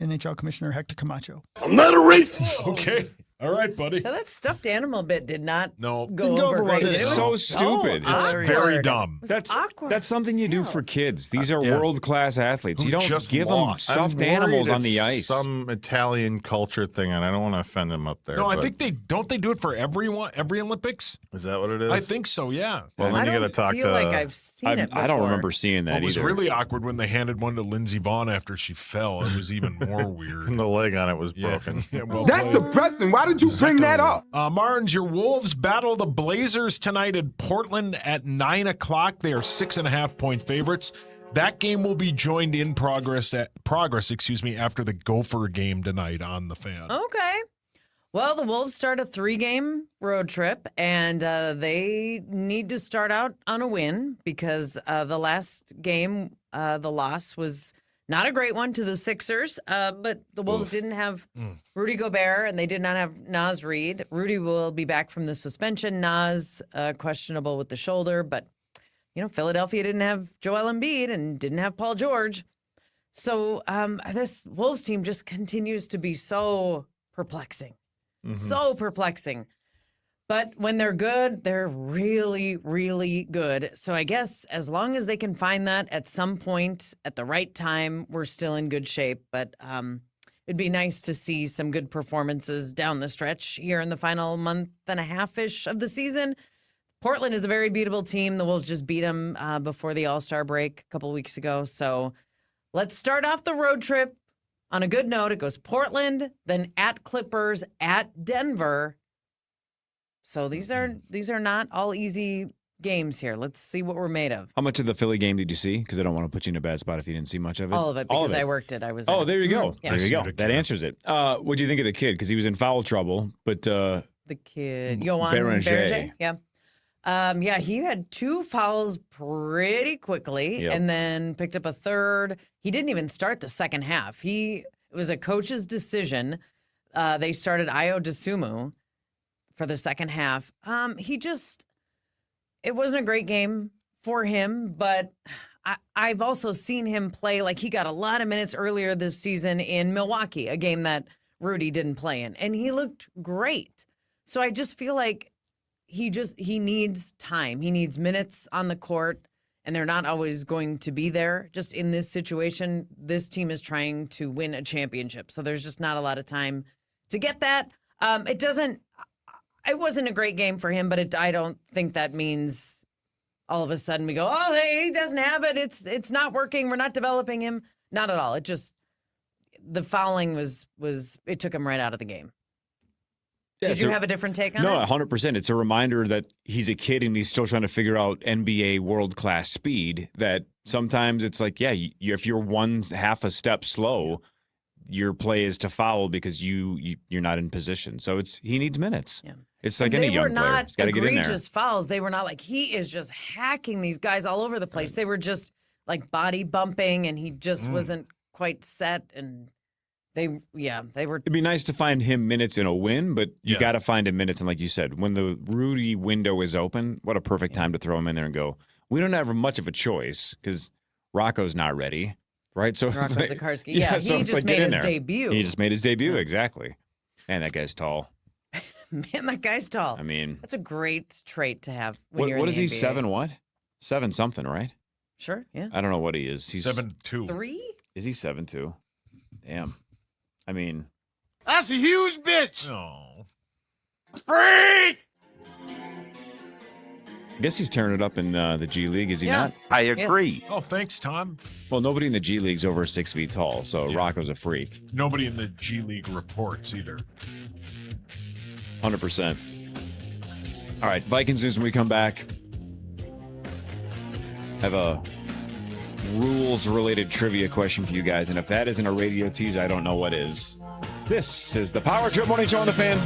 NHL Commissioner Hector Camacho. I'm not a racist. Okay. All right, buddy. Now, that stuffed animal bit did not go Didn't over great. It's It so was stupid. It's very dumb. That's awkward. That's something you do for kids. These are world-class athletes. Who You don't just give lost. them stuffed I'm worried animals on it's the ice. Some Italian culture thing, and I don't want to offend them up there. No, I but- think they do it for every Olympics. Is that what it is? I think so. Yeah. Well, then I you got to don't talk feel to. like I've seen it before. I don't remember seeing that It was either. really awkward when they handed one to Lindsey Vonn after she fell. It was even more weird. The leg on it was broken. Yeah, well That's played. depressing. Why did you bring that up? Martins, your Wolves battle the Blazers tonight in Portland at 9 o'clock. They are 6.5-point favorites. That game will be joined in progress after the Gopher game tonight on the Fan. Okay. Well, the Wolves start a 3-game road trip, and they need to start out on a win because the last game, the loss was not a great one to the Sixers, but the Wolves didn't have Rudy Gobert, and they did not have Naz Reid. Rudy will be back from the suspension. Naz, questionable with the shoulder, but, Philadelphia didn't have Joel Embiid and didn't have Paul George. So this Wolves team just continues to be so perplexing. So perplexing. But when they're good, they're really, really good. So I guess as long as they can find that at some point at the right time, we're still in good shape. But it'd be nice to see some good performances down the stretch here in the final month and a half-ish of the season. Portland is a very beatable team. The Wolves just beat them before the All-Star break a couple weeks ago. So let's start off the road trip on a good note. It goes Portland, then at Clippers, at Denver. So these are not all easy games here. Let's see what we're made of. How much of the Philly game did you see? Because I don't want to put you in a bad spot if you didn't see much of it. All of it, because I worked it. I was Oh, there you go. Yeah. There you go. That answers it. What do you think of the kid? Because he was in foul trouble, but The kid, Yohan Berger. Yeah. He had 2 fouls pretty quickly and then picked up a third. He didn't even start the second half. It was a coach's decision. They started Ayo Dosunmu for the second half. It wasn't a great game for him, but I've also seen him play like he got a lot of minutes earlier this season in Milwaukee, a game that Rudy didn't play in, and he looked great. So I just feel like he needs time. He needs minutes on the court, and they're not always going to be there. Just in this situation, this team is trying to win a championship. So there's just not a lot of time to get that. It wasn't a great game for him, but I don't think that means all of a sudden we go, oh, hey, he doesn't have it. It's not working. We're not developing him. Not at all. It just, the fouling was it took him right out of the game. Yeah, Did you have a different take on it? No, 100%. It's a reminder that he's a kid and he's still trying to figure out NBA world-class speed, that sometimes it's like, yeah, if you're one half a step slow, your play is to foul because you're not in position. So he needs minutes. Yeah. It's like any young player. He's got to get in there. They were not egregious fouls. They were not like, he is just hacking these guys all over the place. They were just like body bumping, and he just wasn't quite set, and they were. It'd be nice to find him minutes in a win, but you got to find him minutes. And like you said, when the Rudy window is open, what a perfect time to throw him in there and go, we don't have much of a choice because Rocco's not ready, right? So Rocco like, Zakarski. Yeah, so he just made his debut. He just made his debut, exactly. And that guy's tall. Man, that guy's tall. I mean, that's a great trait to have when you're in what the is he, NBA. 7 what? 7 something, right? Sure, yeah. I don't know what he is. He's 7'2". 3? Is he 7'2"? Damn. I mean, That's a huge bitch. Oh. Freak! I guess he's tearing it up in the G League, is he not? I agree. Oh, thanks, Tom. Well, nobody in the G League's over 6 feet tall, so Rocco's a freak. Nobody in the G League reports either. 100%. All right, Vikings news when we come back. I have a rules-related trivia question for you guys, and if that isn't a radio tease, I don't know what is. This is the Power Trip Morning Show on the Fan.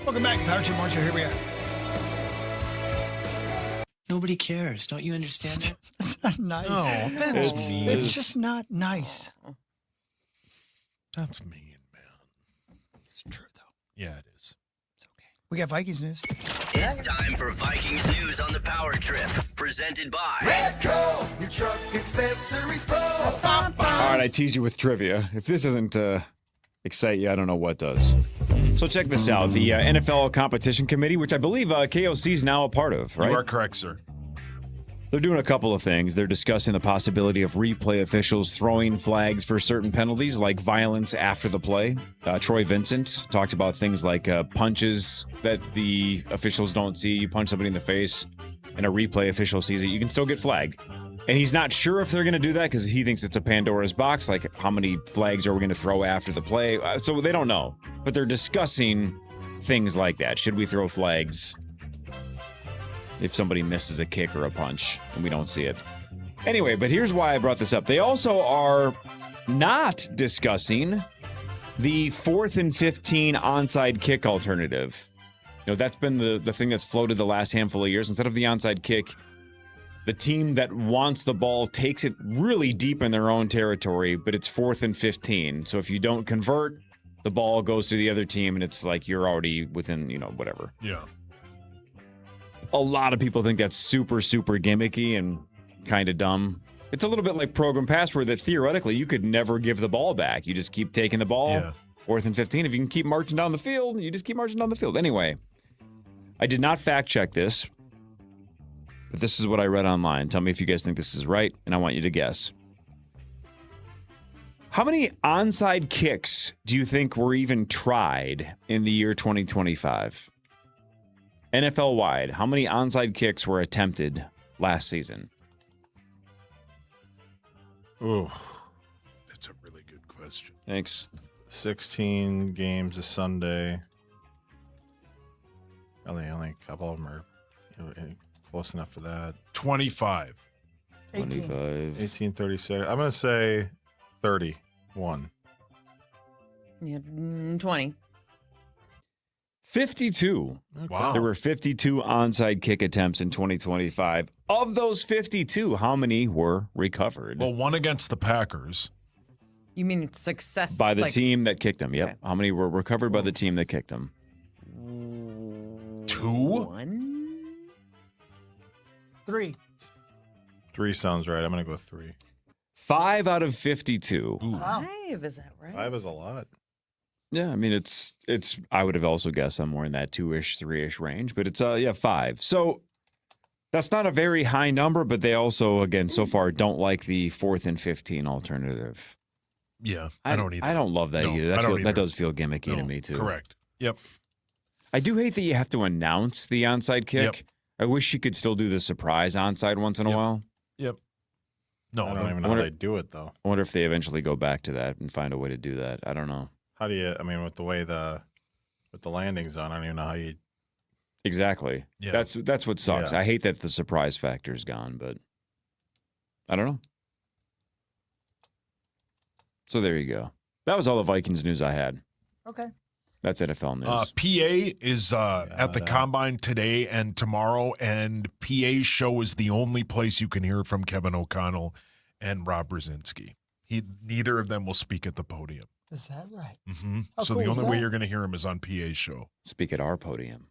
Welcome back, Power Trip Marshall. Here we are. Nobody cares. Don't you understand that? That's not nice. No, that's mean. It's just not nice. That's mean, man. It's true, though. Yeah, it is. We got Vikings news. It's time for Vikings news on the Power Trip, presented by Redco, your truck accessories pro. All right, I teased you with trivia. If this doesn't excite you, I don't know what does. So check this out. The NFL Competition Committee, which I believe KOC is now a part of, right? You are correct, sir. They're doing a couple of things. They're discussing the possibility of replay officials throwing flags for certain penalties, like violence after the play. Troy Vincent talked about things like punches that the officials don't see. You punch somebody in the face, and a replay official sees it. You can still get flagged. And he's not sure if they're going to do that because he thinks it's a Pandora's box. Like, how many flags are we going to throw after the play? So they don't know. But they're discussing things like that. Should we throw flags if somebody misses a kick or a punch and we don't see it? Anyway, but here's why I brought this up. They also are not discussing the 4th and 15 onside kick alternative. You know, that's been the thing that's floated the last handful of years. Instead of the onside kick, the team that wants the ball takes it really deep in their own territory, but it's 4th and 15. So if you don't convert, the ball goes to the other team, and it's like you're already within, whatever. Yeah. A lot of people think that's super, super gimmicky and kind of dumb. It's a little bit like program password that theoretically you could never give the ball back. You just keep taking the ball. Yeah. 4th and 15. If you can keep marching down the field, you just keep marching down the field. Anyway, I did not fact check this, but this is what I read online. Tell me if you guys think this is right, and I want you to guess. How many onside kicks do you think were even tried in the year 2025? NFL-wide, how many onside kicks were attempted last season? Oh, that's a really good question. Thanks. 16 games a Sunday. Only a couple of them are close enough for that. 25. 18, 36. I'm going to say 31. Yeah, 20. 52. Wow. There were 52 onside kick attempts in 2025. Of those 52, how many were recovered? Well, one against the Packers. You mean success? By the like, team that kicked them, yep. Okay. How many were recovered by the team that kicked them? 2? 1? 3. 3 sounds right. I'm going to go 3. 5 out of 52. Ooh. 5, is that right? 5 is a lot. Yeah, I mean, it's. I would have also guessed somewhere in that 2-ish, 3-ish range, but it's 5. So that's not a very high number, but they also, again, so far don't like the 4th and 15 alternative. Yeah, I don't either. I don't love that No, either. I don't That either. does feel gimmicky to No, me too. Correct. Yep. I do hate that you have to announce the onside kick. Yep. I wish you could still do the surprise onside once in a Yep. while. Yep. No, I don't even know how they do it, though. I wonder if they eventually go back to that and find a way to do that. I don't know. How do you, I mean, with the way with the landing zone, I don't even know how you. Exactly. Yeah. That's what sucks. Yeah. I hate that the surprise factor is gone, but I don't know. So there you go. That was all the Vikings news I had. Okay. That's NFL news. PA is at the Combine today and tomorrow, and PA's show is the only place you can hear from Kevin O'Connell and Rob Brzezinski. Neither of them will speak at the podium. Is that right? Mm-hmm. How So cool the is only way that? you're going to hear him is on PA's show. Speak at our podium.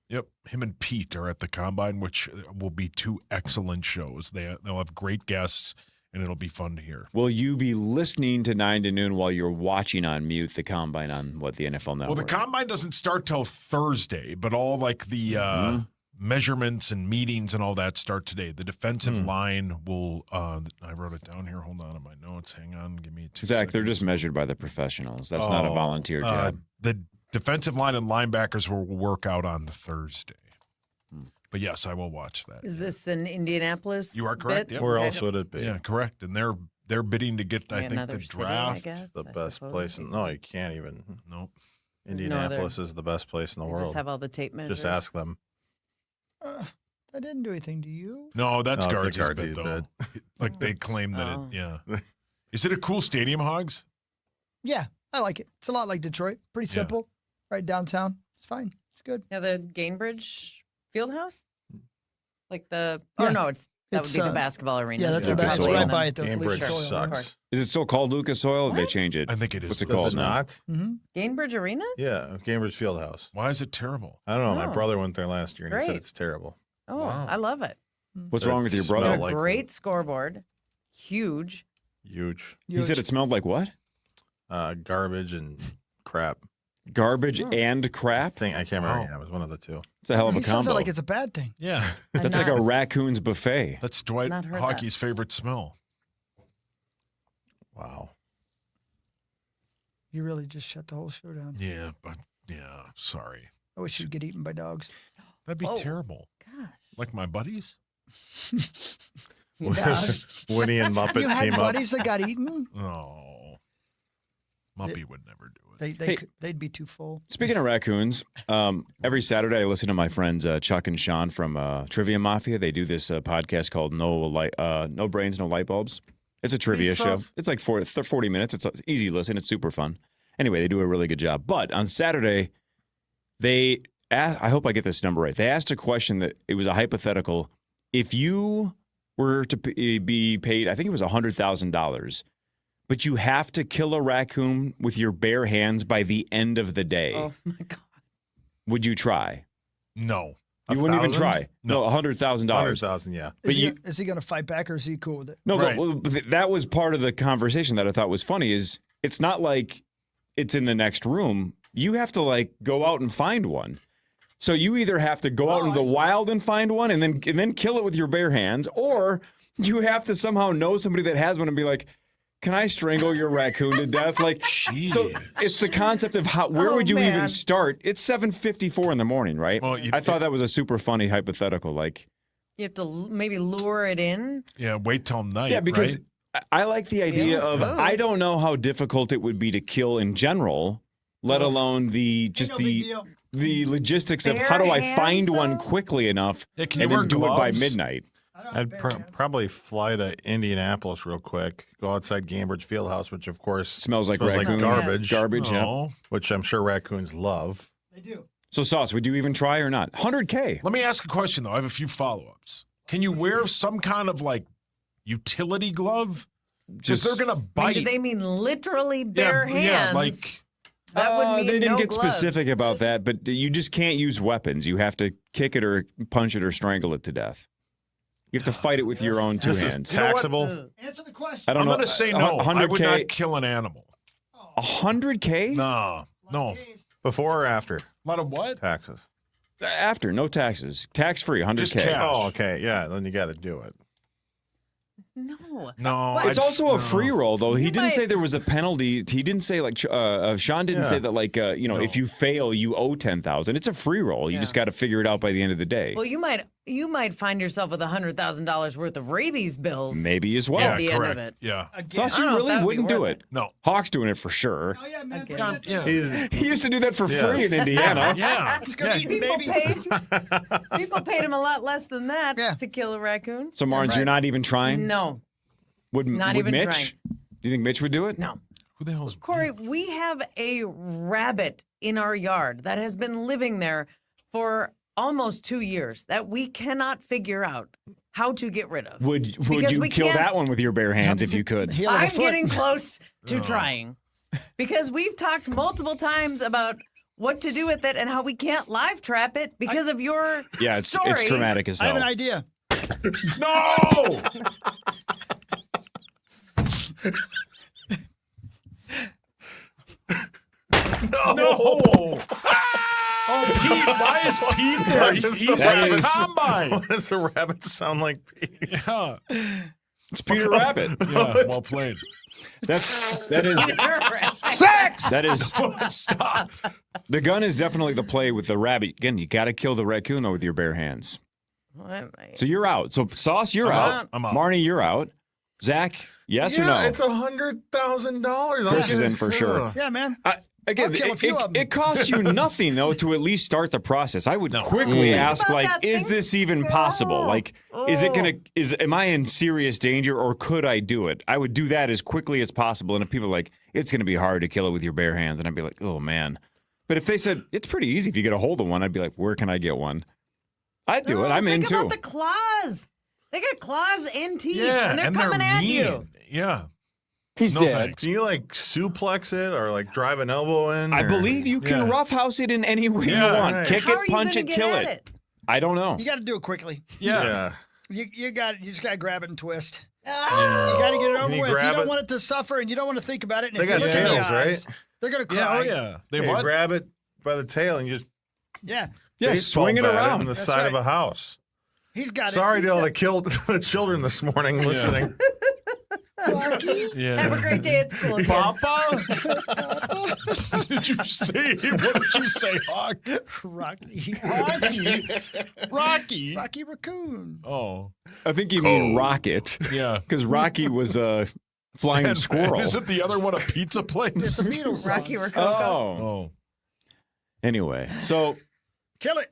Yep. Him and Pete are at the Combine, which will be 2 excellent shows. They'll have great guests, and it'll be fun to hear. Will you be listening to 9 to noon while you're watching on mute the Combine on the NFL Network? Well, the Combine doesn't start till Thursday, but all like the measurements and meetings and all that start today. The defensive line will, I wrote it down here. Hold on in my notes. Hang on. Give me 2 Zach, seconds. they're just measured by the professionals. That's not a volunteer job. The defensive line and linebackers will work out on the Thursday. But yes, I will watch that. Is this in Indianapolis? You are correct. bit? Yep. Where else would it be? Yeah, correct. And they're bidding to get, I think, Another the city, I draft. guess, The I best suppose. place. No, you can't even. Nope. Indianapolis is the best place in the They world. just have all the tape measures. Just ask them. That didn't do anything to you. No, that's No, it's the Guards' Guards' bid, though. bid. Like they claim that Oh. it, yeah. Is it a cool stadium, Hogs? Yeah, I like it. It's a lot like Detroit. Pretty Yeah. simple. Right downtown. It's fine. It's good. Yeah, the Gainbridge Fieldhouse? Like the Yeah. oh no, that would It's, be the basketball arena. Yeah, that's the the best. Lucas Right Oil. by it, though. It's Cambridge Lucas Oil, sucks. right? Is it still called Lucas Oil? Or did they What? change it? I think it is. What's it Does called it now? not? Gainbridge Arena? Yeah, Cambridge Fieldhouse. Why is it terrible? I don't know. My Oh. brother went there last year and he said Great. it's terrible. Oh, Wow. I love it. What's So wrong it with your smelled brother? like Great scoreboard. Huge. Huge. He said it smelled like what? Garbage and crap. Garbage Oh. and crap? I can't remember. Wow. Yeah, it was one of the two. It's a hell of He a says combo. it like it's a bad thing. Yeah. That's like a not. raccoon's buffet. That's Dwight Not heard Hockey's favorite smell. Wow. You really just shut the whole show down. Yeah, but yeah, sorry. I wish you'd get eaten by dogs. That'd be Oh. terrible. Gosh. Like my buddies? Dogs. Woody and Muppet You had team up. buddies that got eaten? Oh. Muppy would never do it. They Hey. they'd be too full. Speaking of raccoons, every Saturday I listen to my friends Chuck and Sean from Trivia Mafia. They do this podcast called No Brains, No Light Bulbs. It's a trivia show. It's like 40 minutes. It's easy listen. It's super fun. Anyway, they do a really good job. But on Saturday, they asked, I hope I get this number right. They asked a question that it was a hypothetical. If you were to be paid, I think it was $100,000, but you have to kill a raccoon with your bare hands by the end of the day. Oh my God. Would you try? No. You wouldn't even 1,000? try. No, $100,000. 100,000, yeah. But Is he going to fight back or is he cool with it? No, Right. but that was part of the conversation that I thought was funny. Is it's not like it's in the next room. You have to like go out and find one. So you either have to go out into the wild and find one, and then kill it with your bare hands, or you have to somehow know somebody that has one and be like, "Can I strangle your raccoon to death?" Like, so it's the concept of where would you even start? It's 7:54 in the morning, right? Well, I thought that was a super funny hypothetical. Like, You have to maybe lure it in. Yeah, wait till night. yeah, because right? I like the idea Yeah, I of suppose. I don't know how difficult it would be to kill in general, let alone the logistics of Bare how do I hands, find one though? quickly enough Yeah, can you and then wear do it by gloves? midnight. I'd probably fly to Indianapolis real quick, go outside Cambridge Fieldhouse, which of course Smells like raccoon garbage. Garbage, yeah. No. Which I'm sure raccoons love. They do. So, Sauce, would you even try or not? $100K. Let me ask a question, though. I have a few follow-ups. Can you wear some kind of, like, utility glove? Because they're going to I mean, bite. do they mean literally bare hands? Yeah, like... that would mean they didn't no get gloves. specific about that, but you just can't use weapons. You have to kick it or punch it or strangle it to death. You have to fight it with your own two This hands. is taxable. Answer the question. I don't I'm know. going to say no. I would 100K. not kill an animal. $100K? No. Before or after A lot of what? taxes? After, no taxes. Tax free, 100K. Just cash. Oh, okay. Yeah, then you got to do it. No. No. It's also a free roll, though. He You didn't might- say there was a penalty. He didn't say like Sean didn't Yeah. say that like if you fail you owe 10,000. It's a free roll. You just got to figure it out by the end of the day. Well, you might find yourself with $100,000 worth of rabies bills. Maybe as well. Yeah, at the end correct. of it. Yeah. Sauce, I you don't know if really that would be wouldn't do worth it. No. Hawk's doing it for sure. Oh, yeah, man. Okay. put that Yeah. He used to do that for Yes. free in Indiana. Yeah. Let's go Yeah. eat, People baby. people paid him a lot less than that Yeah. to kill a raccoon. So, Marnes, you're not even trying? No, Would not would even Mitch? trying. Do you think Mitch would do it? no. Who the hell's Corey, we have a rabbit in our yard that has been living there for almost 2 years that we cannot figure out how to get rid of. Would Because you we kill can't- that one with your bare hands if you could? Heel of a I'm foot. getting close to trying because we've talked multiple times about what to do with it and how we can't live trap it because of your Yeah, it's story. traumatic as I hell. have an idea. No! No! Oh, Pete, why is Pete there? He's at the combine. Why does the rabbit sound like Pete? Yeah. It's Peter Rabbit. Yeah, well played. That is Sex! that is Stop. the gun is definitely the play with the rabbit. Again, you got to kill the raccoon though with your bare hands. So you're out. So Sauce, you're I'm out. out. I'm out. Marnie, you're out. Zach, yes or no? It's $100,000. Chris is in for sure. Yeah, man. Again, I'll kill a few of 'em. it costs you nothing though to at least start the process. I would quickly ask, about like, that is thing. this even possible? Like, am I in serious danger or could I do it? I would do that as quickly as possible. And if people are like, it's gonna be hard to kill it with your bare hands, and I'd be like, oh man. But if they said, it's pretty easy if you get a hold of one, I'd be like, where can I get one? I'd do it. I'm in too. Think about the claws. They got claws and teeth, Yeah, and they're coming at mean. you. Yeah. He's No dead. thanks. Can you like suplex it or like drive an elbow in? I or- believe you can roughhouse it in any way Yeah, you want. right. Kick How are it, you punch gonna it, get kill at it. I don't know. You got to do it quickly. Yeah. You just got to grab it and twist. Oh. You got to get it Can over you with. You grab don't it? want it to suffer, and you don't want to think about it. And They if you got look in the tails, eyes, right? they're gonna cry. Yeah, oh yeah. They Yeah, you what? grab it by the tail and you just Yeah, Yeah, baseball swing it bat around. on the That's side of right. a house. he's got Sorry it. to all the killed the children this morning listening. Rocky. Yeah. Have a great day at school, kids. Papa? Did you say? What did you say, Hawk? Rocky. Rocky? Raccoon. Oh. I think you mean Rocket. Yeah. Because Rocky was a flying squirrel. Isn't the other one a pizza It's place? a Beatles song. Rocky Rococo. Oh. Anyway, so Kill it.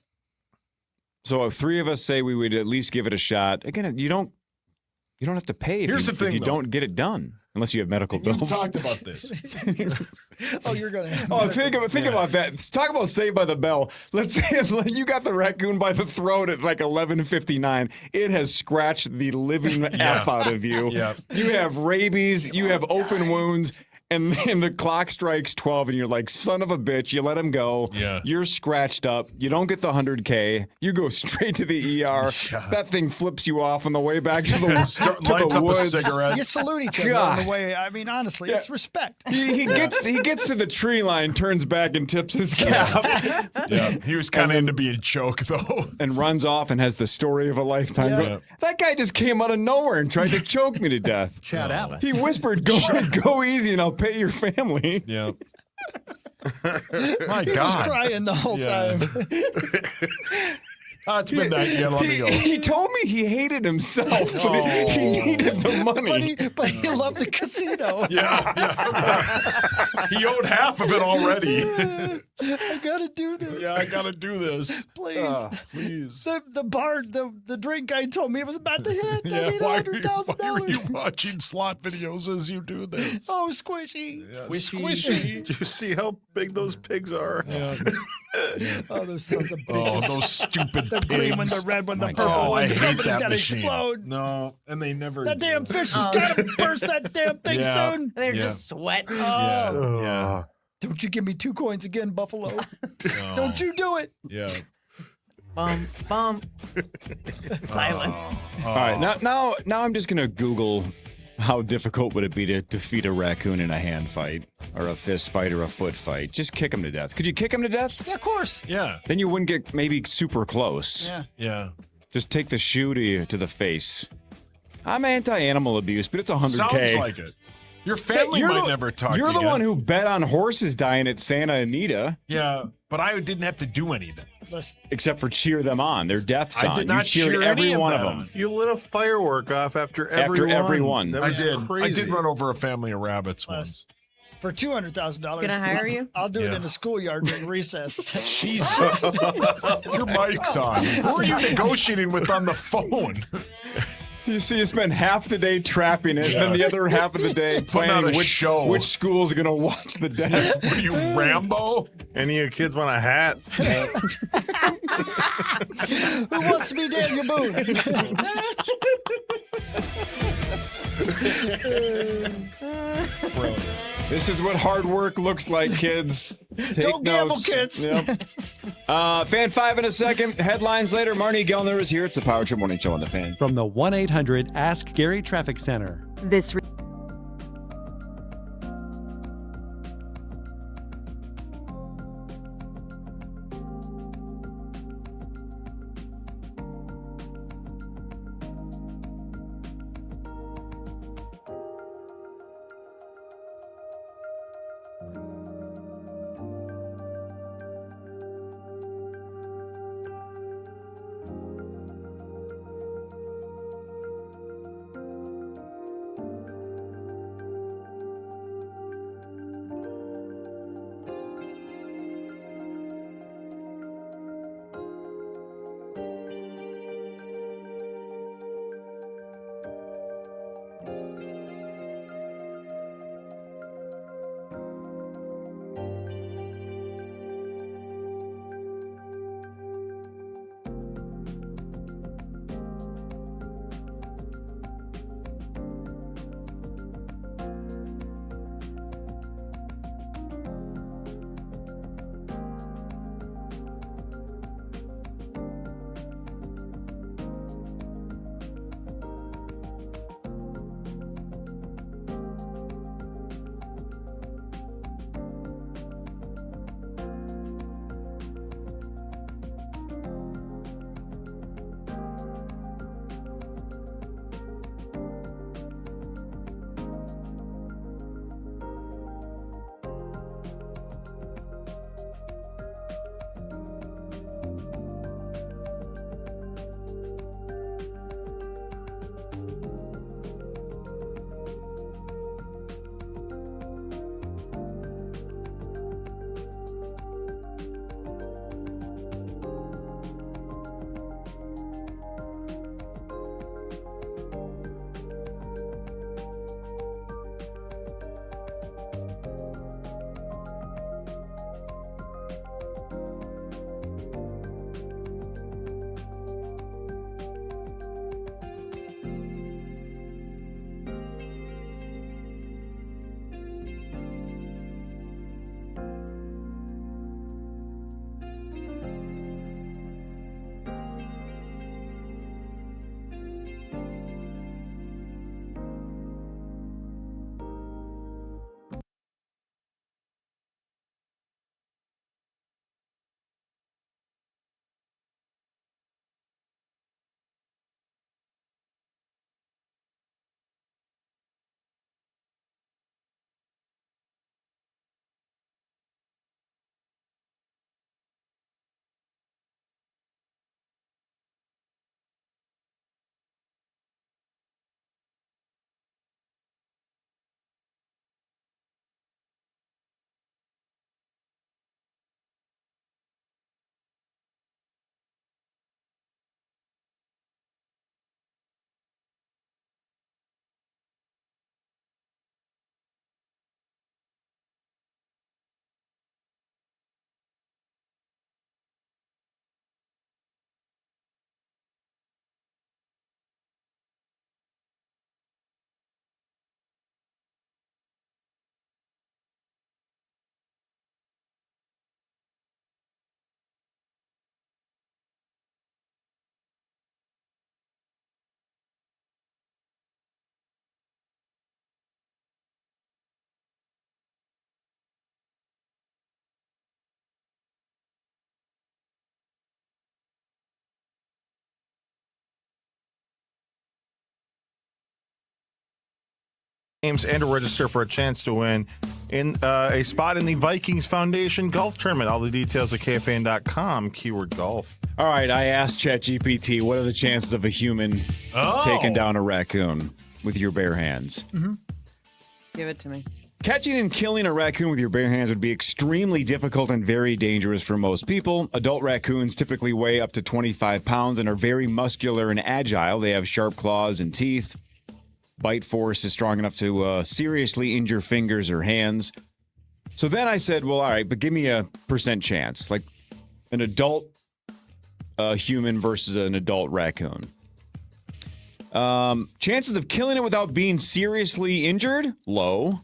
if three of us say we would at least give it a shot, again, you don't have to pay if Here's you, the thing, if you though. don't get it done, unless you have medical We bills. talked about this. Oh, you're gonna. Oh, think about that. Talk about Saved by the Bell. Let's say you got the raccoon by the throat at like 11:59. It has scratched the living F out of you. Yeah. You have rabies. You have open wounds. And then the clock strikes 12, and you're like, son of a bitch, you let him go. Yeah. You're scratched up. You don't get the 100K. You go straight to the ER. Yeah. That thing flips you off on the way back to the, Lights up a woods. cigarette. You salute each other God. on the way. I mean, honestly, it's respect. He gets to the tree line, turns back, and tips his cap. Yeah. He was kind of into being choked, though. And runs off and has the story of a lifetime. Yeah. Yeah. That guy just came out of nowhere and tried to choke me to death. Chad Abbott. He whispered, go easy and I'll pay your family. Yeah. My He was God. crying the whole time. It's midnight. You gotta let me go. He told me he hated himself, but he needed the money. But he loved the casino. Yeah. He owed half of it already. I gotta do this. Yeah, I gotta do this. Please. Please. The drink guy told me it was about to hit. I need why are $100,000. you watching slot videos as you do this? Oh, squishy. Yeah, Did you see how big those pigs are? Yeah. Oh, those sons of Oh, bitches. those stupid The pigs. green one, the red one, the My purple God, one. I hate Somebody's that got to machine. explode. No, and they never. That damn fish has Oh. got to burst that damn thing Yeah. soon. They're Yeah. just sweating. Yeah. Oh, Yeah. don't you give me 2 coins again, Buffalo. Don't you do it. Yeah. Bum, bum. Silence. All right, now I'm just gonna Google how difficult would it be to defeat a raccoon in a hand fight or a fist fight or a foot fight. Just kick him to death. Could you kick him to death? Yeah, of course. Yeah. Then you wouldn't get maybe super close. Yeah. Yeah. Just take the shoe to the face. I'm anti-animal abuse, but it's $100K. Sounds like it. Your family might never talk You're to the you. one who bet on horses dying at Santa Anita. Yeah, but I didn't have to do anything. Except for cheer them on. Their death song. I did not you cheered cheer every any of one that of them. on. You lit a firework off after every one. That I was did. crazy. I did run over a family of rabbits once. For $200,000. Can I hire you? I'll do it Yeah. in the schoolyard during recess. Jesus. Your mic's on. Who are you negotiating with on the phone? You see, you spend half the day trapping it, Yeah. and then the other half of the day Putting out planning a which show. which school's going to watch the death. What are you, Rambo? Any of your kids want a hat? Who wants to be Daniel Boone? This is what hard work looks like, kids. Take Don't gamble, notes. kids. Yep. Fan 5 in a second. Headlines later. Marnie Gellner is here. It's the Power Trip Morning Show on the Fan. From the 1-800-ASK Gary Traffic Center. This games and to register for a chance to win in a spot in the Vikings Foundation Golf Tournament. All the details at KFAN.com, keyword golf. All right, I asked ChatGPT, what are the chances of a human taking down a raccoon with your bare hands? Mm-hmm. Give it to me. Catching and killing a raccoon with your bare hands would be extremely difficult and very dangerous for most people. Adult raccoons typically weigh up to 25 pounds and are very muscular and agile. They have sharp claws and teeth. Bite force is strong enough to seriously injure fingers or hands. So then I said, well, all right, but give me a percent chance, like an adult human versus an adult raccoon. Chances of killing it without being seriously injured? Low.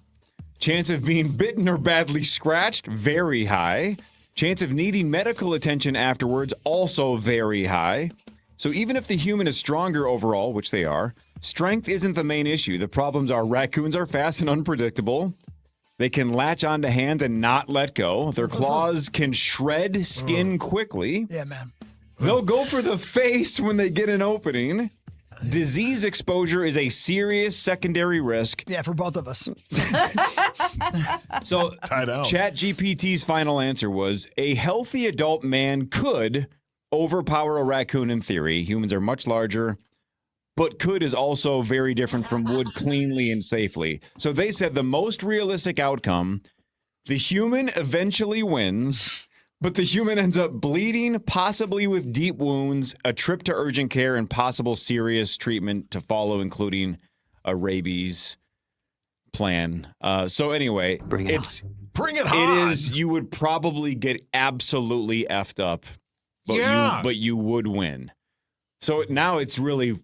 Chance of being bitten or badly scratched? Very high. Chance of needing medical attention afterwards? Also very high. So even if the human is stronger overall, which they are, strength isn't the main issue. The problems are raccoons are fast and unpredictable. They can latch onto hands and not let go. Their claws can shred skin quickly. Yeah, man. They'll go for the face when they get an opening. Disease exposure is a serious secondary risk. Yeah, for both of us. So, Tied out. ChatGPT's final answer was a healthy adult man could overpower a raccoon in theory. Humans are much larger, but could is also very different from would cleanly and safely. So they said the most realistic outcome, the human eventually wins, but the human ends up bleeding, possibly with deep wounds, a trip to urgent care, and possible serious treatment to follow, including a rabies plan. So anyway, Bring it It on. is, you would probably get absolutely effed up, but, Yeah. you would win. So now it's really,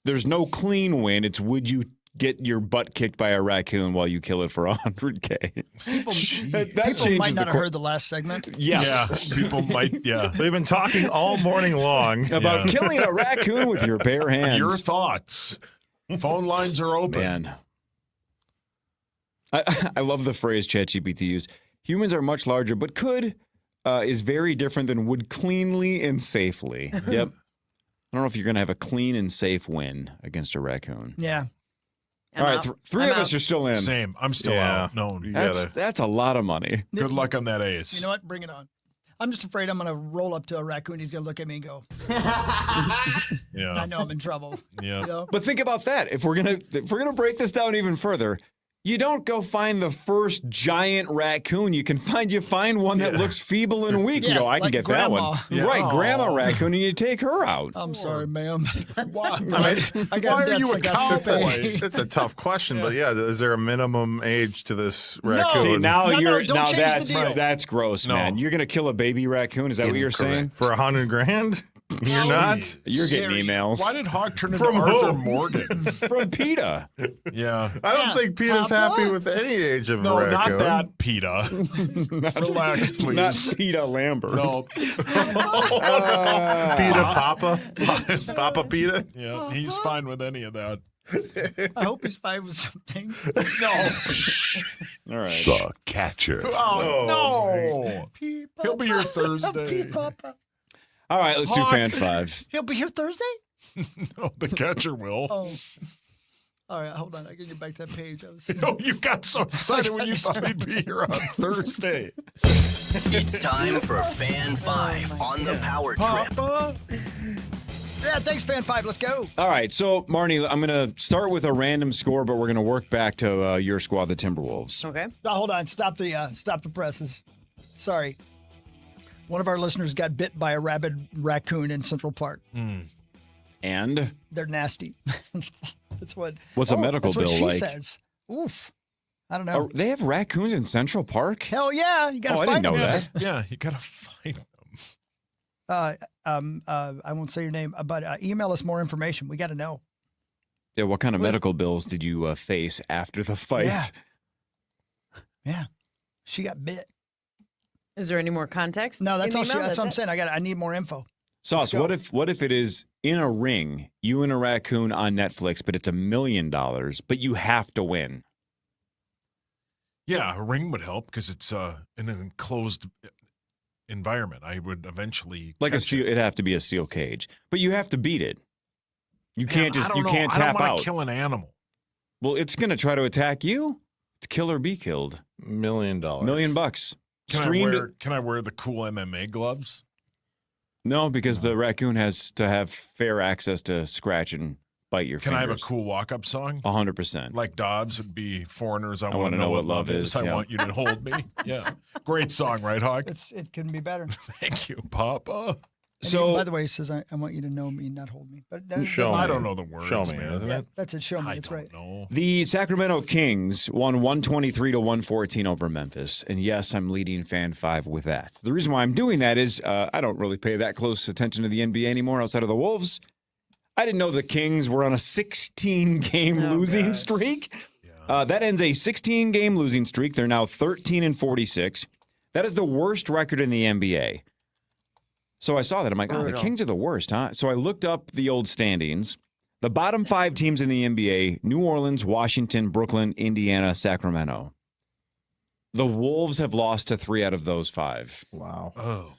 there's no clean win. It's would you get your butt kicked by a raccoon while you kill it for $100K? People changes might the not have qu- heard the last segment. Yes. Yeah, people might, yeah. We've been talking all morning long About killing a raccoon with your bare hands. Your thoughts. Phone lines are open. Man. I love the phrase ChatGPT used. Humans are much larger, but could is very different than would cleanly and safely. Yep. I don't know if you're going to have a clean and safe win against a raccoon. Yeah. All right, three of us are still in. Same. I'm still out. No, That's a lot of money. Good luck on that ace. You know what? Bring it on. I'm just afraid I'm going to roll up to a raccoon. He's going to look at me and go, Yeah. I know I'm in trouble. Yeah. You know? But think about that. If we're gonna break this down even further, you don't go find the first giant raccoon. You find one that looks feeble and weak. Yeah, and go, I can like get grandma. that one. Yeah. Right, Aw. grandma raccoon, and you take her out. I'm sorry, ma'am. Why? I got Why are debts you I a got to cowboy? pay. It's a tough question, but yeah, is there a minimum age to this No. raccoon? See, now No, you're don't now change the deal. that's gross, No. man. You're gonna kill a baby raccoon? Is that what you're saying? For $100,000? You're not? You're getting emails Why did Hawk turn into From Arthur who? Morgan? from PETA. Yeah. I don't think PETA's Papa? happy with any age of No, raccoon. not that, PETA. Relax, please. Not PETA Lambert. No. PETA Papa? Papa PETA? Yeah, he's fine with any of that. I hope he's fine with some things. No. All right. The catcher. Oh, no. He'll be here Thursday. Papa. All right, let's do Hawk. fan 5. He'll be here Thursday? No, the catcher will. Oh. All right, hold on. I can get back to that page. I was Oh, you got so excited when you thought he'd be here on Thursday. It's time for Fan 5 on the Power Trip. Yeah, thanks, Fan 5. Let's go. All right, so Marnie, I'm going to start with a random score, but we're going to work back to your squad, the Timberwolves. Okay. Oh, hold on. Stop the presses. Sorry. One of our listeners got bit by a rabid raccoon in Central Park. And They're nasty. That's what. What's a medical that's what bill she like? says. Oof. I don't know. they have raccoons in Central Park? Hell yeah! You got to Oh, I find didn't know them. that. Yeah, you got to find them. I won't say your name, but email us more information. We got to know. Yeah, what kind of medical bills did you face after the fight? Yeah. Yeah. She got bit. Is there any more context? No, that's in all. the email? That's what I'm it? saying. I need more info. Sauce, Let's go. what if it is in a ring, you and a raccoon on Netflix, but it's $1 million, but you have to win? Yeah, a ring would help because it's in an enclosed environment. I would eventually Like a catch steel, it. it'd have to be a steel cage, but you have to beat it. You Man, can't I just don't you know. can't I don't tap wanna out. kill an animal. Well, it's going to try to attack you. It's kill or be killed. $1 million. $1 million. Can I wear the cool MMA gloves? No, because the raccoon has to have fair access to scratch and bite your Can fingers. I have a cool walk-up song? 100%. Like Dobbs would be Foreigners. I I want to know what love is. I yeah. want you to hold me. Yeah. Great song, right, Hawk? It couldn't be better. Thank you, Papa. And So, by the way, he says, I want you to know me, not hold me. But Show I me. don't know the words, Show me, man. isn't yeah, it? that's it. Show me. I That's don't right. know. the Sacramento Kings won 123 to 114 over Memphis. And yes, I'm leading Fan 5 with that. The reason why I'm doing that is I don't really pay that close attention to the NBA anymore outside of the Wolves. I didn't know the Kings were on a 16-game losing streak. That ends a 16-game losing streak. They're now 13-46. That is the worst record in the NBA. So I saw that. I'm like, oh, the Kings are the worst, huh? So I looked up the old standings. The bottom 5 teams in the NBA, New Orleans, Washington, Brooklyn, Indiana, Sacramento. The Wolves have lost to 3 out of those 5. Wow. Oh.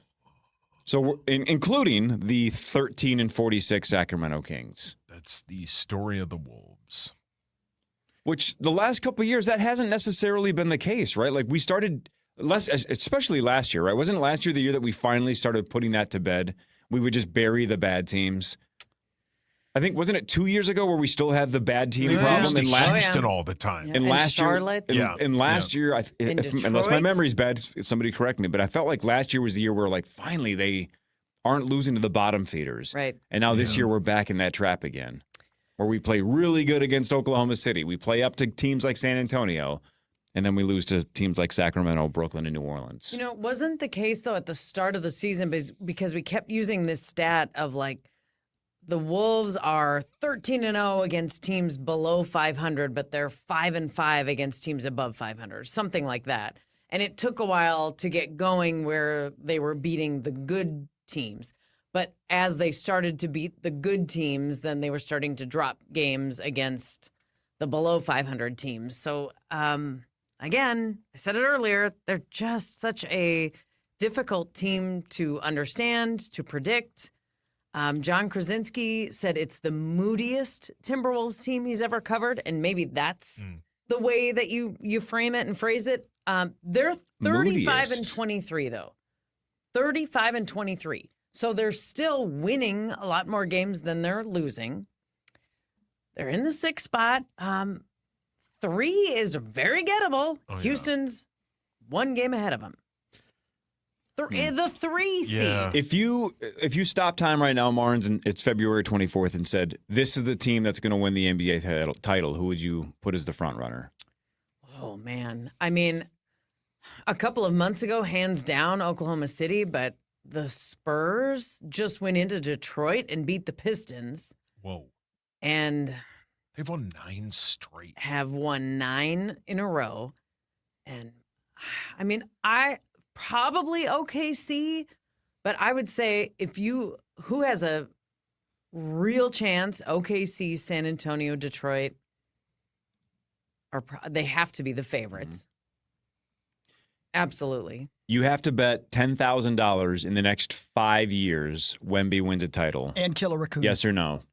So including the 13-46 Sacramento Kings. That's the story of the Wolves. Which the last couple of years, that hasn't necessarily been the case, right? Like we started, especially last year, right? Wasn't last year the year that we finally started putting that to bed? We would just bury the bad teams. I think, wasn't it 2 years ago where we still had the bad team problem? In And Houston all the time. Yeah. And last Charlotte. year, and last year, unless my memory's bad, somebody correct me, but I felt like last year was the year where, like, finally they aren't losing to the bottom feeders. Right. And now this year we're back in that trap again, where we play really good against Oklahoma City. We play up to teams like San Antonio, and then we lose to teams like Sacramento, Brooklyn, and New Orleans. You know, it wasn't the case, though, at the start of the season because we kept using this stat of, like, the Wolves are 13-0 against teams below 500, but they're 5-5 against teams above 500, something like that. And it took a while to get going where they were beating the good teams. But as they started to beat the good teams, then they were starting to drop games against the below 500 teams. So, again, I said it earlier, they're just such a difficult team to understand, to predict. John Krasinski said it's the moodiest Timberwolves team he's ever covered, and maybe that's the way that you frame it and phrase it. They're 35-23, though. 35-23. So they're still winning a lot more games than they're losing. They're in the 6th spot. 3 is very gettable. Oh, yeah. Houston's 1 game ahead of them. The 3 seed. Yeah. If you stop time right now, Marnes, and it's February 24th, and said, this is the team that's going to win the NBA title, who would you put as the front runner? Oh, man. I mean, a couple of months ago, hands down, Oklahoma City, but the Spurs just went into Detroit and beat the Pistons. Whoa. And they've won 9 straight. Have won 9 in a row. And, I mean, probably OKC, but I would say who has a real chance, OKC, San Antonio, Detroit, they have to be the favorites. Absolutely. You have to bet $10,000 in the next 5 years Wemby wins a title. And kill a raccoon. Yes or no?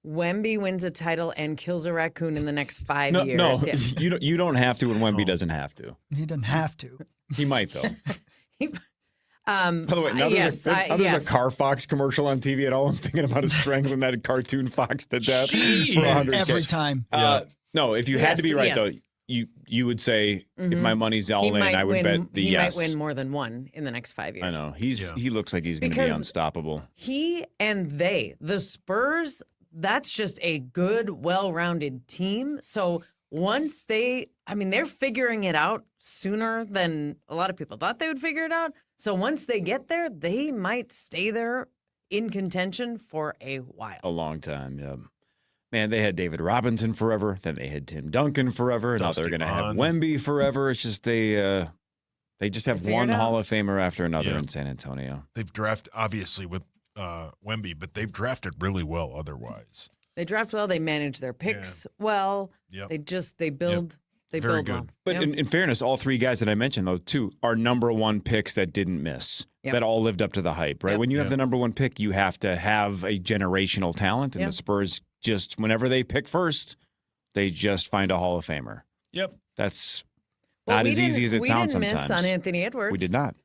Wemby wins a title and kills a raccoon in the next 5 years. No, Yeah. you don't have to, and Wemby doesn't have to. He doesn't have to. He might, though. By the way, now yes, there's a Car Fox commercial on TV at all. I'm thinking about strangling that cartoon fox to death for $100K. Every time. No, if you had to be right, yes. though, you would say, if my money's all in, I would bet the he yes. might win more than 1 in the next 5 years. I know. He looks like he's going to be Because unstoppable. He and the Spurs, that's just a good, well-rounded team. So once they're figuring it out sooner than a lot of people thought they would figure it out. So once they get there, they might stay there in contention for a while. A long time, yeah. Man, they had David Robinson forever. Then they had Tim Duncan forever. Now they're going to have Wemby forever. It's just they just have one Hall of Famer after another in San Antonio. They've drafted, obviously, with Wemby, but they've drafted really well otherwise. They draft well. They manage their picks well. Yep. They build. They Very build good. well. But in fairness, all 3 guys that I mentioned, though, too, are number 1 picks that didn't miss, that all lived up to the hype, right? Yep. When you have the number 1 pick, you have to have a generational talent, and the Spurs just, whenever they pick first, They just find a Hall of Famer. Yep. That's not as easy as it sounds sometimes. We didn't miss on Anthony Edwards. We did not.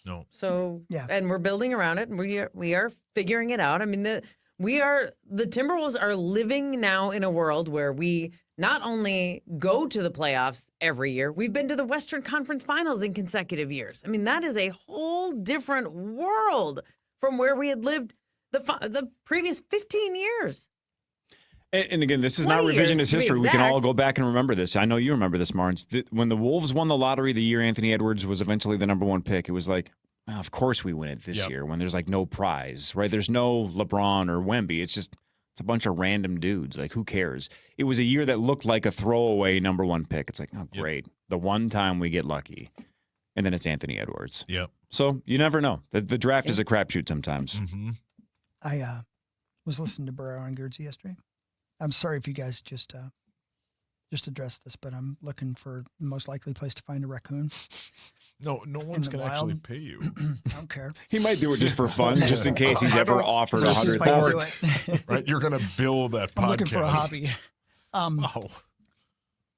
No. So, yeah. And we're building around it, and we are figuring it out. I mean, the Timberwolves are living now in a world where we not only go to the playoffs every year, we've been to the Western Conference Finals in consecutive years. I mean, that is a whole different world from where we had lived the previous 15 years. And again, this is not revisionist history. We can all go back and remember this. I know you remember this, Marnes. When the Wolves won the lottery the year Anthony Edwards was eventually the number one pick, it was like, oh, of course we win it this year when there's like no prize, right? There's no LeBron or Wemby. It's a bunch of random dudes. Like, who cares? It was a year that looked like a throwaway number one pick. It's like, oh, great. The one time we get lucky. And then it's Anthony Edwards. Yep. So you never know. The draft is a crapshoot sometimes. Mm-hmm. I was listening to Burrow and Gertz yesterday. I'm sorry if you guys just addressed this, but I'm looking for the most likely place to find a raccoon. No one's going to actually pay you. I don't care. He might do it just for fun, just in case he's ever offered $100,000. Right? You're going to build that podcast. I'm looking for a hobby.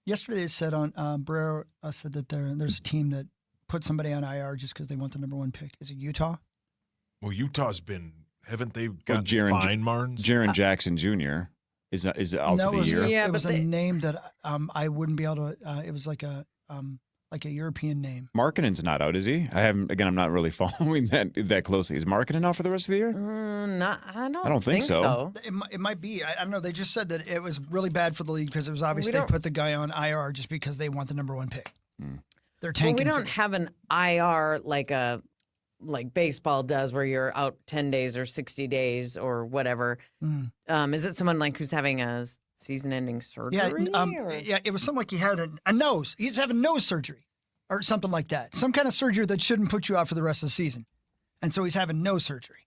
Yesterday it said on Burrow said that there's a team that put somebody on IR just because they want the number one pick. Is it Utah? Well, Utah's been, haven't they got fine, Marnes? Jaron Jackson Jr. is out for the year. It was a name that I wouldn't be able to. It was like a European name. Markkanen's not out, is he? I'm not really following that closely. Is Markkanen out for the rest of the year? I don't think so. It might be. I don't know. They just said that it was really bad for the league because it was obvious they put the guy on IR just because they want the number one pick. They're tanking. Well, we don't have an IR like baseball does, where you're out 10 days or 60 days or whatever. Is it someone like who's having a season-ending surgery? Yeah, it was something like he had a nose. He's having nose surgery or something like that. Some kind of surgery that shouldn't put you out for the rest of the season. And so he's having nose surgery.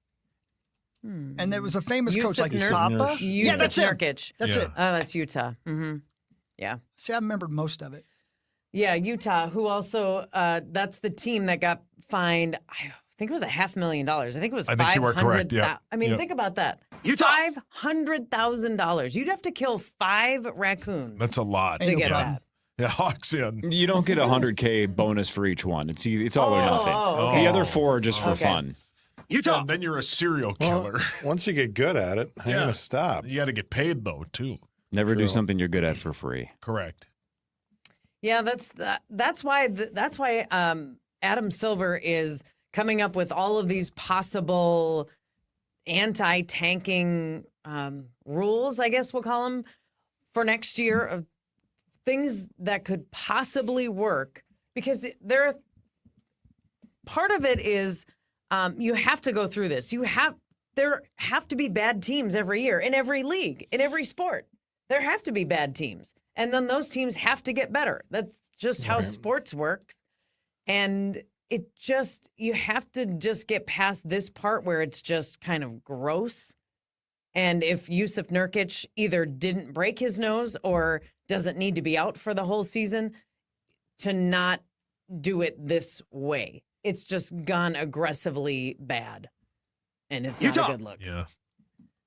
And there was a famous coach like Papa. Yeah, that's Nurkic. That's it. Oh, that's Utah. Mm-hmm. Yeah. See, I remembered most of it. Yeah, Utah, who also, that's the team that got fined, I think it was $500,000. I think it was I think you are correct. Yeah. I mean, think about that. $500,000. You'd have to kill 5 raccoons. That's a lot to get that. Yeah, Hawks in. You don't get $100K bonus for each one. It's all or nothing. Okay. The other 4 are just for fun. Utah. And then you're a serial killer. Well, once you get good at it, how are you going to stop? You got to get paid though too. Never do something you're good at for free. Correct. Yeah, that's why Adam Silver is coming up with all of these possible anti-tanking rules, I guess we'll call them, for next year, of things that could possibly work, because part of it is you have to go through this. There have to be bad teams every year in every league, in every sport. There have to be bad teams. And then those teams have to get better. That's just how sports works. And you have to just get past this part where it's just kind of gross. And if Yusuf Nurkic either didn't break his nose or doesn't need to be out for the whole season, to not do it this way. It's just gone aggressively bad. And it's not a good look. Yeah.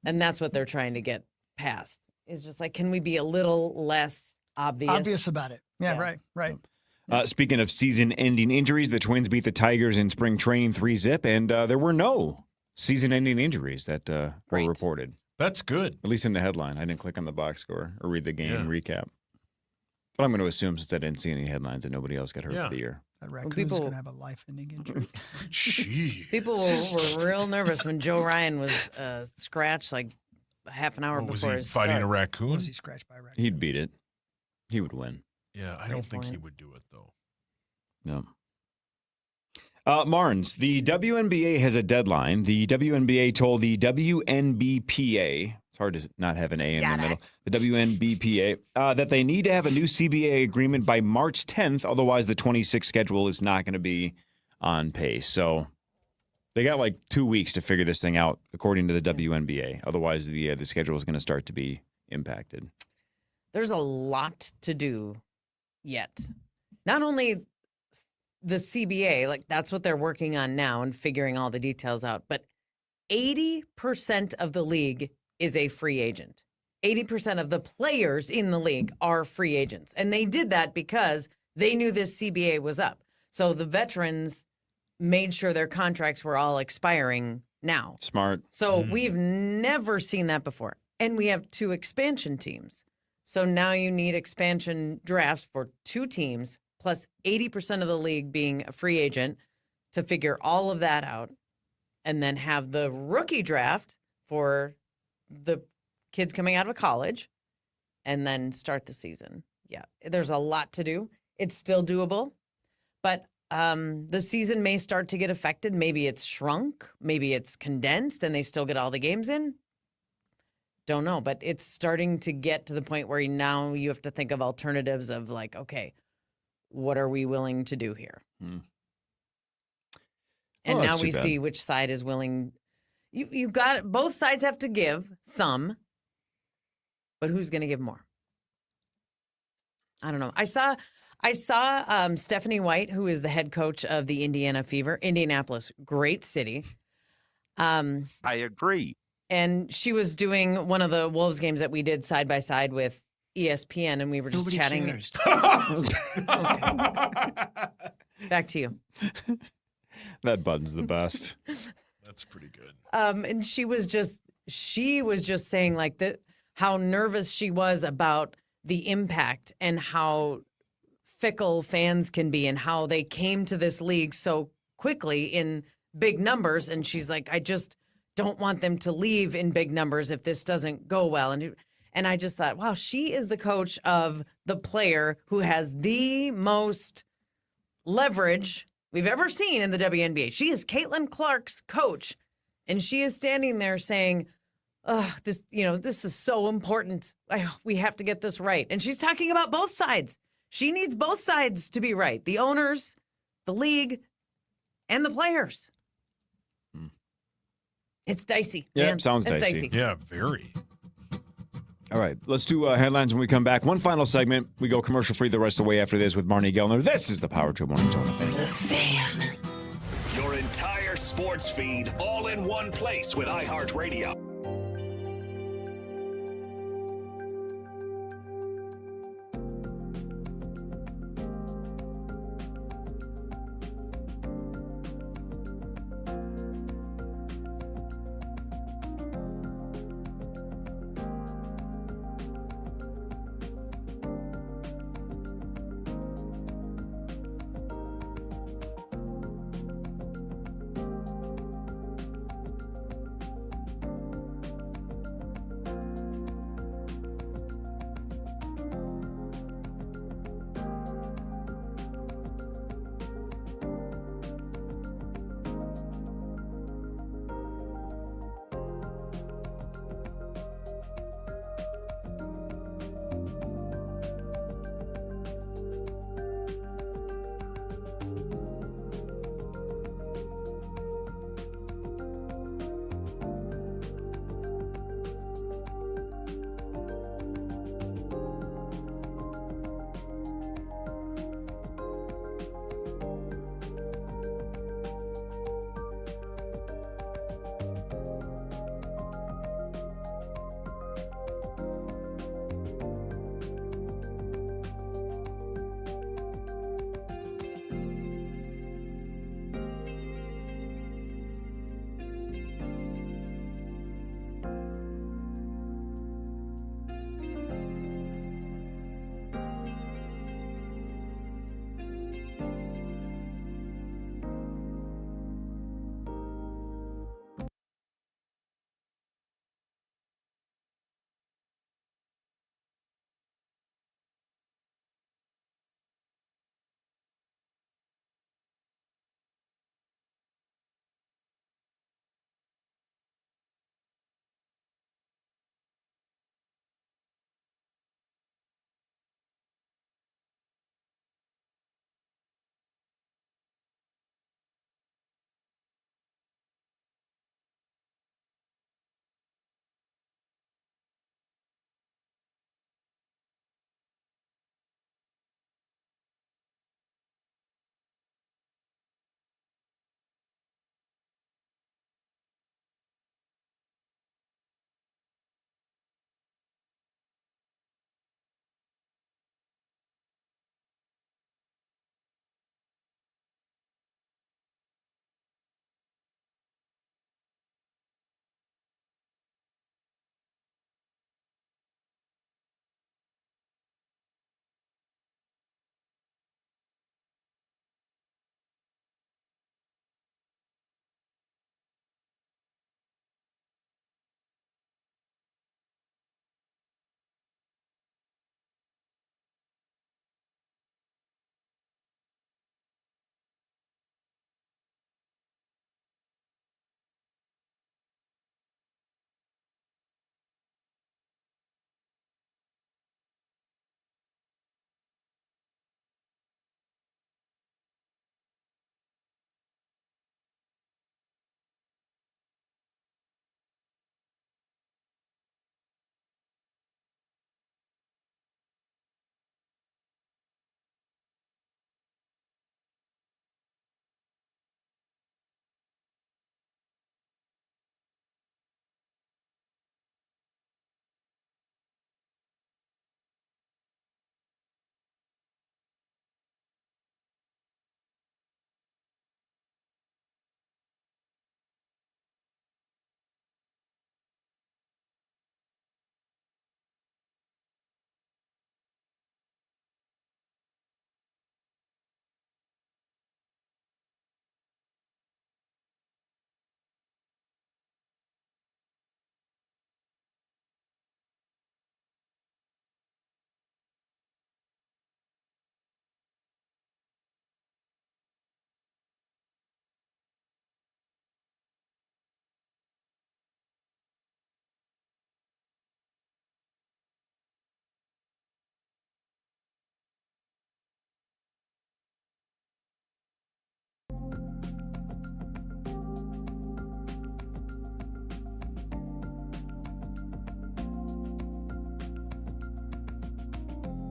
And that's what they're trying to get past. It's just like, can we be a little less obvious? Obvious about it. Yeah. Right. Speaking of season-ending injuries, the Twins beat the Tigers in spring training 3-0, and there were no season-ending injuries that were reported. That's good. At least in the headline. I didn't click on the box score or read the game recap. But I'm going to assume, since I didn't see any headlines, that nobody else got hurt for the year. That raccoon's going to have a life-ending injury. Gee. People were real nervous when Joe Ryan was scratched like half an hour before his start. Fighting a raccoon? Was he scratched by a raccoon? He'd beat it. He would win. Yeah, I don't think he would do it, though. No. Marnes, the WNBA has a deadline. The WNBA told the WNBPA, it's hard to not have an A in the middle, the WNBPA, that they need to have a new CBA agreement by March 10th. Otherwise, the 26 schedule is not going to be on pace. So they got like 2 weeks to figure this thing out, according to the WNBA. Otherwise, the schedule is going to start to be impacted. There's a lot to do yet. Not only the CBA, like that's what they're working on now and figuring all the details out, but 80% of the league is a free agent. 80% of the players in the league are free agents. And they did that because they knew this CBA was up. So the veterans made sure their contracts were all expiring now. Smart. So we've never seen that before. And we have 2 expansion teams. So now you need expansion drafts for 2 teams, plus 80% of the league being a free agent to figure all of that out. And then have the rookie draft for the kids coming out of college and then start the season. Yeah, there's a lot to do. It's still doable, but the season may start to get affected. Maybe it's shrunk. Maybe it's condensed and they still get all the games in. Don't know, but it's starting to get to the point where now you have to think of alternatives of like, okay, what are we willing to do here? And now we see which side is willing. You got it. Both sides have to give some, but who's going to give more? I don't know. I saw Stephanie White, who is the head coach of the Indiana Fever, Indianapolis, great city. I agree. And she was doing one of the Wolves games that we did side by side with ESPN, and we were just chatting. Back to you. That button's the best. That's pretty good. And she was just saying like how nervous she was about the impact and how fickle fans can be and how they came to this league so quickly in big numbers. And she's like, I just don't want them to leave in big numbers if this doesn't go well. And I just thought, wow, she is the coach of the player who has the most leverage we've ever seen in the WNBA. She is Caitlin Clark's coach, and she is standing there saying, "Oh, this is so important. We have to get this right." And she's talking about both sides. She needs both sides to be right: the owners, the league, and the players. It's dicey. Yeah, man. sounds it's dicey. Yeah, very. All right, let's do headlines when we come back. One final segment. We go commercial free the rest of the way after this with Marnie Gellner. This is the Power Trip Morning Show. The Fan. Your entire sports feed all in one place with iHeartRadio.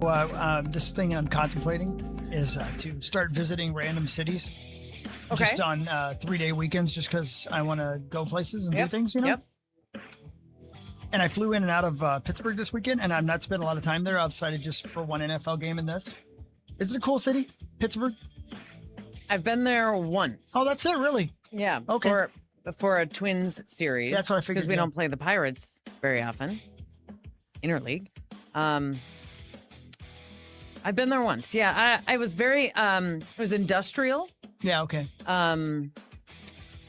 This thing I'm contemplating is to start visiting random cities. Okay. Just on 3-day weekends, just because I want to go places and do things, Yep. And I flew in and out of Pittsburgh this weekend, and I've not spent a lot of time there outside of just for one NFL game and this. Is it a cool city, Pittsburgh? I've been there once. Oh, that's it, really? Yeah. Okay. For a Twins series. That's what I figured, Because we yeah. don't play the Pirates very often. Interleague. I've been there once. Yeah. I was very, it was industrial. Yeah, okay.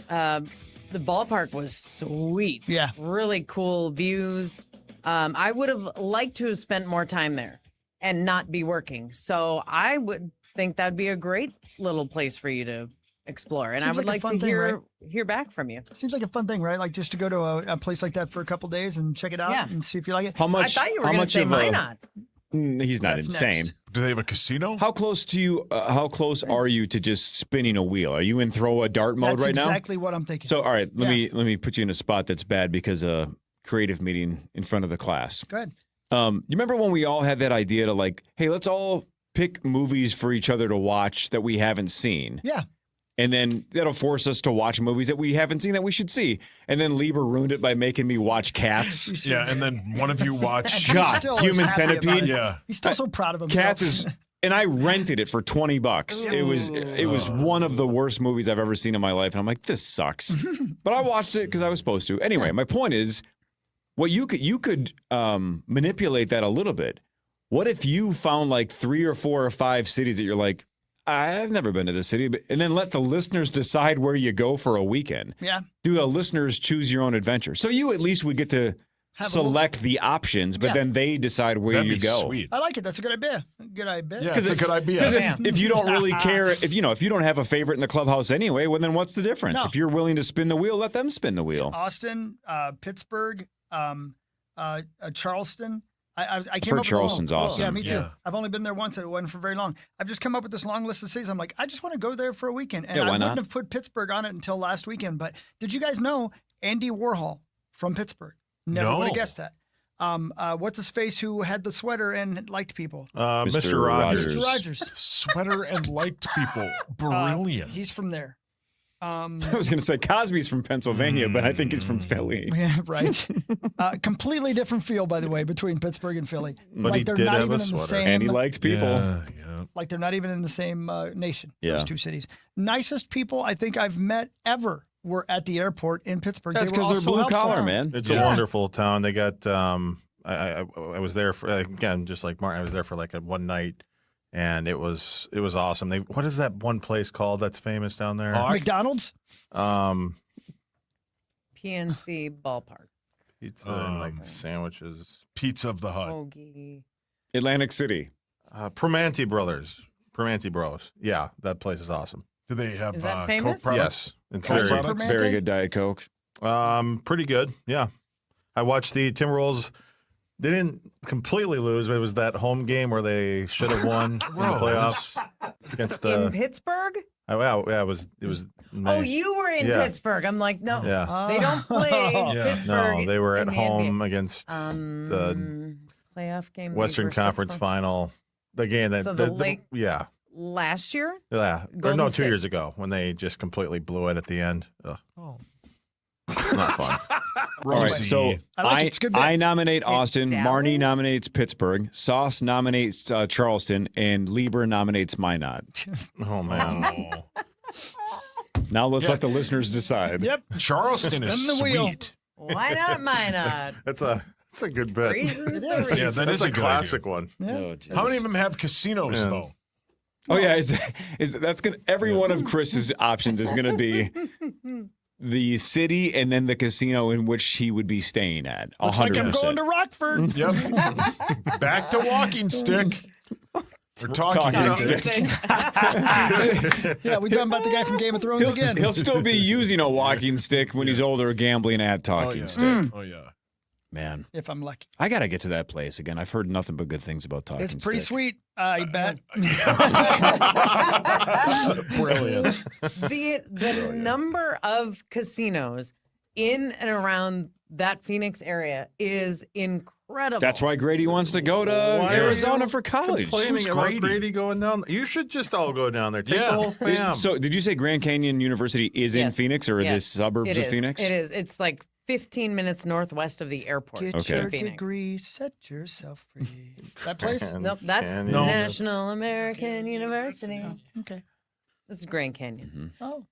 The ballpark was sweet. Yeah. Really cool views. I would have liked to have spent more time there and not be working. So I would think that'd be a great little place for you to explore. And Seems I would like a like fun to thing, hear back from you. Seems like a fun thing, right? Like just to go to a place like that for a couple days and check it out Yeah. and see if you like it. How much? I thought you were how going to much say of why a- not? He's not That's insane. next. Do they have a casino? How close to you? How close are you to just spinning a wheel? Are you in throw a dart mode That's right now? exactly what I'm thinking. So, all right, let Yeah. me put you in a spot that's bad because a creative meeting in front of the class. Go ahead. You remember when we all had that idea to like, hey, let's all pick movies for each other to watch that we haven't seen. Yeah. And then that'll force us to watch movies that we haven't seen that we should see. And then Lieber ruined it by making me watch Cats. Yeah, and then one of you watch And he God, still is Human happy about Centipede. it. Yeah. He's still so proud of himself. Cats is, and I rented it for $20. It was one of the worst movies I've ever seen in my life, and I'm like, this sucks. But I watched it because I was supposed to. Anyway, my point is, what you could manipulate that a little bit. What if you found like 3 or 4 or 5 cities that you're like, I've never been to this city, and then let the listeners decide where you go for a weekend. Yeah. Do the listeners choose your own adventure? So you at least would get to Have a select the options, but Yeah. then they decide where That'd you be go. sweet. I like it. That's a good idea. Good idea. Yeah, it's a good idea. Because if you don't really care, if you don't have a favorite in the clubhouse anyway, well then what's the difference? No. If you're willing to spin the wheel, let them spin the wheel. Austin, Pittsburgh, Charleston. I came I've heard up with Charleston's awesome. Yeah, me too. Yeah. I've only been there once. It wasn't for very long. I've just come up with this long list of cities. I'm like, I just want to go there for a weekend. And Yeah, I why wouldn't not? have put Pittsburgh on it until last weekend. But did you guys know Andy Warhol from Pittsburgh? Never No. would have guessed that. What's his face who had the sweater and liked people? Mr. Rogers. Mr. Rogers. Sweater and liked people. Brilliant. He's from there. I was going to say Cosby's from Pennsylvania, but I think he's from Philly. Yeah, right. Completely different feel, by the way, between Pittsburgh and Philly. But he they're did not have even a in the sweater. same. And he liked people. Yeah. Like they're not even in the same nation. Yeah. Those two cities. Nicest people I think I've met ever were at the airport in Pittsburgh. That's They were because they're all so blue collar, helpful. man. It's Yeah. a wonderful town. They got. I was there for again, just like Martin. I was there for like a one night, and it was awesome. What is that one place called that's famous down there? McDonald's. PNC Ballpark. Pizza and like sandwiches. Pizza of the Hut. Hoagie. Atlantic City. Primanti Brothers. Primanti Bros. Yeah, that place is awesome. Do they have Is that Coke famous? products? Yes, it's Coke very, products? Very good Diet Coke. pretty good. Yeah, I watched the Timberwolves. They didn't completely lose, but it was that home game where they should have won in the playoffs against the. In Pittsburgh? Oh, yeah, it was. Oh, you were in Yeah. Pittsburgh. I'm like, no, Yeah. they don't play Yeah. Pittsburgh. No, they were in at the NBA. home against the Playoff game. they Western were so Conference close. final. The game that So the Lake- yeah. Last year? Yeah. Or Golden no, 2 State. years ago when they just completely blew it at the end. Ugh. Oh. Not fun. All right, so I like it. It's a good bit. I nominate Okay, Austin, Dallas? Marnie nominates Pittsburgh, Sauce nominates Charleston, and Lieber nominates Minot. Oh, man. Now let's Yeah. let the listeners decide. Yep. Charleston is Spin the wheel. sweet. Why not Minot? That's a good bit. Reasons It the is. reasons. Yeah, that That's is a a good classic one. Yeah. Oh, geez. How many of them have casinos, Yeah. though? Oh yeah, that's gonna. Every one of Chris's options is gonna be the city and then the casino in which he would be staying at. Looks like I'm going to Rockford. Yep. Back to walking stick. Or talking Talking stick. Yeah, we talking about the guy from Game of Thrones again. He'll still be using a walking stick when he's older, gambling at talking yeah. stick. Oh, yeah. Man, If I'm lucky. I gotta get to that place again. I've heard nothing but good things about talking It's pretty stick. sweet, I bet. Brilliant. The number of casinos in and around that Phoenix area is incredible. incredible. That's why Grady wants to go to Arizona for college. Complaining about Grady going down. You should just all go down there. Take the whole fam. So, did you say Grand Canyon University is in Phoenix or the suburbs of Phoenix? It is. It's like 15 minutes northwest of the airport. Get your degree, set yourself free. That place? Nope, that's National American University. Okay. This is Grand Canyon. Oh.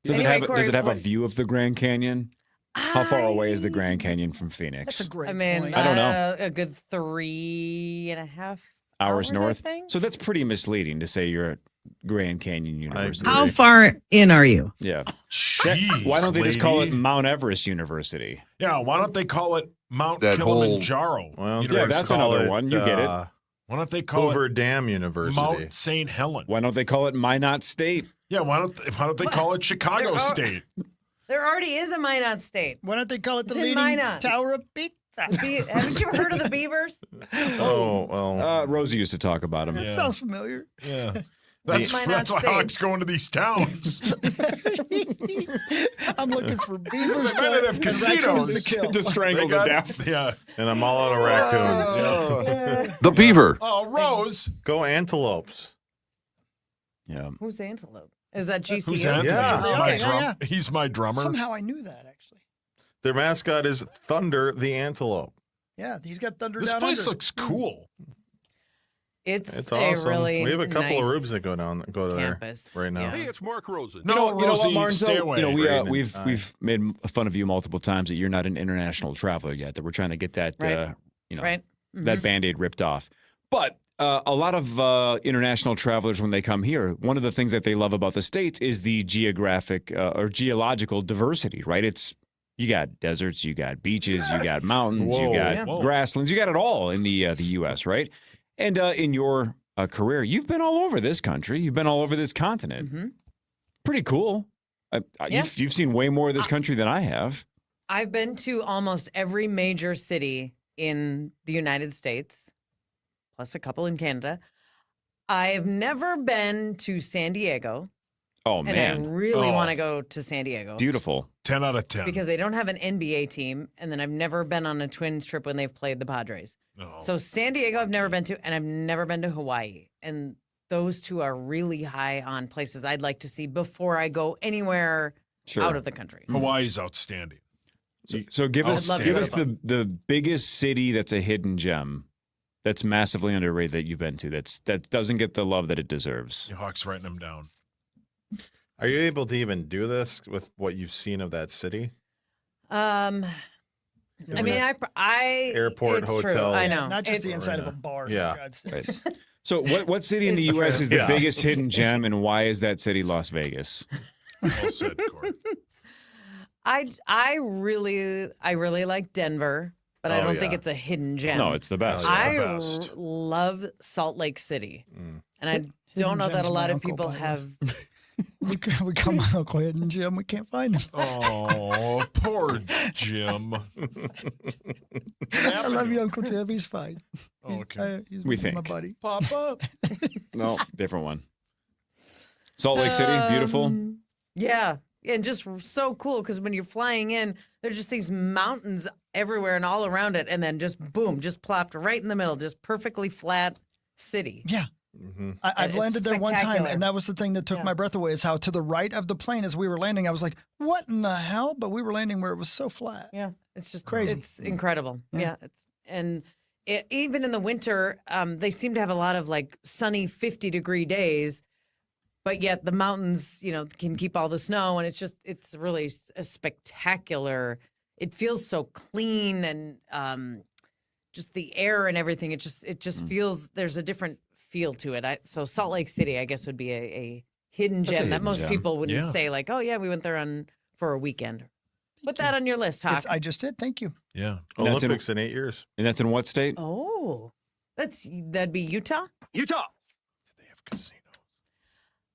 Does Anyway, it have a Corey, view of the Grand Canyon? How far away is the Grand Canyon from Phoenix? That's a great I mean, point. I don't know. A good 3.5 Hours north. I think. So that's pretty misleading to say you're at Grand Canyon University. How far in are you? Yeah. Jeez, Why don't they just call it lady. Mount Everest University? Yeah, why don't they call it Mount That Kilimanjaro? Well, Yeah, that's another one. You get it. Why don't they call Hoover it Dam University. Mount St. Helen? Why don't they call it Minot State? Yeah, why don't they call it Chicago State? There already is a Minot State. Why don't they call it the It's in Leaning Minot. Tower of Pizza? Haven't you heard of the Beavers? Oh, well. Rosie used to talk about him. That sounds familiar. Yeah. That's Minot why State. Alex going to these towns. I'm looking for beavers They might not have and raccoons casinos. to kill. To strangle They to got- death. Yeah. And I'm all out of raccoons. The beaver. Oh, Rose. Go antelopes. Yeah. Who's Antelope? Is that GCU? Who's Anthony? Yeah. My Yeah, drum. yeah. He's my drummer. Somehow I knew that, actually. Their mascot is Thunder the Antelope. Yeah, he's got thunder This down place under. looks cool. It's awesome. a really we have a couple of nice rubes that go to campus. there right now. Yeah. Hey, it's Mark Rosen. No, you know Rosie, what, Martin? stay So, away. you know, Braden and we've made fun of you multiple times that you're not an international traveler yet. That we're trying to get that Right. that Mhm. Band-Aid ripped off. But a lot of international travelers, when they come here, one of the things that they love about the States is the geographic or geological diversity, right? You got deserts, you got beaches, you got mountains, you got grasslands, you got it all in the U.S., right? And in your career, you've been all over this country. You've been all over this continent. Mhm. Pretty cool. Yeah. You've seen way more of this country than I have. I've been to almost every major city in the United States, plus a couple in Canada. I've never been to San Diego. Oh, And man. I really want to go to San Diego. Beautiful. 10 out of 10. Because they don't have an NBA team. And then I've never been on a Twins trip when they've played the Padres. No. So San Diego, I've never been to, and I've never been to Hawaii. And those two are really high on places I'd like to see before I go anywhere out of the country. Hawaii's outstanding. So give us I'd love to go to the biggest city that's a hidden gem that's massively underrated that you've been to that doesn't get the love that it deserves. Hawk's writing them down. Are you able to even do this with what you've seen of that city? I mean, I Airport, it's hotel. True. I Yeah, know. Not just the It's- inside of a bar, Yeah. for God's sake. So what city in the It's U.S. true. is the Yeah. biggest hidden gem, and why is that city Las Vegas? Well said, Corey. I really like Denver, but I Oh, don't think yeah. it's a hidden gem. No, it's the best. I the best. love Salt Lake City, Mm. and I Hidden don't know that gem's a my lot of uncle, people by the way. have. We come on Uncle Hidden Jim. We can't find him. Oh, poor Jim. I love you, Uncle Jim. He's fine. Okay. He's We my think. buddy. Papa. No, different one. Salt Lake City, beautiful. Yeah, and just so cool because when you're flying in, there's just these mountains everywhere and all around it, and then just boom, just plopped right in the middle, just perfectly flat city. Yeah. Mm-hmm. I've It's landed there one time, spectacular. and that was the thing that took Yeah. my breath away. Is how to the right of the plane as we were landing, I was like, "What in the hell?" But we were landing where it was so flat. Yeah, it's just Crazy. It's incredible. Yeah. Yeah, even in the winter, they seem to have a lot of like sunny 50-degree days, but yet the mountains, can keep all the snow, and it's really a spectacular. It feels so clean and just the air and everything. It just feels there's a different feel to it. So Salt Lake City, I guess, would be a hidden That's a gem that hidden most gem. people wouldn't Yeah. say like, oh yeah, we went there for a weekend. Put that on your list, Hawk. I just did. Thank you. Yeah. And that's Olympics in 8 years. And that's in what state? Oh, that'd be Utah. Utah. They have casinos.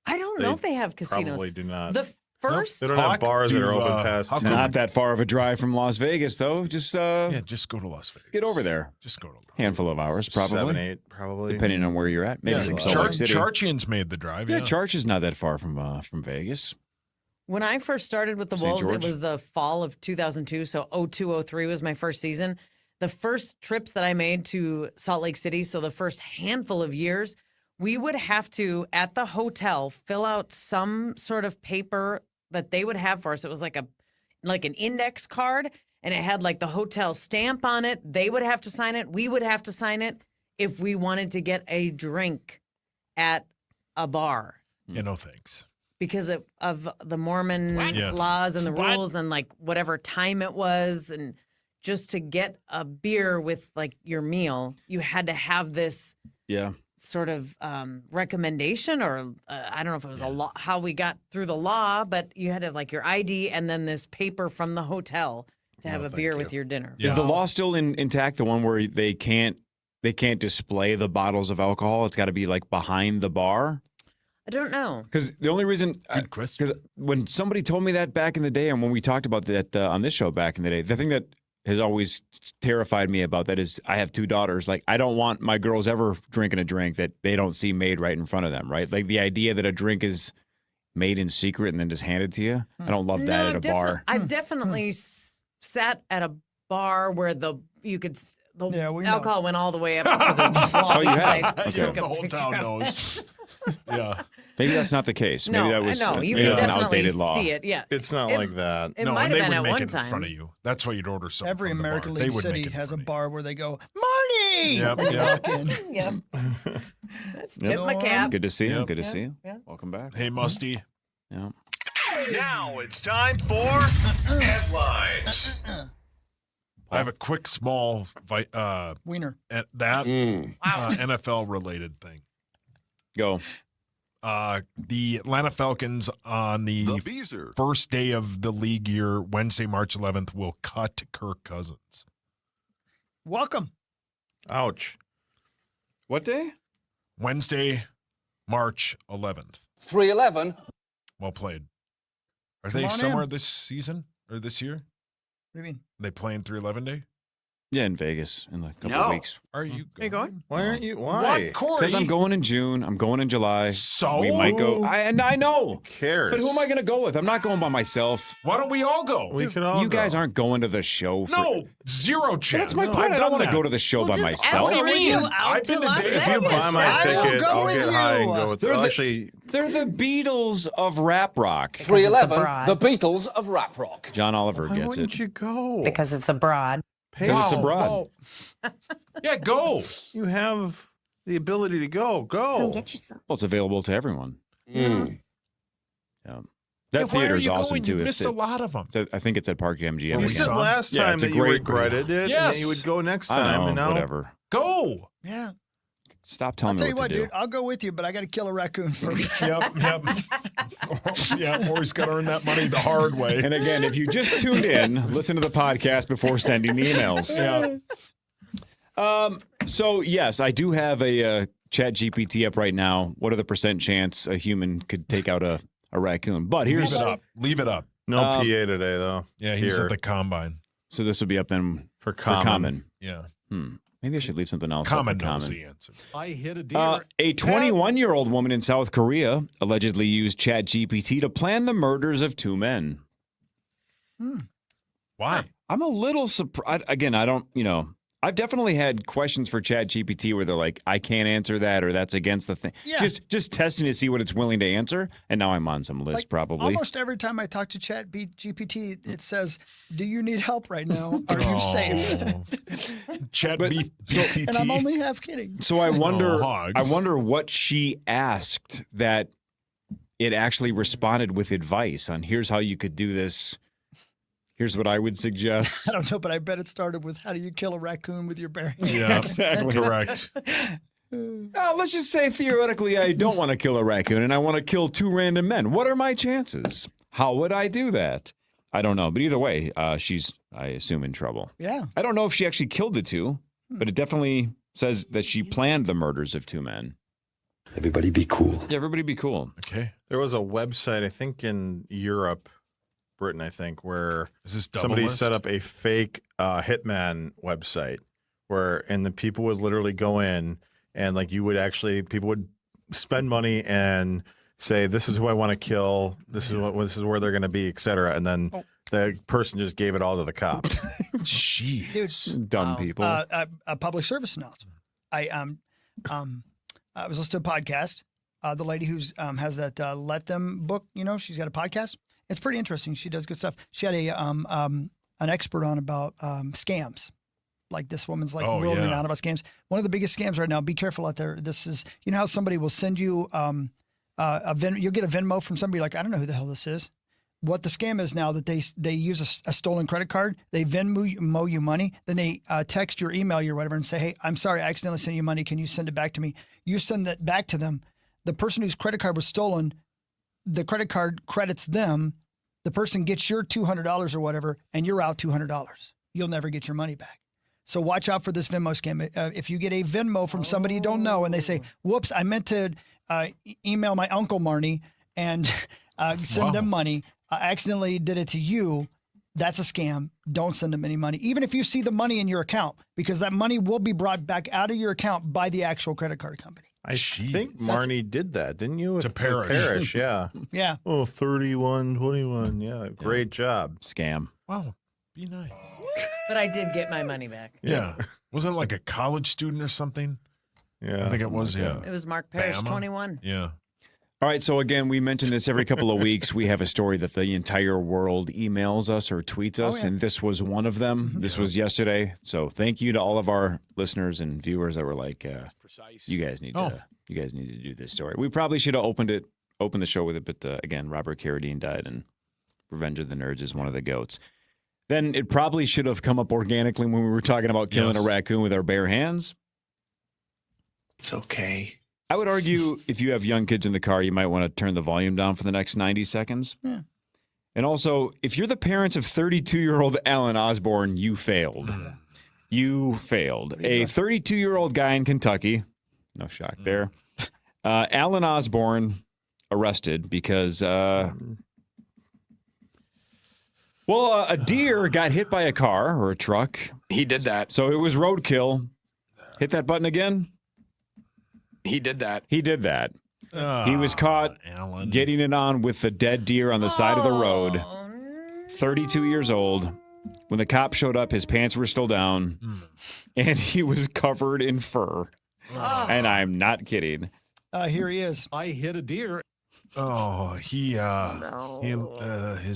I don't know if they have casinos. Probably do not. The first, They don't have Hawk, bars that are do, open past Hawk, 10. Not that far of a drive from Las Vegas, though. Just Yeah, just go to Las Vegas. get over there. Just go to Las Vegas. Handful of hours, probably. 7, 8, probably. Depending on where you're at. Maybe Yeah, like Salt Lake City. Charchian's made the drive. Yeah, Yeah. Charch is not that far from Vegas. when I first started with the St. Wolves, George? it was the fall of 2002. So 02, 03 was my first season. the first trips that I made to Salt Lake City, so the first handful of years, we would have to, at the hotel, fill out some sort of paper that they would have for us. It was like an index card, and it had like the hotel stamp on it. They would have to sign it. We would have to sign it if we wanted to get a drink at a bar. Yeah, no thanks. Because of the Mormon laws and the rules and like whatever time it was, and just to get a beer with like your meal, you had to have this sort of recommendation, or I don't know if it was a law, how we got through the law, but you had to have like your ID and then this paper from the hotel to have a beer with your dinner. Is the law still intact? The one where they can't display the bottles of alcohol? It's got to be like behind the bar. I don't know. Because the only reason, because when somebody told me that back in the day, and when we talked about that on this show back in the day, the thing that has always terrified me about that is I have 2 daughters. Like, I don't want my girls ever drinking a drink that they don't see made right in front of them, right? Like the idea that a drink is made in secret and then just handed to you. I don't love that at a bar. I've definitely sat at a bar where the alcohol went all the way up to the wall. Oh, you have? I took a The whole picture town of it. knows. Yeah. Maybe that's not the case. No, Maybe that was no, you maybe can that's an definitely outdated law. see it. Yeah, It's not like that. It No, might and have they been would at make one it in front time. of you. That's why you'd order something Every from the American bar. They League would city make it has a in front bar where they go, Marty! Yep, When you yep. walk in. Yep. Let's tip my cap. Good to see you. Yep. Good to see you. Yeah. Welcome back. of you. Hey, Musty. Yeah. Now it's time for headlines. I have a quick, small Wiener. NFL related thing. Go. The Atlanta Falcons on the first day of the league year, Wednesday, March 11th, will cut Kirk Cousins. Welcome. Ouch. What day? Wednesday, March 11th. 311. Well played. Are Come they on somewhere in. this season or this year? What do you mean? They playing 311 day? Yeah, in Vegas in a couple of weeks. Are you Are you going? Why aren't you? Why? What, Corey? Because I'm going in June. I'm going in July. So? We might go. I know. Who cares? But who am I going to go with? I'm not going by myself. Why don't we all go? We could all You guys aren't going to the show. No, zero chance. That's my point. I don't want to go to the show by just myself. escort you out I've to been to Las Vegas. If you Vegas. buy my I will ticket, go I'll with get high and you. go with They're the- Actually, They're the Beatles of rap rock. 311. The Beatles of rap rock. John Oliver why gets wouldn't it. you go? Because it's abroad. Because it's abroad. Yeah, go. You have the ability to go. Go. Get yourself. Well, it's available to everyone. Yeah. Yeah, That why are theater's you awesome going? too. You It's missed a lot of them. I think it's at Park MGM. You we said saw- last Yeah, time it's a that you great- regretted it, and Yes. that you would go next I time. know, and now, whatever. Go. Yeah. Stop I'll telling tell me you what what, to do. dude. I'll go with you, but I got to kill a raccoon first. Yep. Yeah, or he's got to earn that money the hard way. And again, if you just tuned in, listen to the podcast before sending emails. Yeah. So yes, I do have a Chat GPT up right now. What are the % chance a human could take out a raccoon? But here's Leave it up. Leave it up. no PA today though. Yeah, he's Here. at the combine. So this will be up then for common. common. Yeah. Maybe I should leave something else. Common up for knows common. the answer. I hit a deer. A 21-year-old woman in South Korea allegedly used Chat GPT to plan the murders of 2 men. Why? I'm a little surprised. Again, I don't, I've definitely had questions for Chat GPT where they're like, I can't answer that, or that's against the thing. Yeah. Just testing to see what it's willing to answer. And now I'm on some list, Like, probably. Almost every time I talk to Chat GPT, it says, "Do you need help right now? Are you safe?" Chat But- BTT. And I'm only half kidding. So I wonder, hogs. I wonder what she asked that it actually responded with advice on here's how you could do this. Here's what I would suggest. I don't know, but I bet it started with, "How do you kill a raccoon with your bare hands?" Yeah, Exactly. correct. Let's just say theoretically I don't want to kill a raccoon and I want to kill 2 random men. What are my chances? How would I do that? I don't know. But either way, she's, I assume, in trouble. Yeah. I don't know if she actually killed the 2, but it definitely says that she planned the murders of 2 men. Everybody be cool. Yeah, everybody be cool. Okay. There was a website, I think in Europe, Britain, I think, where Is this double somebody list? set up a fake hitman website and the people would literally go in and people would spend money and say, this is who I want to kill. This is where they're going to be, et cetera. And then the person just gave it all to the cops. Dude, Dumb people. A public service announcement. I was listening to a podcast. The lady who's has that Let Them book, she's got a podcast. It's pretty interesting. She does good stuff. She had an expert on about scams. Like this woman's world renowned about scams. One of the biggest scams right now. Be careful out there. This is how somebody will send you you'll get a Venmo from somebody like, I don't know who the hell this is. What the scam is now that they use a stolen credit card, they Venmo you money, then they text your email or whatever and say, hey, I'm sorry, I accidentally sent you money. Can you send it back to me? You send that back to them. The person whose credit card was stolen, the credit card credits them. The person gets your $200 or whatever, and you're out $200. You'll never get your money back. So watch out for this Venmo scam. If you get a Venmo from somebody you don't know and they say, whoops, I meant to email my Uncle Marnie and send them money. I accidentally did it to you. That's a scam. Don't send them any money. Even if you see the money in your account, because that money will be brought back out of your account by the actual credit card company. I think Marnie did that, didn't you? To Parrish. Parrish, yeah. Yeah. Oh, 3121. Yeah, great job. Scam. Wow. Be nice. But I did get my money back. Yeah. Wasn't it like a college student or something? Yeah. I think it was, yeah. It was Mark Parrish, Bama? 21. Yeah. All right, so again, we mention this every couple of weeks. We have a story that the entire world emails us or tweets us, and this was one of them. This was yesterday. So thank you to all of our listeners and viewers that were like, "You guys need to do this story." We probably should have opened the show with it, but again, Robert Carradine died, and Revenge of the Nerds is one of the goats. Then it probably should have come up organically when we were talking about killing a raccoon with our bare hands. It's okay. I would argue if you have young kids in the car, you might want to turn the volume down for the next 90 seconds. Yeah. And also, if you're the parents of 32-year-old Alan Osborne, you failed. You failed. A 32-year-old guy in Kentucky, no shock there, Alan Osborne arrested because, a deer got hit by a car or a truck. He did that. So it was roadkill. Hit that button again. He did that. He did that. He was caught getting it on with a dead deer on the side of the road. 32 years old. When the cop showed up, his pants were still down, and he was covered in fur. And I'm not kidding. Here he is. I hit a deer. Oh, his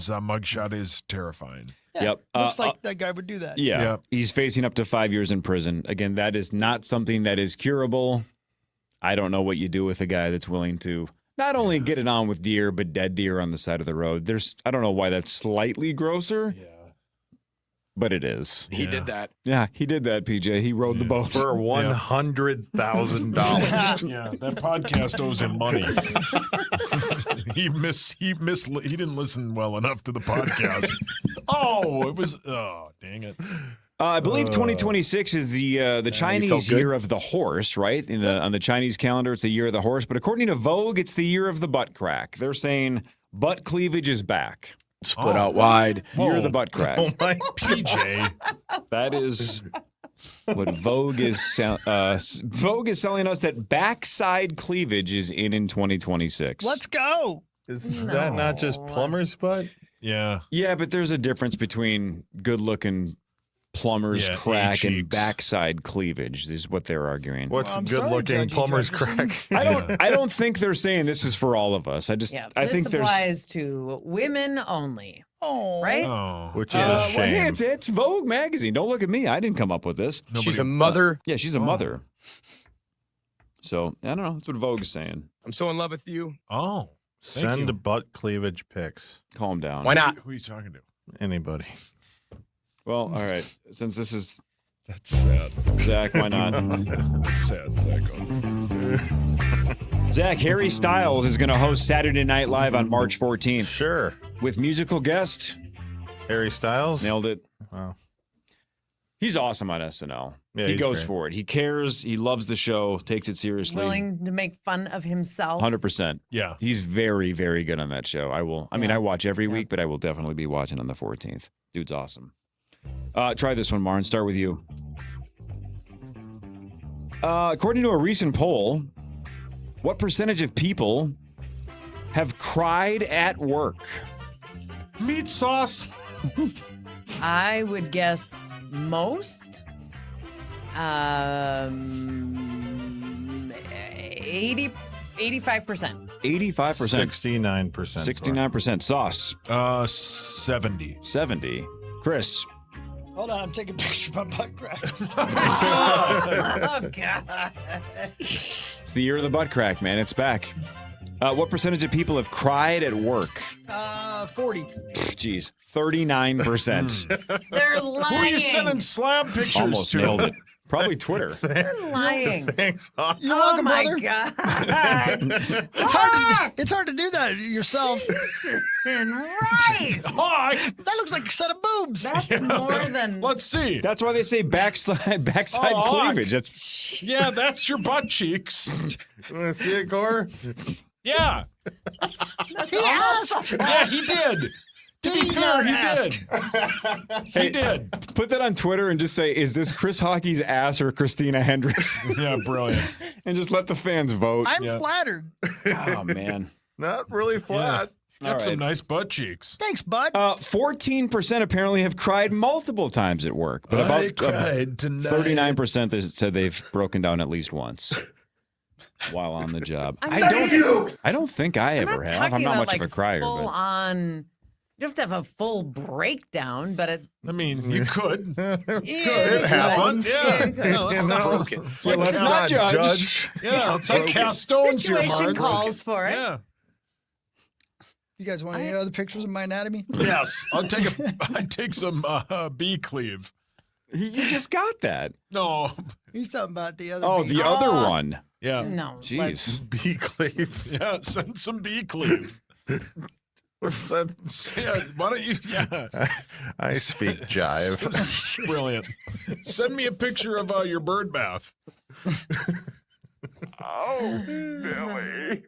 mugshot is terrifying. Yeah, Yep. Looks like that guy would do that. Yeah. He's facing up to 5 years in prison. Again, that is not something that is curable. I don't know what you do with a guy that's willing to not only get it on with deer, but dead deer on the side of the road. I don't know why that's slightly grosser. Yeah. But it is. He did that. Yeah, he did that, PJ. He rode the boat. For $100,000. Yeah, that podcast owes him money. He didn't listen well enough to the podcast. Dang it. I believe 2026 is the Chinese year of the horse, right? On the Chinese calendar, it's the year of the horse. But according to Vogue, it's the year of the butt crack. They're saying butt cleavage is back. Split out wide. Year of the butt crack. Oh, my PJ. That is what Vogue is. Vogue is telling us that backside cleavage is in 2026. Let's go. Is that not just plumber's butt? Yeah. Yeah, but there's a difference between good-looking plumber's crack and backside cleavage is what they're arguing. What's good-looking plumber's crack? I don't think they're saying this is for all of us. I think this applies to women only. Oh, right? Oh. Which is a shame. Hey, it's Vogue magazine. Don't look at me. I didn't come up with this. She's a mother. Yeah, she's a mother. So I don't know. That's what Vogue's saying. I'm so in love with you. Oh. Send butt cleavage pics. Calm down. Why not? Who are you talking to? Anybody. Well, all right. Since this is That's sad. Zach, why not? That's sad, Zach. Zach, Harry Styles is going to host Saturday Night Live on March 14th. Sure. With musical guest Harry Styles. Nailed it. Wow. He's awesome on SNL. Yeah, he he's goes great. for it. He cares. He loves the show. Takes it seriously. Willing to make fun of himself. 100%. Yeah. He's very, very good on that show. I mean, I watch every week, but I will definitely be watching on the 14th. Dude's awesome. Try this one, Marn. Start with you. According to a recent poll, what percentage of people have cried at work? Meat sauce. I would guess most. 85%. 85%. 69%. 69%. Sauce. 70. 70. Chris. Hold on, I'm taking a picture of my butt crack. Oh, God. It's the year of the butt crack, man. It's back. What percentage of people have cried at work? 40. Jeez, 39%. They're Who are lying. you sending slab pictures Almost to? nailed it. Probably Twitter. They're lying. Thanks, Hawk. You're welcome, my brother. God. It's hard to do that yourself. Right. Hawk! That looks like a set of boobs. That's more than. Let's see. That's why they say backside Oh, cleavage. That's Yeah, that's your butt cheeks. You want to see it, Gore? Yeah. He asked. Yeah, he did. To be fair, he did. He did. Put that on Twitter and just say, is this Chris Hockey's ass or Christina Hendricks? Yeah, brilliant. And just let the fans vote. I'm flattered. Oh, man. Not really flat. Got All some right. nice butt cheeks. Thanks, bud. 14% apparently have cried multiple times at work, but I about cried tonight. 39% that said they've broken down at least once while on the job. I'm I not- don't think I I'm ever not have. I'm talking not about, much of a crier, full but on. You don't have to have a full breakdown, but it. I mean, you could. It happens. Yeah. You could. No, let's not broken. It's like let's cast- not judge. Yeah, it's like cast stones your Situation heart. calls for it. Yeah. You guys want any other pictures of my anatomy? Yes. I'd take some bee cleave. you just got that. No. He's talking about the other. Oh, bee. the other one. Yeah. No. Jeez. Bee cleave. Yeah, send some bee cleave. What's that? Yeah, why don't you? Yeah. I speak jive. Brilliant. Send me a picture of your bird bath. Oh, Billy.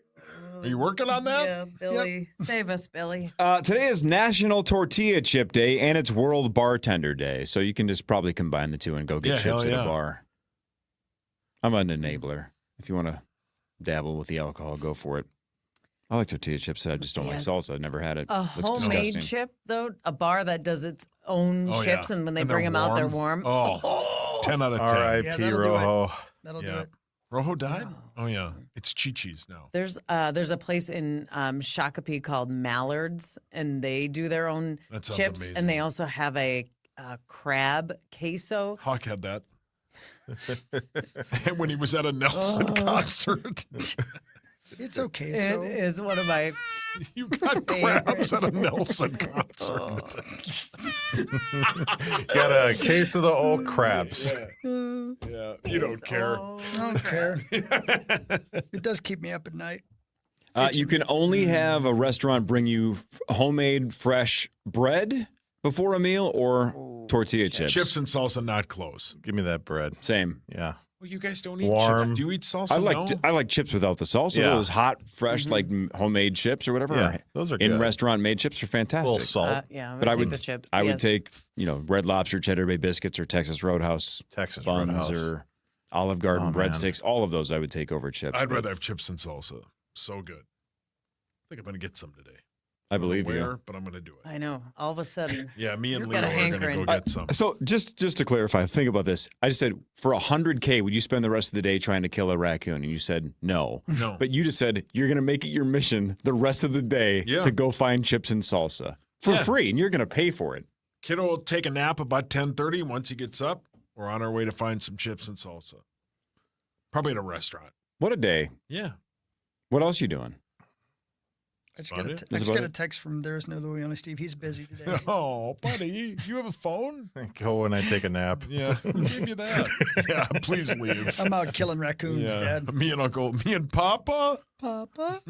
Are you working on that? Yeah, Billy. Save us, Billy. Today is National Tortilla Chip Day and it's World Bartender Day. So you can just probably combine the two and go get Yeah, chips hell at yeah. a bar. I'm an enabler. If you want to dabble with the alcohol, go for it. I like tortilla chips. I just don't like Yes. salsa. I've never had it. A Looks homemade disgusting. chip, though, a bar that does its own Oh, chips, yeah. and when they And bring they're them out, they're warm. Oh, 10 out of 10. R.I.P. Yeah, that'll do it. Rojo. That'll do Yeah. it. Rojo died? Oh, yeah. It's Chi-Chi's now. There's a place in Shakopee called Mallards, and they do their own That sounds chips, amazing. and they also have a crab queso. Hawk had that. When he was at a Nelson concert. It's okay. It So is one of my. You got crabs at a Nelson concert. Got a case of the old crabs. Yeah, you don't care. I don't care. It does keep me up at night. You can only have a restaurant bring you homemade fresh bread before a meal or tortilla chips. Chips and salsa not close. Give me that bread. Same. Yeah. Well, you guys don't eat Warm. chips. Do you eat salsa? I like chips without the salsa. Yeah. Those hot, fresh, like homemade chips or whatever. Yeah, those are in good. restaurant made chips are A fantastic. little salt. Yeah, But I take would the chip. I would Yes. take Red Lobster Cheddar Bay biscuits or Texas Roadhouse Texas buns Roadhouse. or Olive Garden Oh, man. breadsticks. All of those I would take over chips. I'd but rather have chips and salsa. So good. I think I'm going to get some today. I believe Where, you. but I'm going to do it. I know. All of a sudden. Yeah, me and You've Leo got a are going to hankering. go get some. So just to clarify, think about this. I just said for $100K, would you spend the rest of the day trying to kill a raccoon? And you said no. No. But you just said you're going to make it your mission the rest of the day Yeah. to go find chips and salsa for Yeah. free, and you're going to pay for it. Kiddo will take a nap about 10:30. Once he gets up, we're on our way to find some chips and salsa. Probably at a restaurant. What a day! Yeah. What else you doing? I just got a, Buddy? I Is just it got a buddy? text from There's No Louie, Only Steve. He's busy today. Oh, buddy, you have a phone? Go when I take a nap. Yeah, who gave you that? Yeah, please leave. I'm out killing raccoons, Yeah, Dad. me and Papa. Papa?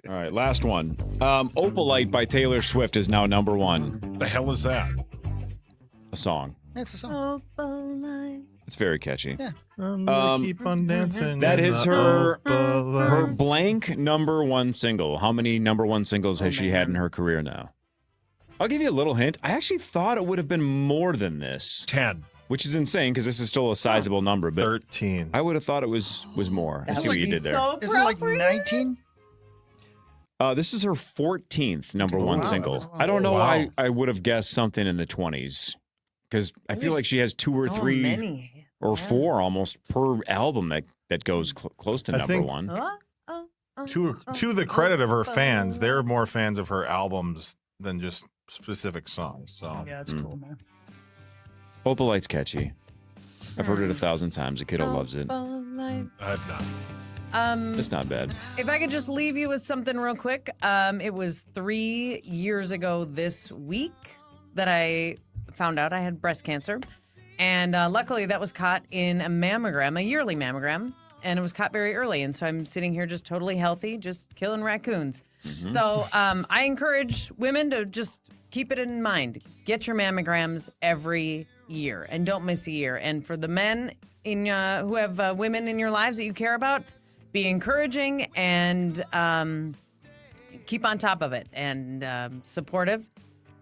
All right, last one. Opalite by Taylor Swift is now number one. The hell is that? A song. That's a song. It's very catchy. Yeah. I'm gonna keep on dancing. That in is the her Opalite. blank number one single. How many number one singles has she had in her career now? I'll give you a little hint. I actually thought it would have been more than this. 10. Which is insane because this is still a sizable number, but 13. I would have thought it was more. I see what you did there. So Isn't it like 19? This is her 14th number one single. I don't know why I would have guessed something in the 20s because I feel like she has 2 or 3 or 4 almost per album that goes close to number one. To the credit of her fans, they're more fans of her albums than just specific songs. So yeah, that's cool, man. Opalite's catchy. I've heard it 1,000 times. The kiddo loves it. I've not. It's not bad. If I could just leave you with something real quick. It was 3 years ago this week that I found out I had breast cancer. And luckily that was caught in a mammogram, a yearly mammogram. And it was caught very early. And so I'm sitting here just totally healthy, just killing raccoons. So I encourage women to just keep it in mind. Get your mammograms every year and don't miss a year. And for the men who have women in your lives that you care about, be encouraging and keep on top of it and supportive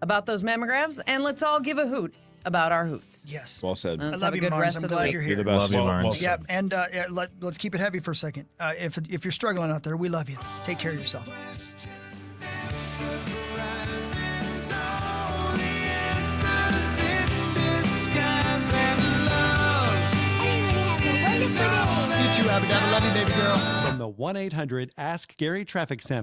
about those mammograms. And let's all give a hoot about our hoots. Yes. Well said. Let's I have love a good you, Barnes. rest I'm of the glad week. you're here. You're the best. Love you, Barnes. Yep, and let's keep it heavy for a second. If you're struggling out there, we love you. Take care of yourself. You too, Abigail. I love you, baby girl. From the 1-800 Ask Gary Traffic Center.